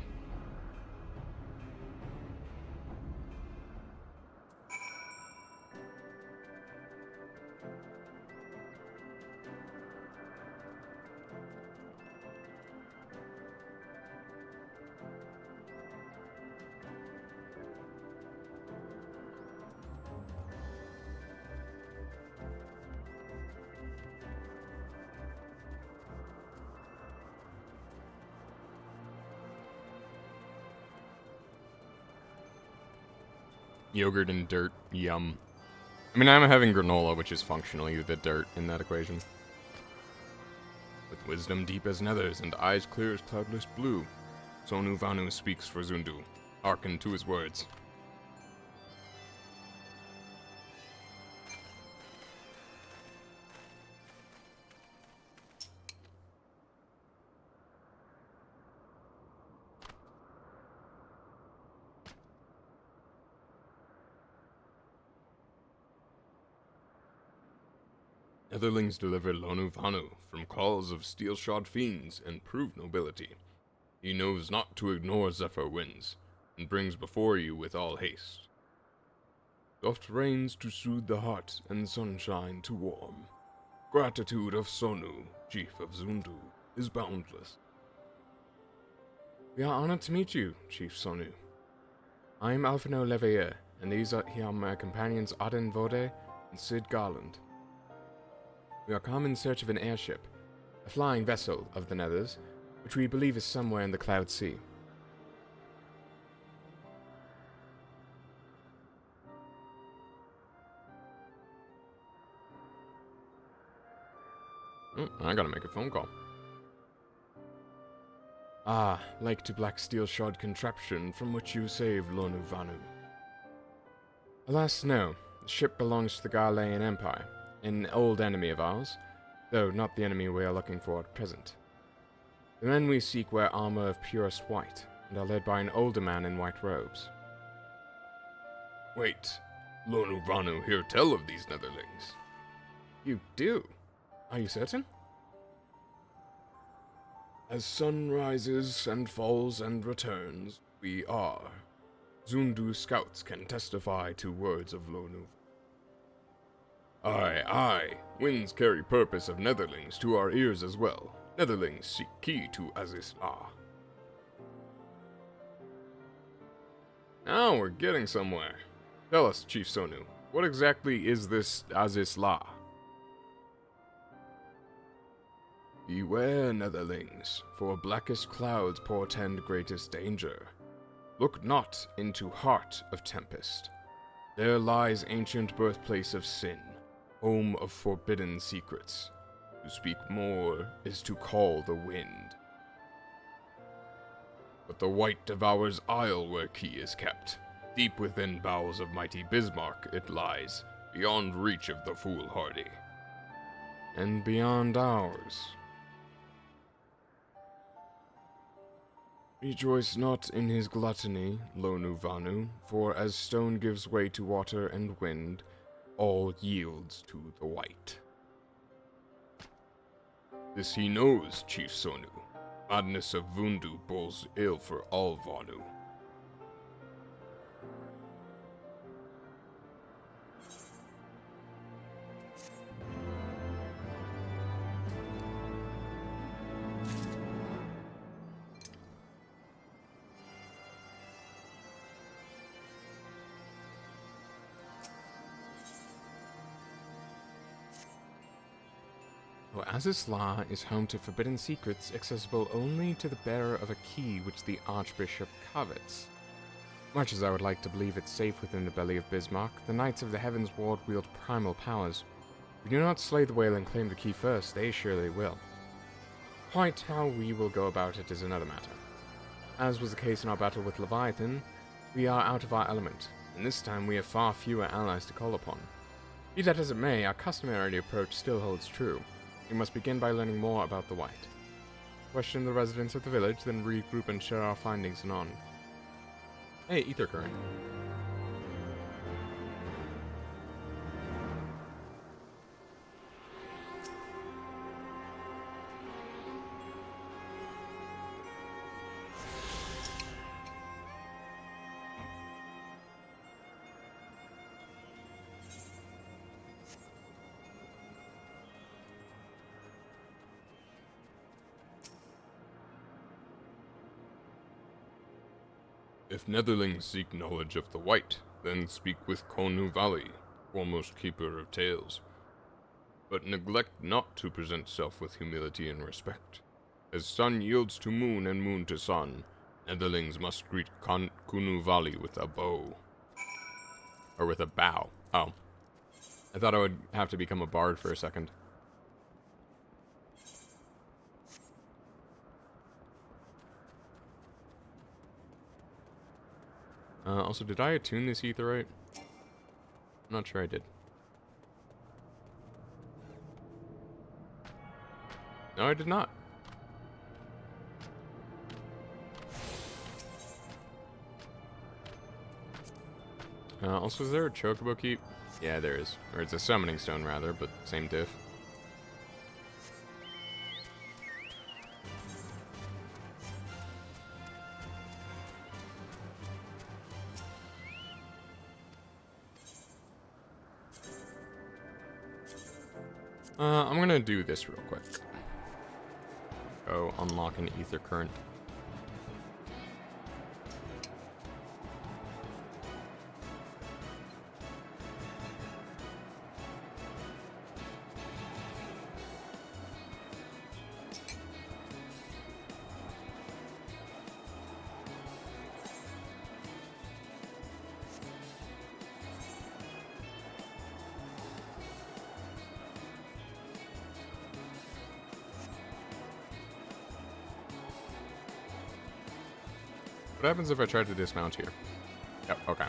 Yogurt and dirt, yum. I mean, I'm having granola, which is functionally the dirt in that equation. With wisdom deep as nethers and eyes clear as cloudless blue, Sonu Vanu speaks for Zundu. Hearken to his words. Netherlings deliver Lonu Vanu from calls of steel-shod fiends and prove nobility. He knows not to ignore Zephyr winds, and brings before you with all haste. Soft rains to soothe the heart, and sunshine to warm. Gratitude of Sonu, chief of Zundu, is boundless. We are honored to meet you, Chief Sonu. I am Alphino Leveilleur, and these are here my companions Aden Vode and Sid Garland. We are come in search of an airship, a flying vessel of the Nethers, which we believe is somewhere in the Cloud Sea. Oh, I gotta make a phone call. Ah, like to black steel shod contraption from which you saved Lonu Vanu. Alas, no. The ship belongs to the Garlean Empire, an old enemy of ours, though not the enemy we are looking for at present. The men we seek wear armor of purest white, and are led by an older man in white robes. Wait, Lonu Vanu hear tell of these Netherlings. You do? Are you certain? As sun rises and falls and returns, we are. Zundu scouts can testify to words of Lonu. Aye, winds carry purpose of Netherlings to our ears as well. Netherlings seek key to Azis-La. Now we're getting somewhere. Tell us, Chief Sonu, what exactly is this Azis-La? Beware, Netherlings, for blackest clouds portend greatest danger. Look not into heart of tempest. There lies ancient birthplace of sin, home of forbidden secrets. To speak more is to call the wind. But the white devours isle where key is kept. Deep within bowels of mighty Bismarck it lies, beyond reach of the foolhardy. And beyond ours. Rejoice not in his gluttony, Lonu Vanu, for as stone gives way to water and wind, all yields to the white. This he knows, Chief Sonu. Madness of Vundu bodes ill for all Vanu. Azis-La is home to forbidden secrets accessible only to the bearer of a key which the Archbishop covets. Much as I would like to believe it's safe within the belly of Bismarck, the Knights of the Heavensward wield primal powers. We do not slay the whale and claim the key first, they surely will. Quite how we will go about it is another matter. As was the case in our battle with Leviathan, we are out of our element, and this time we have far fewer allies to call upon. Be that as it may, our customary approach still holds true. We must begin by learning more about the White. Question the residents of the village, then regroup and share our findings anon. Hey, ether current. If Netherlings seek knowledge of the White, then speak with Konu Valley, foremost keeper of tales. But neglect not to present self with humility and respect. As sun yields to moon and moon to sun, Netherlings must greet Konu Valley with a bow. Or with a bow. Oh. I thought I would have to become a bard for a second. Also, did I attune this ether right? I'm not sure I did. No, I did not. Also, is there a chocobo keep? Yeah, there is. Or it's a summoning stone, rather, but same diff. I'm gonna do this real quick. Go unlock an ether current. What happens if I try to dismount here? Yep, okay.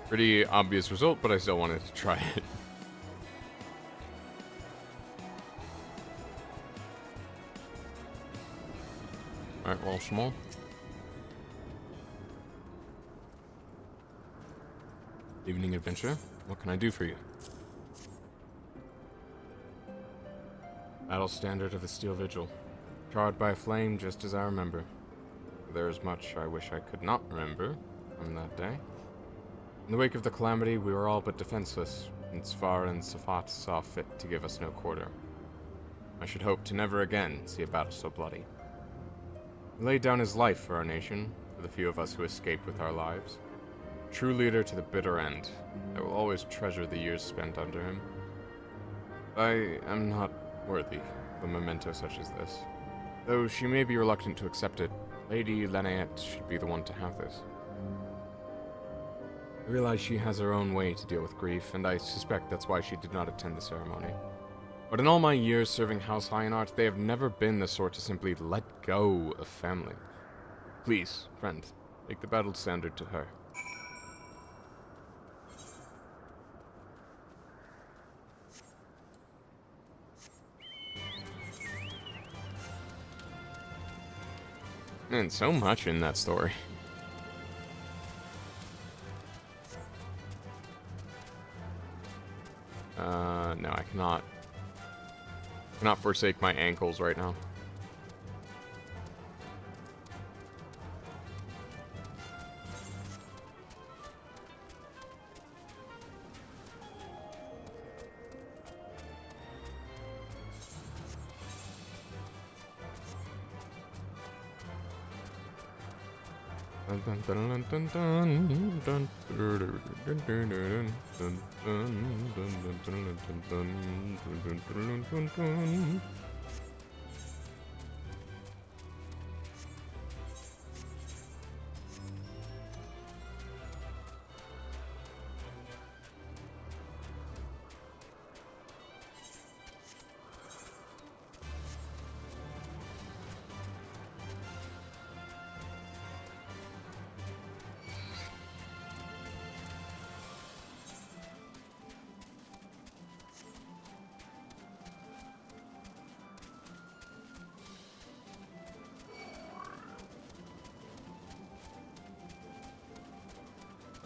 Pretty obvious result, but I still wanted to try it. Alright, well, small. Evening adventure. What can I do for you? Battle standard of the Steel Vigil. Charred by a flame just as I remember. There is much I wish I could not remember from that day. In the wake of the calamity, we were all but defenseless, and Svar and Safat saw fit to give us no quarter. I should hope to never again see a battle so bloody. He laid down his life for our nation, for the few of us who escaped with our lives. True leader to the bitter end. I will always treasure the years spent under him. I am not worthy of a memento such as this. Though she may be reluctant to accept it, Lady Lanaette should be the one to have this. I realize she has her own way to deal with grief, and I suspect that's why she did not attend the ceremony. But in all my years serving House Lionheart, they have never been the sort to simply let go of family. Please, friend, take the battle standard to her. Man, so much in that story. No, I cannot forsake my ankles right now.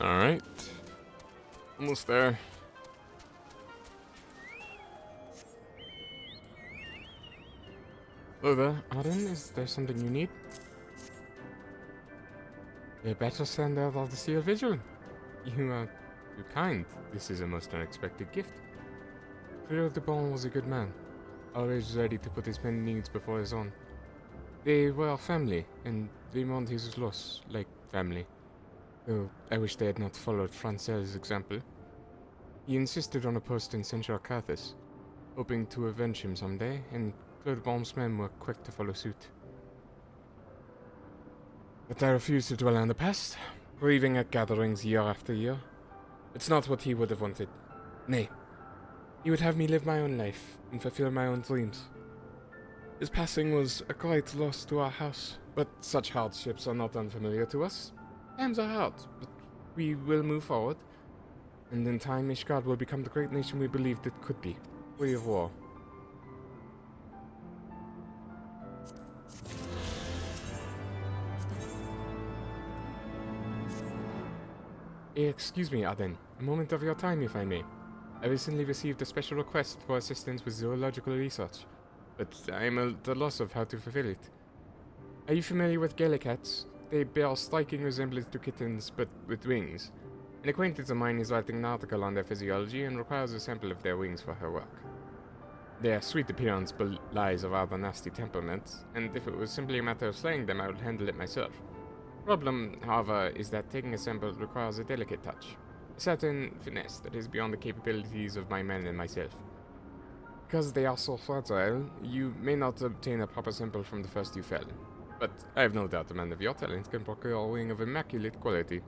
Alright. Almost there. Hello there, Arden. Is there something you need? The battle standard of the Steel Vigil. You are too kind. This is a most unexpected gift. Cleo de Bon was a good man, always ready to put his many needs before his own. They were family, and they mourned his loss like family. Though I wish they had not followed Francel's example. He insisted on a post in Central Carthus, hoping to avenge him someday, and Claude Baum's men were quick to follow suit. But I refuse to dwell on the past, grieving at gatherings year after year. It's not what he would have wanted. Nay, he would have me live my own life and fulfill my own dreams. His passing was a great loss to our house, but such hardships are not unfamiliar to us. Times are hard, but we will move forward, and in time Ishgard will become the great nation we believed it could be, free of war. Excuse me, Arden. A moment of your time, if I may. I recently received a special request for assistance with zoological research, but I am at a loss of how to fulfill it. Are you familiar with Gallicats? They bear striking resemblance to kittens, but with wings. An acquaintance of mine is writing an article on their physiology and requires a sample of their wings for her work. Their sweet appearance belies a rather nasty temperament, and if it was simply a matter of slaying them, I would handle it myself. Problem, however, is that taking a sample requires a delicate touch. A certain finesse that is beyond the capabilities of my men and myself. Because they are so fragile, you may not obtain a proper sample from the first you fell. But I have no doubt a man of your talent can procure a wing of immaculate quality.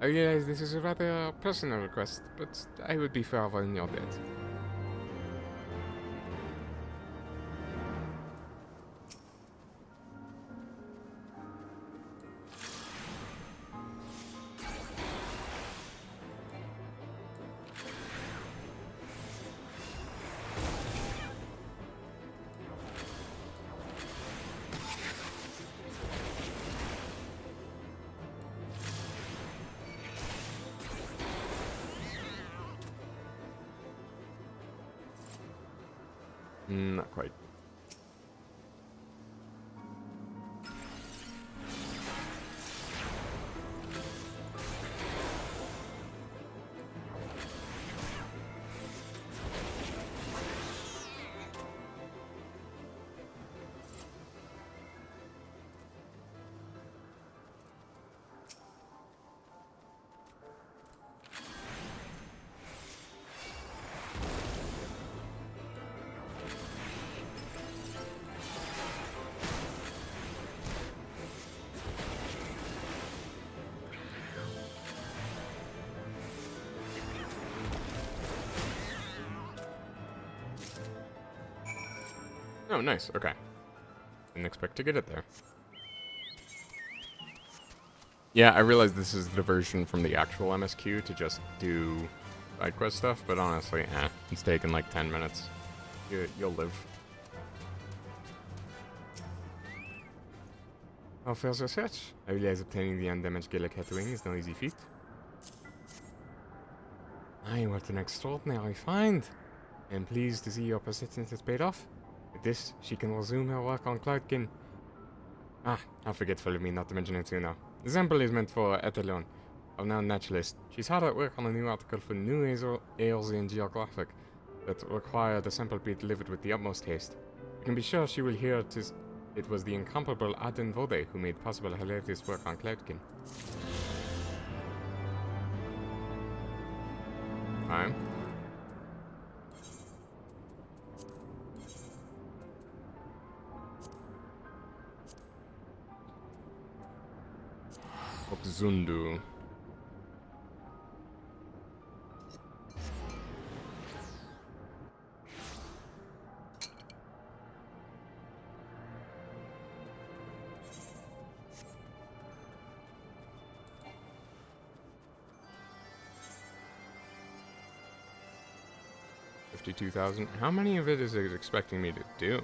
I realize this is a rather personal request, but I would be forever in your debt. Not quite. Oh, nice. Okay. Didn't expect to get it there. Yeah, I realize this is the version from the actual MSQ to just do side quest stuff, but honestly, it's taken like 10 minutes. You'll live. How fares your search? I realize obtaining the undamaged Gaelic Hatwing is no easy feat. Aye, what an extraordinary find! I am pleased to see your persistence has paid off. With this, she can resume her work on Cloudkin. Ah, how forgetful of me not to mention it sooner. The sample is meant for Etalon, our now naturalist. She's hard at work on a new article for New Aeolian Geographic that require the sample be delivered with the utmost haste. You can be sure she will hear it was the incomparable Adin Vode who made possible her latest work on Cloudkin. Fine. Zundu. $52,000. How many of it is it expecting me to do?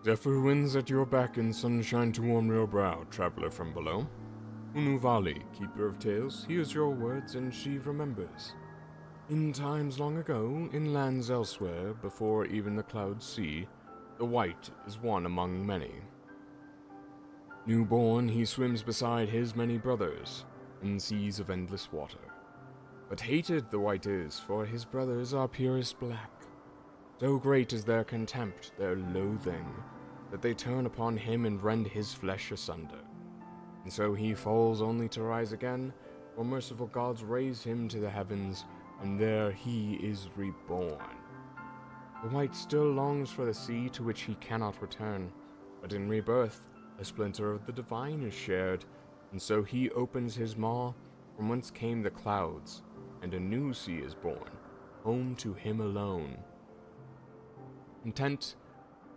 Zephyr winds at your back and sunshine to warm your brow, traveler from below. Unuvali, keeper of tales, hears your words and she remembers. In times long ago, in lands elsewhere, before even the clouds see, the white is one among many. Newborn, he swims beside his many brothers, in seas of endless water. But hated the white is, for his brothers are purest black. So great is their contempt, their loathing, that they turn upon him and rend his flesh asunder. And so he falls only to rise again, for merciful gods raise him to the heavens, and there he is reborn. The white still longs for the sea to which he cannot return, but in rebirth, a splinter of the divine is shared, and so he opens his maw, from whence came the clouds, and a new sea is born, home to him alone. Content,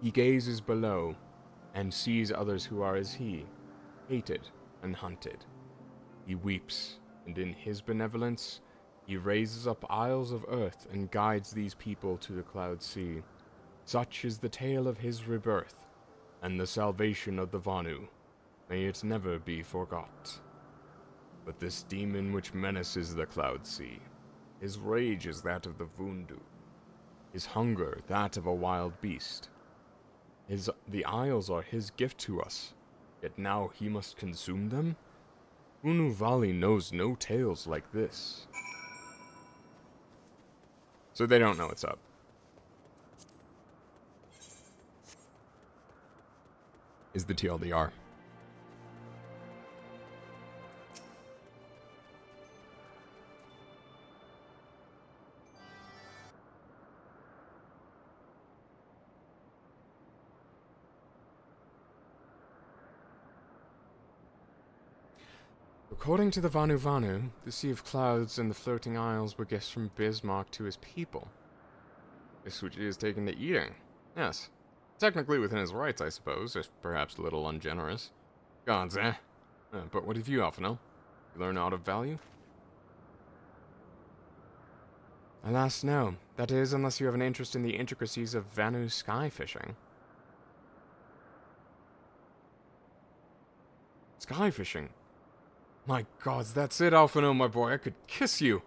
he gazes below, and sees others who are as he, hated and hunted. He weeps, and in his benevolence, he raises up isles of earth and guides these people to the cloud sea. Such is the tale of his rebirth, and the salvation of the Vanu. May it never be forgot. But this demon which menaces the cloud sea, his rage is that of the Vundu, his hunger that of a wild beast. The isles are his gift to us, yet now he must consume them? Unuvali knows no tales like this. So they don't know what's up. Is the TLDR. According to the Vanu, the Sea of Clouds and the Floating Isles were gifts from Bismarck to his people. This which he has taken to eating. Yes. Technically within his rights, I suppose, if perhaps a little ungenerous. Gods, eh? But what have you, Alphino? You learn aught of value? Alas, no. That is, unless you have an interest in the intricacies of Vanu sky fishing. Sky fishing. My gods, that's it, Alphino, my boy. I could kiss you.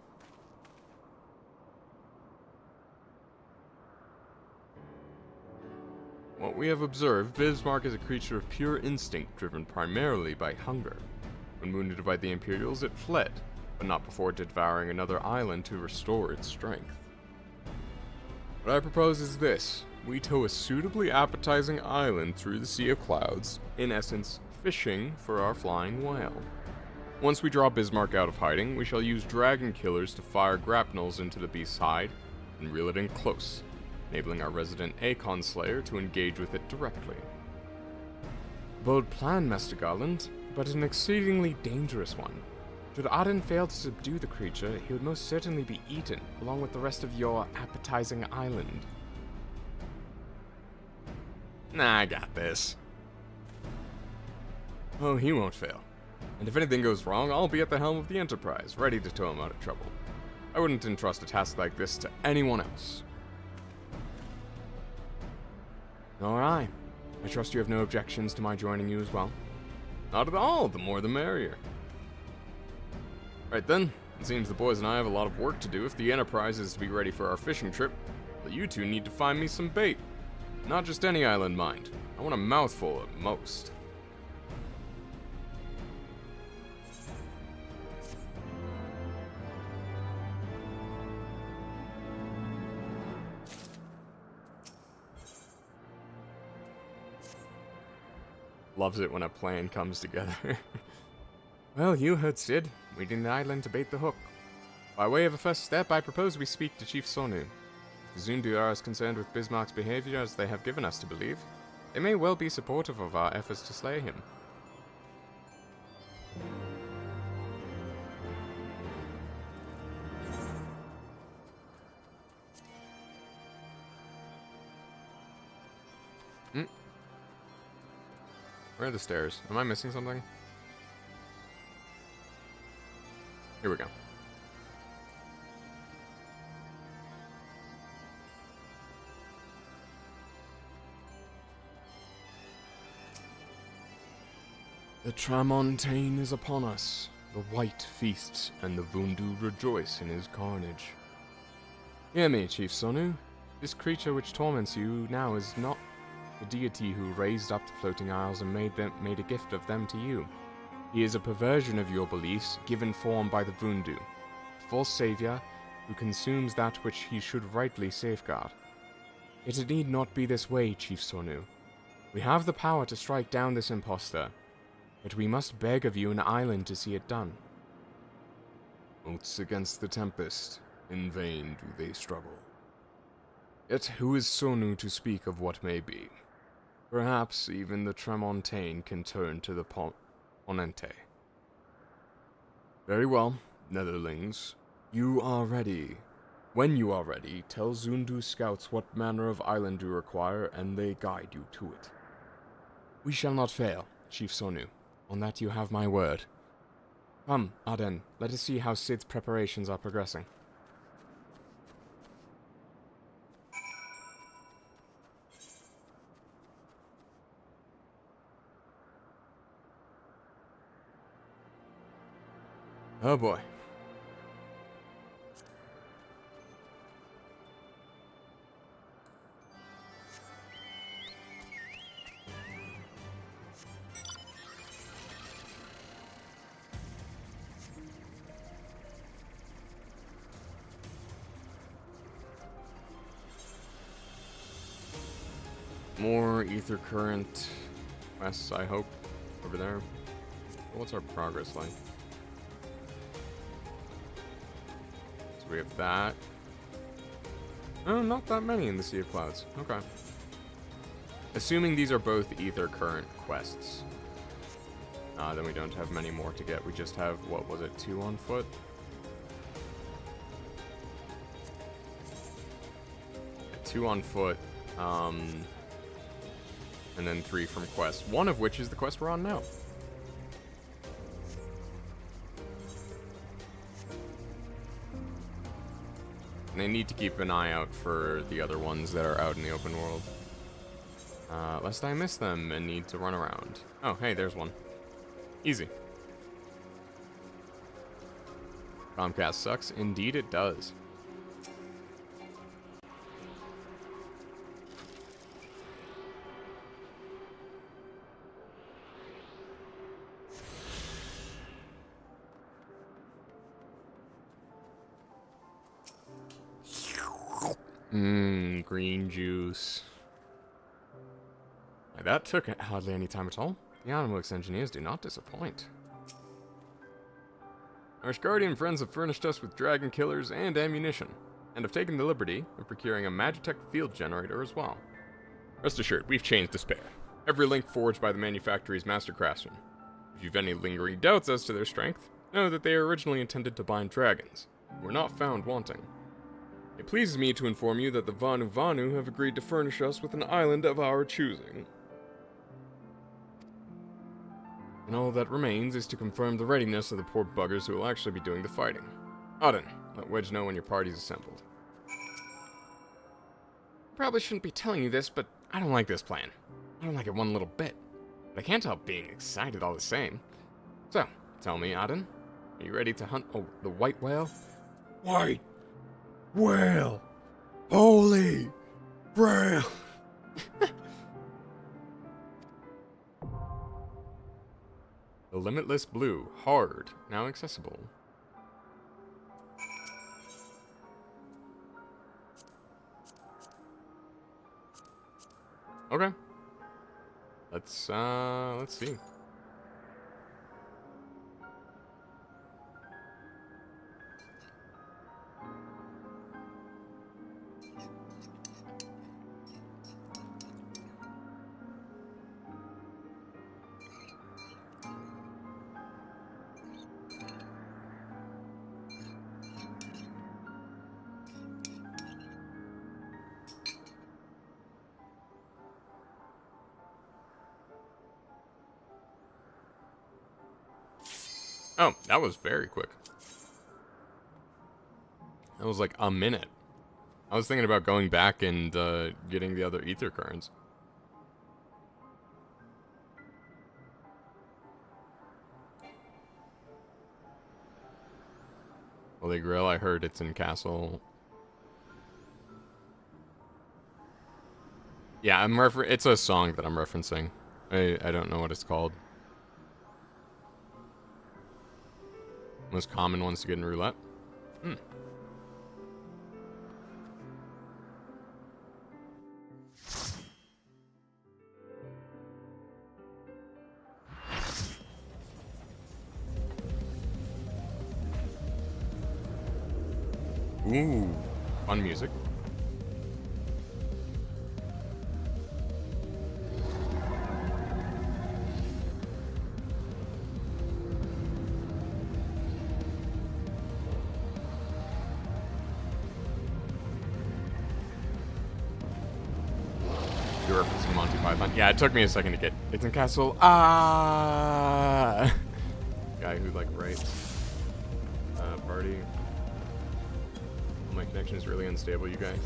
What we have observed, Bismarck is a creature of pure instinct, driven primarily by hunger. When wounded by the Imperials, it fled, but not before devouring another island to restore its strength. What I propose is this. We tow a suitably appetizing island through the Sea of Clouds, in essence, fishing for our flying whale. Once we draw Bismarck out of hiding, we shall use dragon killers to fire grapnels into the beast's hide and reel it in close, enabling our resident Akon Slayer to engage with it directly. Bold plan, Master Garland, but an exceedingly dangerous one. Should Aden fail to subdue the creature, he would most certainly be eaten, along with the rest of your appetizing island. Nah, I got this. Oh, he won't fail. And if anything goes wrong, I'll be at the helm of the Enterprise, ready to tow him out of trouble. I wouldn't entrust a task like this to anyone else. Nor I. I trust you have no objections to my joining you as well. Not at all, the more the merrier. Right then, it seems the boys and I have a lot of work to do if the Enterprise is to be ready for our fishing trip. But you two need to find me some bait. Not just any island, mind. I want a mouthful at most. Loves it when a plan comes together. Well, you heard Sid. We need an island to bait the hook. By way of a first step, I propose we speak to Chief Sonu. If the Zundu are as concerned with Bismarck's behavior as they have given us to believe, they may well be supportive of our efforts to slay him. Where are the stairs? Am I missing something? Here we go. The Tramontane is upon us. The White feasts, and the Vundu rejoice in his carnage. Hear me, Chief Sonu. This creature which torments you now is not the deity who raised up the floating isles and made a gift of them to you. He is a perversion of your beliefs, given form by the Vundu, a false savior who consumes that which he should rightly safeguard. Yet it need not be this way, Chief Sonu. We have the power to strike down this impostor, but we must beg of you an island to see it done. Oaths against the Tempest, in vain do they struggle. Yet who is Sonu to speak of what may be? Perhaps even the Tramontane can turn to the Ponente. Very well, Netherlings. You are ready. When you are ready, tell Zundu scouts what manner of island you require, and they guide you to it. We shall not fail, Chief Sonu. On that you have my word. Come, Aden, let us see how Sid's preparations are progressing. Oh boy. More ether current quests, I hope, over there. What's our progress like? So we have that. Oh, not that many in the Sea of Clouds. Okay. Assuming these are both ether current quests. Then we don't have many more to get. We just have, what was it, 2 on foot? Yeah, 2 on foot. And then 3 from quests, one of which is the quest we're on now. And I need to keep an eye out for the other ones that are out in the open world. Lest I miss them and need to run around. Oh, hey, there's one. Easy. Comcast sucks. Indeed it does. Green juice. That took hardly any time at all. The Animalix engineers do not disappoint. Our Guardian friends have furnished us with dragon killers and ammunition, and have taken the liberty of procuring a Magitech field generator as well. Rest assured, we've changed to spare. Every link forged by the manufactory's master craftsmen. If you've any lingering doubts as to their strength, know that they are originally intended to bind dragons, who were not found wanting. It pleases me to inform you that the Vanu Vanu have agreed to furnish us with an island of our choosing. And all that remains is to confirm the readiness of the poor buggers who will actually be doing the fighting. Auden, let Wedge know when your party's assembled. Probably shouldn't be telling you this, but I don't like this plan. I don't like it one little bit. But I can't help being excited all the same. So, tell me, Auden, are you ready to hunt the white whale? White whale! Holy grail! The Limitless Blue, hard, now accessible. Okay. Let's see. Oh, that was very quick. That was like a minute. I was thinking about going back and getting the other ether currents. Holy Grail, I heard it's in Castle. Yeah, it's a song that I'm referencing. I don't know what it's called. Most common ones to get in roulette. Ooh, fun music. You're referencing Monty Python. Yeah, it took me a second to get. It's in Castle. Guy who like writes party. My connection is really unstable, you guys.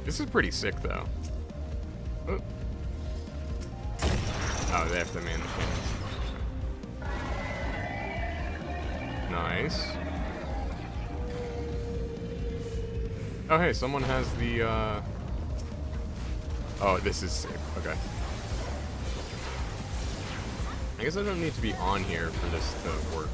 This is pretty sick, though. Oh, they have to man the cannons. Nice. Oh, hey, someone has the, Oh, this is sick. Okay. I guess I don't need to be on here for this to work.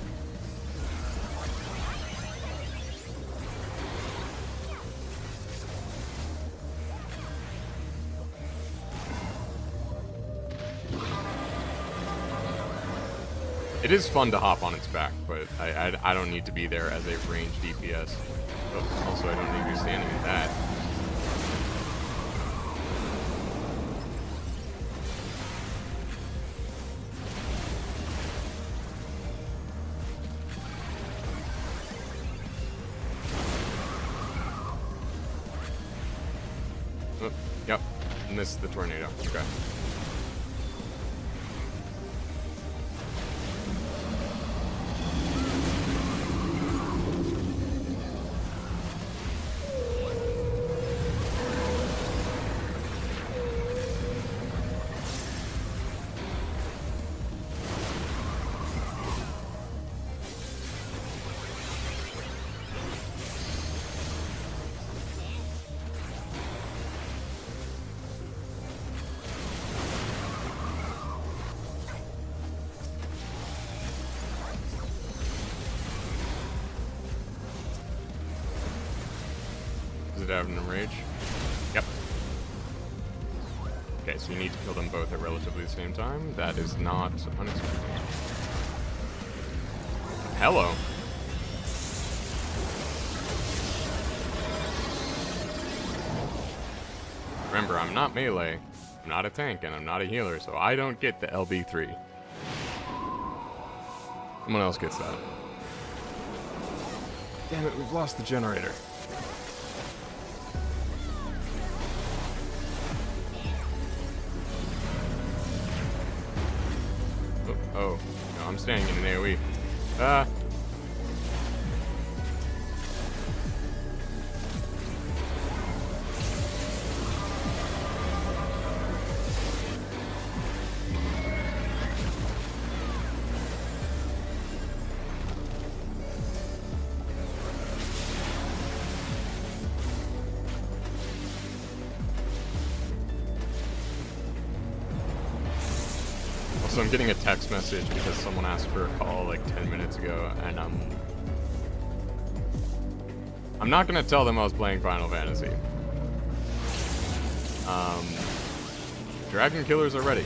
It is fun to hop on its back, but I don't need to be there as a range DPS. But also, I don't need to be standing in that. Oh, yep, missed the tornado. Okay. Is it out in a rage? Yep. Okay, so you need to kill them both at relatively the same time. That is not unexpected. Hello. Remember, I'm not melee, I'm not a tank, and I'm not a healer, so I don't get the LB3. Someone else gets that. Damn it, we've lost the generator. Oh, no, I'm staying in an AoE. So I'm getting a text message because someone asked for a call like 10 minutes ago, and I'm not gonna tell them I was playing Final Fantasy. Dragon killers are ready.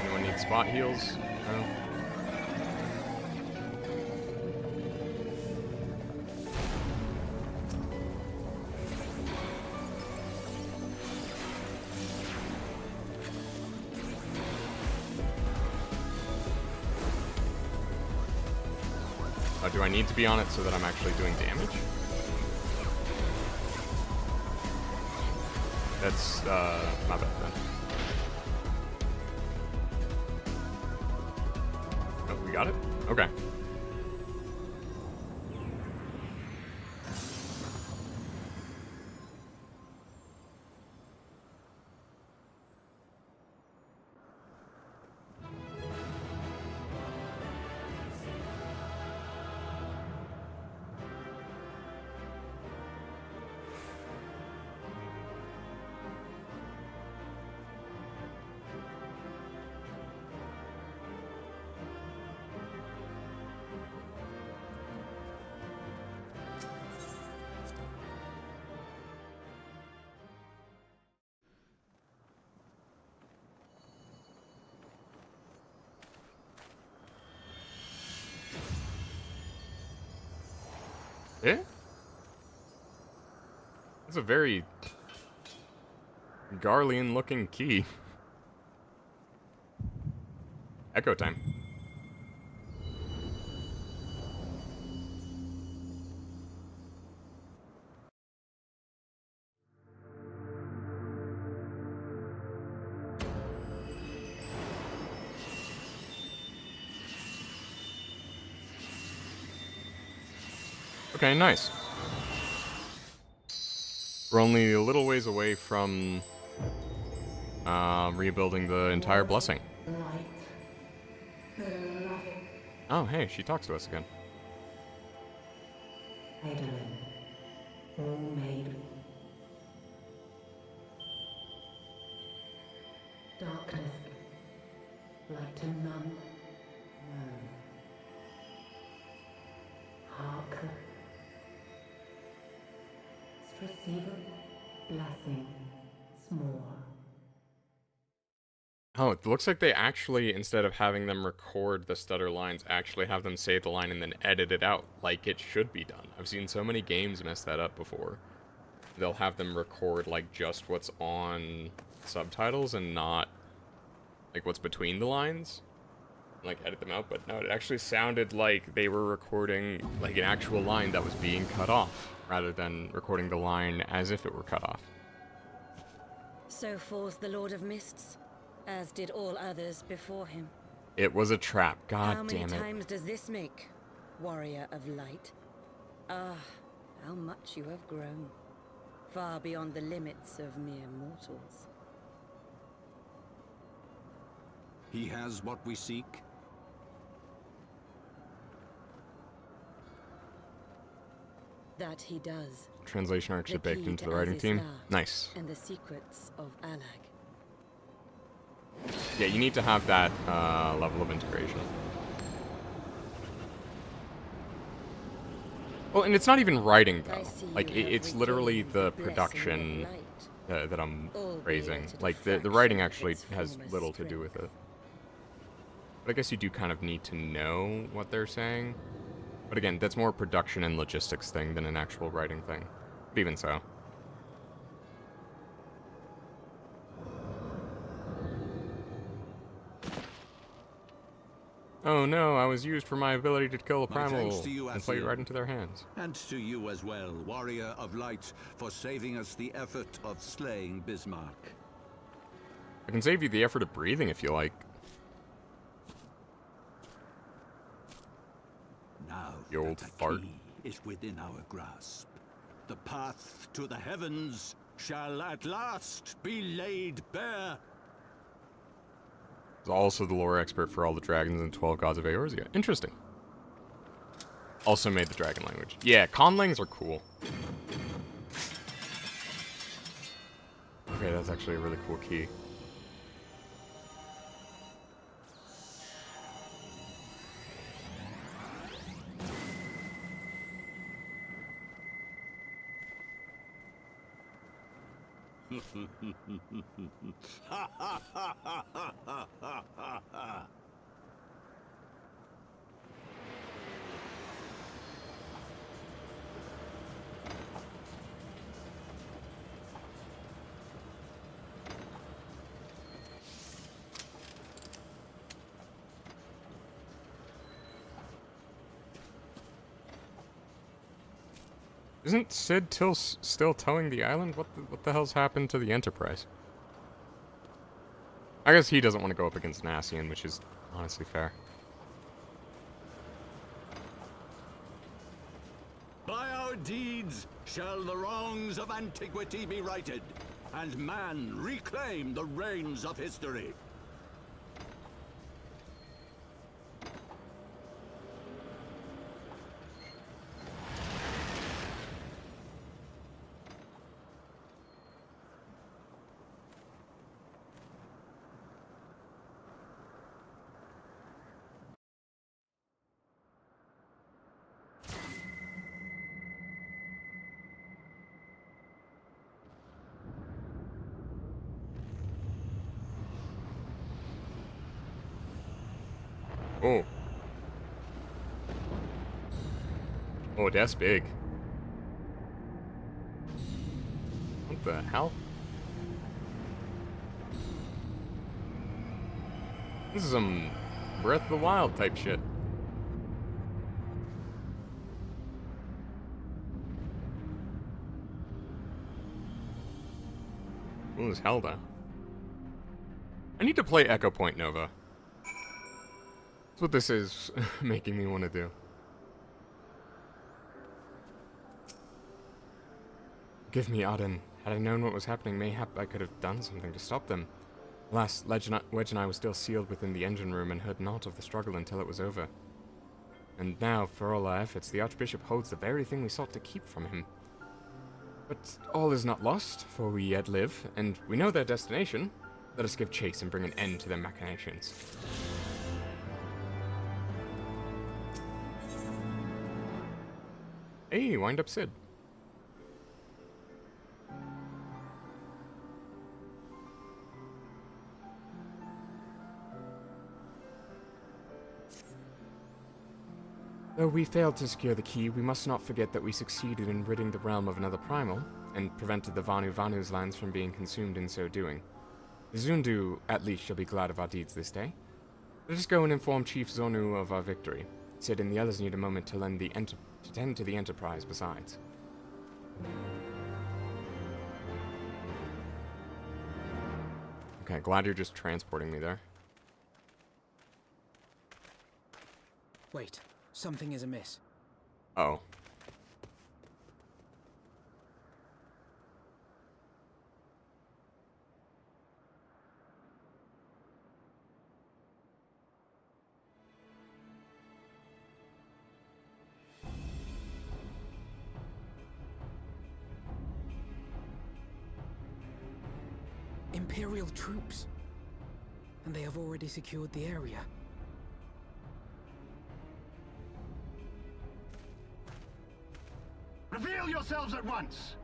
Anyone need spot heals? No? Do I need to be on it so that I'm actually doing damage? That's, my bad then. Oh, we got it? Okay. Eh? That's a very Garlean looking key. Echo time. Okay, nice. We're only a little ways away from rebuilding the entire blessing. Oh, hey, she talks to us again. Eidolon, all made me. Darkness, light to none known. Hark. Receive blessing, small. Oh, it looks like they actually, instead of having them record the stutter lines, actually have them say the line and then edit it out like it should be done. I've seen so many games mess that up before. They'll have them record, like, just what's on subtitles and not, like, what's between the lines. Like, edit them out, but no, it actually sounded like they were recording, like, an actual line that was being cut off, rather than recording the line as if it were cut off. So falls the Lord of Mists, as did all others before him. It was a trap, god How many damn it. times does this make, warrior of light? Ah, how much you have grown. Far beyond the limits of mere mortals. He has what we seek. That he does. Translation actually The baked key into to the writing team. Aziztar Nice. And the secrets of Alag. Yeah, you need to have that level of integration. Well, and it's not even writing, though. Like, it's literally the production that I'm praising. Like, the writing actually has little to do with it. But I guess you do kind of need to know what they're saying. But again, that's more a production and logistics thing than an actual writing thing. But even so. Oh no, I was used for my ability to kill a primal and play right into their hands. And to you as well, warrior of light, for saving us the effort of slaying Bismarck. I can save you the effort of breathing if you like. Now You old that the fart. key is within our grasp, the path to the heavens shall at last be laid bare. Is also the lore expert for all the dragons and 12 gods of Eorzea. Interesting. Also made the dragon language. Yeah, conlings are cool. Okay, that's actually a really cool key. Isn't Sid still towing the island? What the hell's happened to the Enterprise? I guess he doesn't want to go up against Nassian, which is honestly fair. By our deeds shall the wrongs of antiquity be righted, and man reclaim the reins of history. Oh. Oh, that's big. What the hell? This is some Breath of the Wild type shit. Cool as hell, though. I need to play Echo Point Nova. That's what this is making me want to do. Give me Auden. Had I known what was happening, mayhap I could have done something to stop them. Alas, Wedge and I were still sealed within the engine room and heard naught of the struggle until it was over. And now, for all our efforts, the Archbishop holds the very thing we sought to keep from him. But all is not lost, for we yet live, and we know their destination. Let us give chase and bring an end to their machinations. Hey, wind up Sid. Though we failed to secure the key, we must not forget that we succeeded in ridding the realm of another primal, and prevented the Vanu Vanu's lands from being consumed in so doing. The Zundu, at least, shall be glad of our deeds this day. Let us go and inform Chief Zonu of our victory. Sid and the others need a moment to tend to the Enterprise besides. Okay, glad you're just transporting me there. Wait, something is amiss. Oh. Imperial troops. And they have already secured the area. Reveal yourselves at once!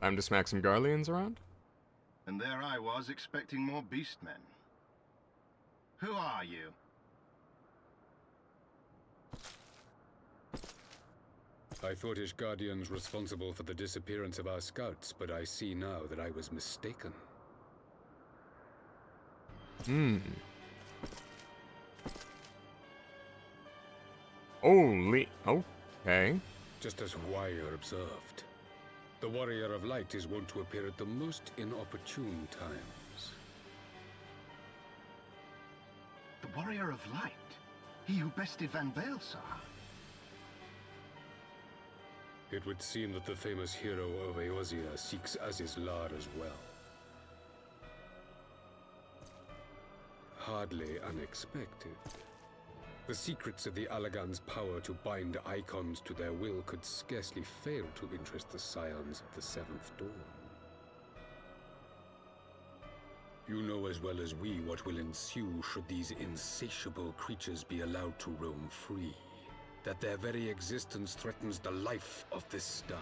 Time to smack some Garleans around? And there I was, expecting more beastmen. Who are you? I thought Ishgardians responsible for the disappearance of our scouts, but I see now that I was mistaken. Holy... okay. Just as Wire observed. The Warrior of Light is wont to appear at the most inopportune times. The Warrior of Light? He who bested Van Baelsar? It would seem that the famous hero of Eorzea seeks Azizlar as well. Hardly unexpected. The secrets of the Allagan's power to bind icons to their will could scarcely fail to interest the scions of the Seventh Dawn. You know as well as we what will ensue should these insatiable creatures be allowed to roam free. That their very existence threatens the life of this star.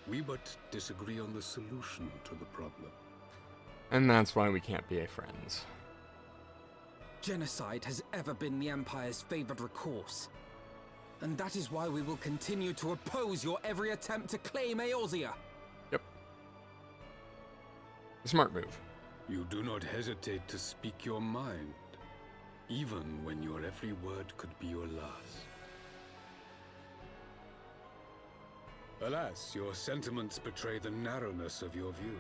We but disagree on the solution to the problem. And that's why we can't be friends. Genocide has ever been the Empire's favored recourse. And that is why we will continue to oppose your every attempt to claim Eorzea. Yep. Smart move. You do not hesitate to speak your mind, even when your every word could be your last. Alas, your sentiments betray the narrowness of your view.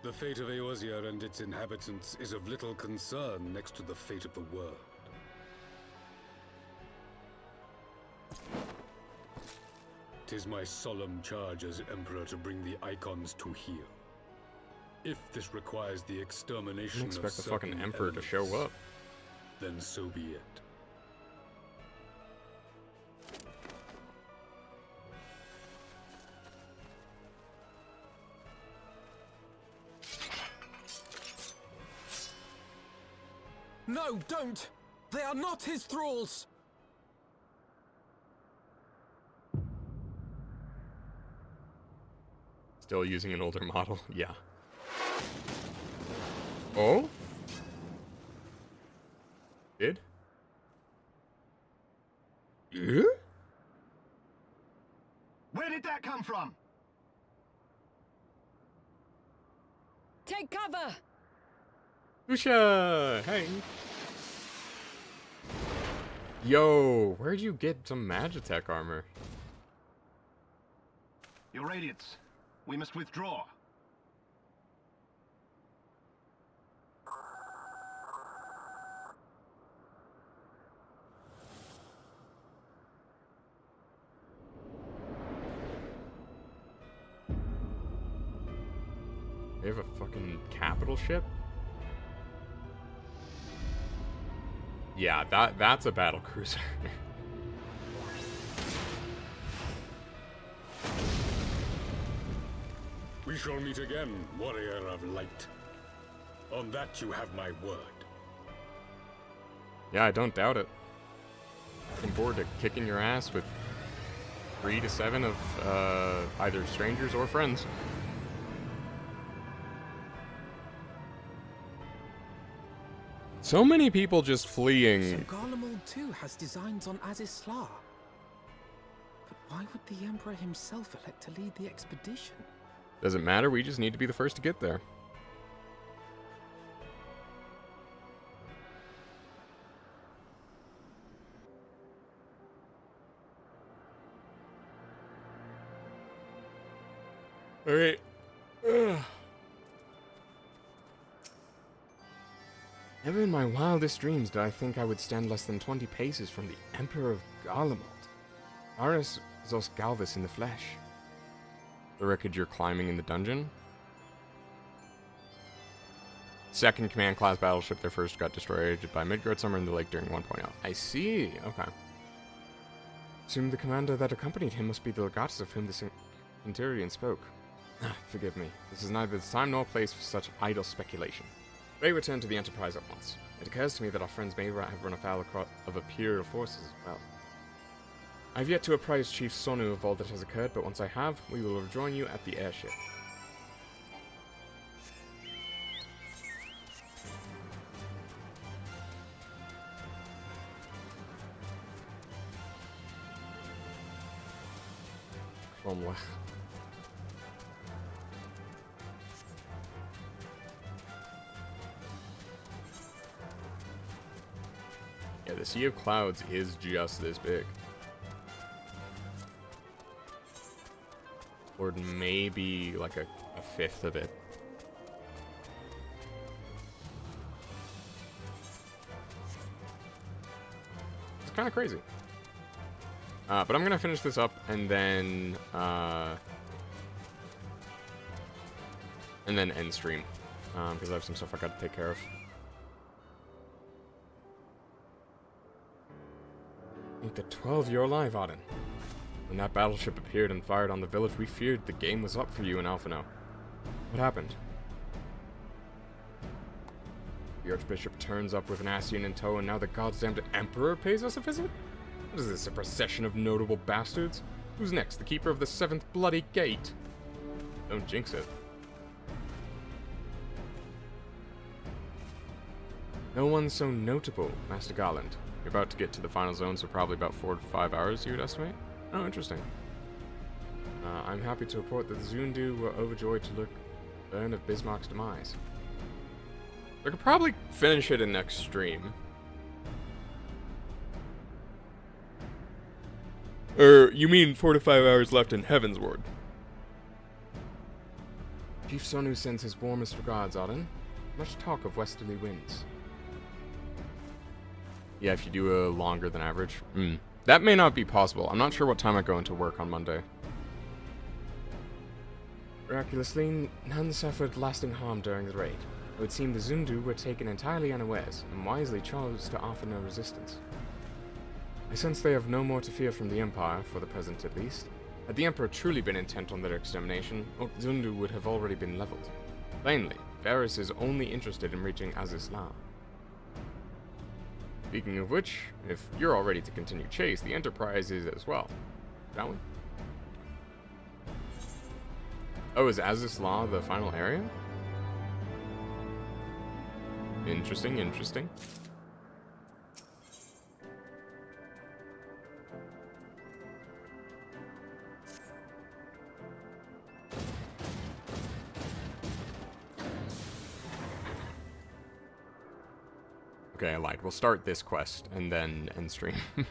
The fate of Eorzea and its inhabitants is of little concern next to the fate of the world. Tis my solemn charge as Emperor to bring the icons to heel. If this requires the extermination of expect the fucking Emperor to show up. Then so be it. No, don't! They are not his thralls! Still using an older model? Yeah. Oh? Did? Yeah? Where did that come from? Take cover! Usha! Hey! Yo, where'd you get some Magitech armor? Your Radiance, we must withdraw. They have a fucking capital ship? Yeah, that's a battle cruiser. We shall meet again, Warrior of Light. On that you have my word. Yeah, I don't doubt it. looking forward to kicking your ass with 3 to 7 of either strangers or friends. So many people just fleeing. So Garlemald too has designs on Azisla. But why would the Emperor himself elect to lead the expedition? Doesn't matter, we just need to be the first to get there. Alright. Never in my wildest dreams did I think I would stand less than 20 paces from the Emperor of Garlemald. Aris Zos Galvis in the flesh. The wreckage you're climbing in the dungeon? Second command class battleship, their first got destroyed by Midgard somewhere in the lake during 1.0. I see, okay. Assume the commander that accompanied him must be the legatus of whom the Centurion spoke. Forgive me, this is neither the time nor place for such idle speculation. They return to the Enterprise at once. It occurs to me that our friends may have run afoul of Imperial forces as well. I have yet to apprise Chief Sonu of all that has occurred, but once I have, we will rejoin you at the airship. Cromwell. Yeah, the Sea of Clouds is just this big. Or maybe like a fifth of it. It's kind of crazy. But I'm gonna finish this up and then end stream, because I have some stuff I got to take care of. Ain't the 12 you're alive, Auden. When that battleship appeared and fired on the village, we feared the game was up for you in Alphino. What happened? The Archbishop turns up with an Ascian in tow, and now the goddamned Emperor pays us a visit? What is this, a procession of notable bastards? Who's next, the Keeper of the 7th Bloody Gate? Don't jinx it. No one so notable, Master Garland. You're about to get to the final zone, so probably about 4 to 5 hours, you would estimate? Oh, interesting. I'm happy to report that the Zundu were overjoyed to learn of Bismarck's demise. I could probably finish it in next stream. You mean 4 to 5 hours left in Heavensward? Chief Sonu sends his warmest regards, Auden. Much talk of westerly winds. Yeah, if you do a longer than average. That may not be possible. I'm not sure what time I go into work on Monday. Miraculously, none suffered lasting harm during the raid. It would seem the Zundu were taken entirely unawares, and wisely chose to offer no resistance. I sense they have no more to fear from the Empire, for the present at least. Had the Emperor truly been intent on their extermination, Zundu would have already been leveled. Plainly, Varys is only interested in reaching Azisla. Speaking of which, if you're all ready to continue chase, the Enterprise is as well. Shall we? Oh, is Azisla the final area? Interesting, interesting. Okay, I lied. We'll start this quest and then end stream. But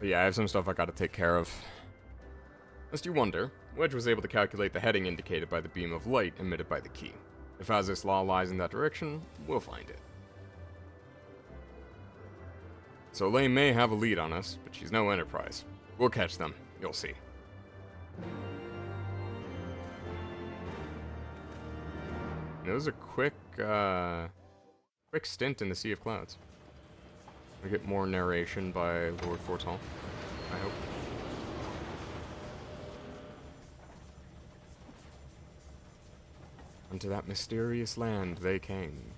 yeah, I have some stuff I gotta take care of. Lest you wonder, Wedge was able to calculate the heading indicated by the beam of light emitted by the key. If Azisla lies in that direction, we'll find it. Soleil may have a lead on us, but she's no Enterprise. We'll catch them, you'll see. It was a quick stint in the Sea of Clouds. We get more narration by Lord Fortall, I hope. Unto that mysterious land they came.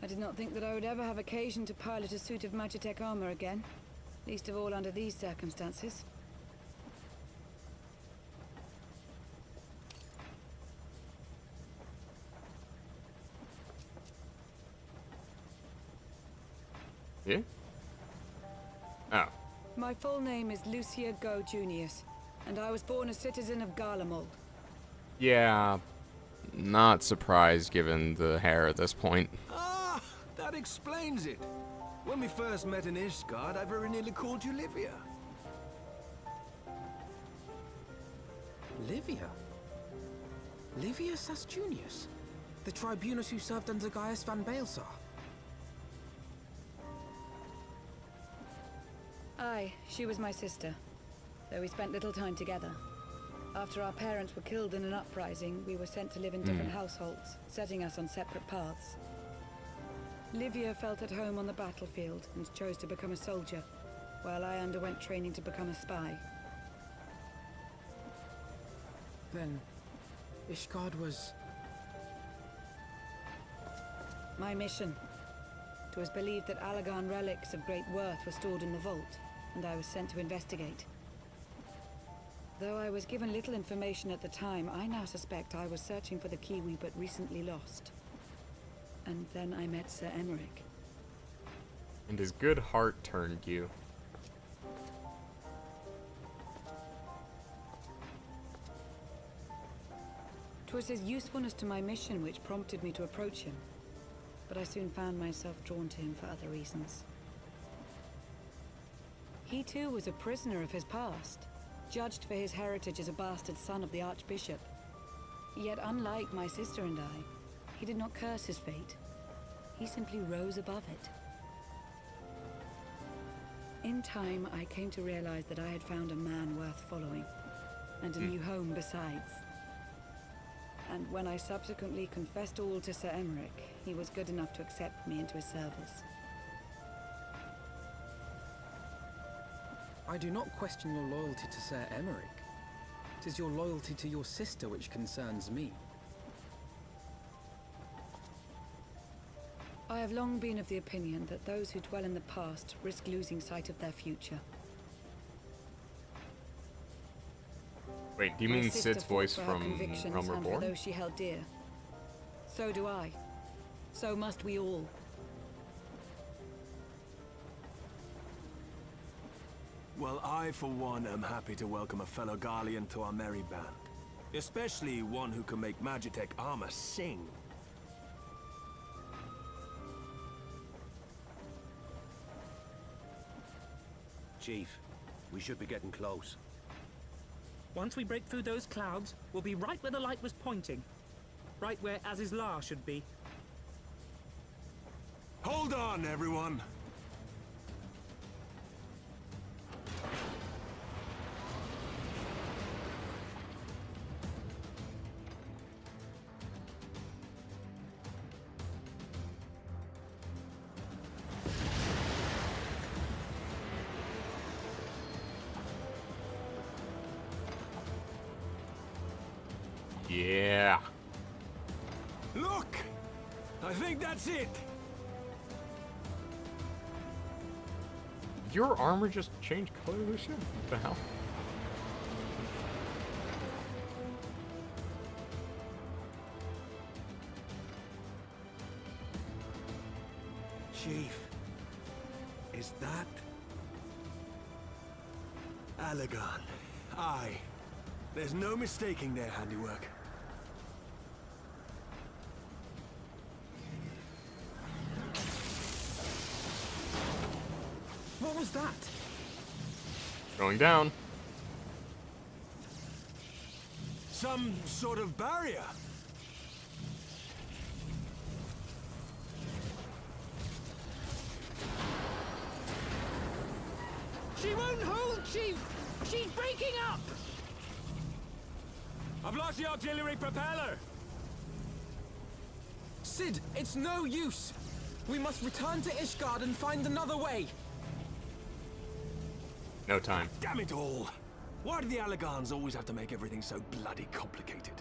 I did not think that I would ever have occasion to pilot a suit of Magitech armor again. Least of all under these circumstances. Yeah? Oh. My full name is Lucia Go Junius, and I was born a citizen of Garlemald. Yeah, not surprised given the hair at this point. Ah, that explains it. When we first met in Ishgard, I very nearly called you Livia. Livia? Livia Sas Junius? The tribunus who served under Gaius van Baelsar? Aye, she was my sister, though we spent little time together. After our parents were killed in an uprising, we were sent to live in different households, setting us on separate paths. Livia felt at home on the battlefield and chose to become a soldier, while I underwent training to become a spy. Then, Ishgard was... my mission. It was believed that Allagan relics of great worth were stored in the vault, and I was sent to investigate. Though I was given little information at the time, I now suspect I was searching for the key we but recently lost. And then I met Sir Emmerich. And his good heart turned you. It was his usefulness to my mission which prompted me to approach him, but I soon found myself drawn to him for other reasons. He too was a prisoner of his past, judged for his heritage as a bastard son of the Archbishop. Yet unlike my sister and I, he did not curse his fate. He simply rose above it. In time, I came to realize that I had found a man worth following, and a new home besides. And when I subsequently confessed all to Sir Emmerich, he was good enough to accept me into his service. I do not question your loyalty to Sir Emmerich. It is your loyalty to your sister which concerns me. I have long been of the opinion that those who dwell in the past risk losing sight of their future. Wait, do you My mean sister Sid's fought voice for her from convictions Realm and for Reborn? those she held dear. So do I. So must we all. Well, I, for one, am happy to welcome a fellow Garlean to our merry band. Especially one who can make Magitech armor sing. Chief, we should be getting close. Once we break through those clouds, we'll be right where the light was pointing. Right where Azizlar should be. Hold on, everyone! Yeah. Look! I think that's it! Your armor just changed color, Lucia? What the hell? Chief, is that... Allagan? Aye. There's no mistaking their handiwork. What was that? Going down. Some sort of barrier. She won't hold, Chief! She's breaking up! I've lost the auxiliary propeller! Sid, it's no use! We must return to Ishgard and find another way! No time. Damn it all! Why do the Allagans always have to make everything so bloody complicated?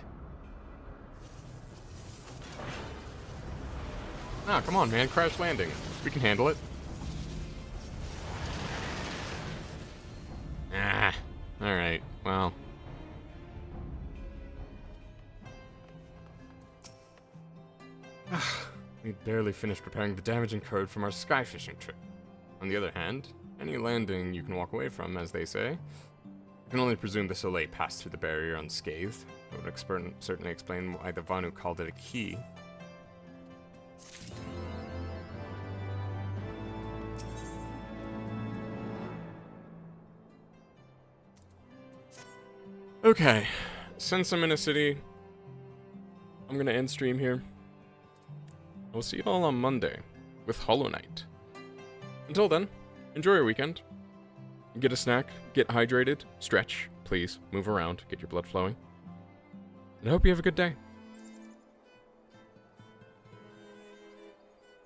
Ah, come on, man. Crash landing. We can handle it. Ah. Alright. Well. We barely finished preparing the damage incurred from our sky fishing trip. On the other hand, any landing you can walk away from, as they say. You can only presume the Soleil passed through the barrier unscathed. It would certainly explain why the Vanu called it a key. Okay, since I'm in a city, I'm gonna end stream here. I'll see you all on Monday with Hollow Knight. Until then, enjoy your weekend. Get a snack, get hydrated, stretch, please, move around, get your blood flowing. And I hope you have a good day.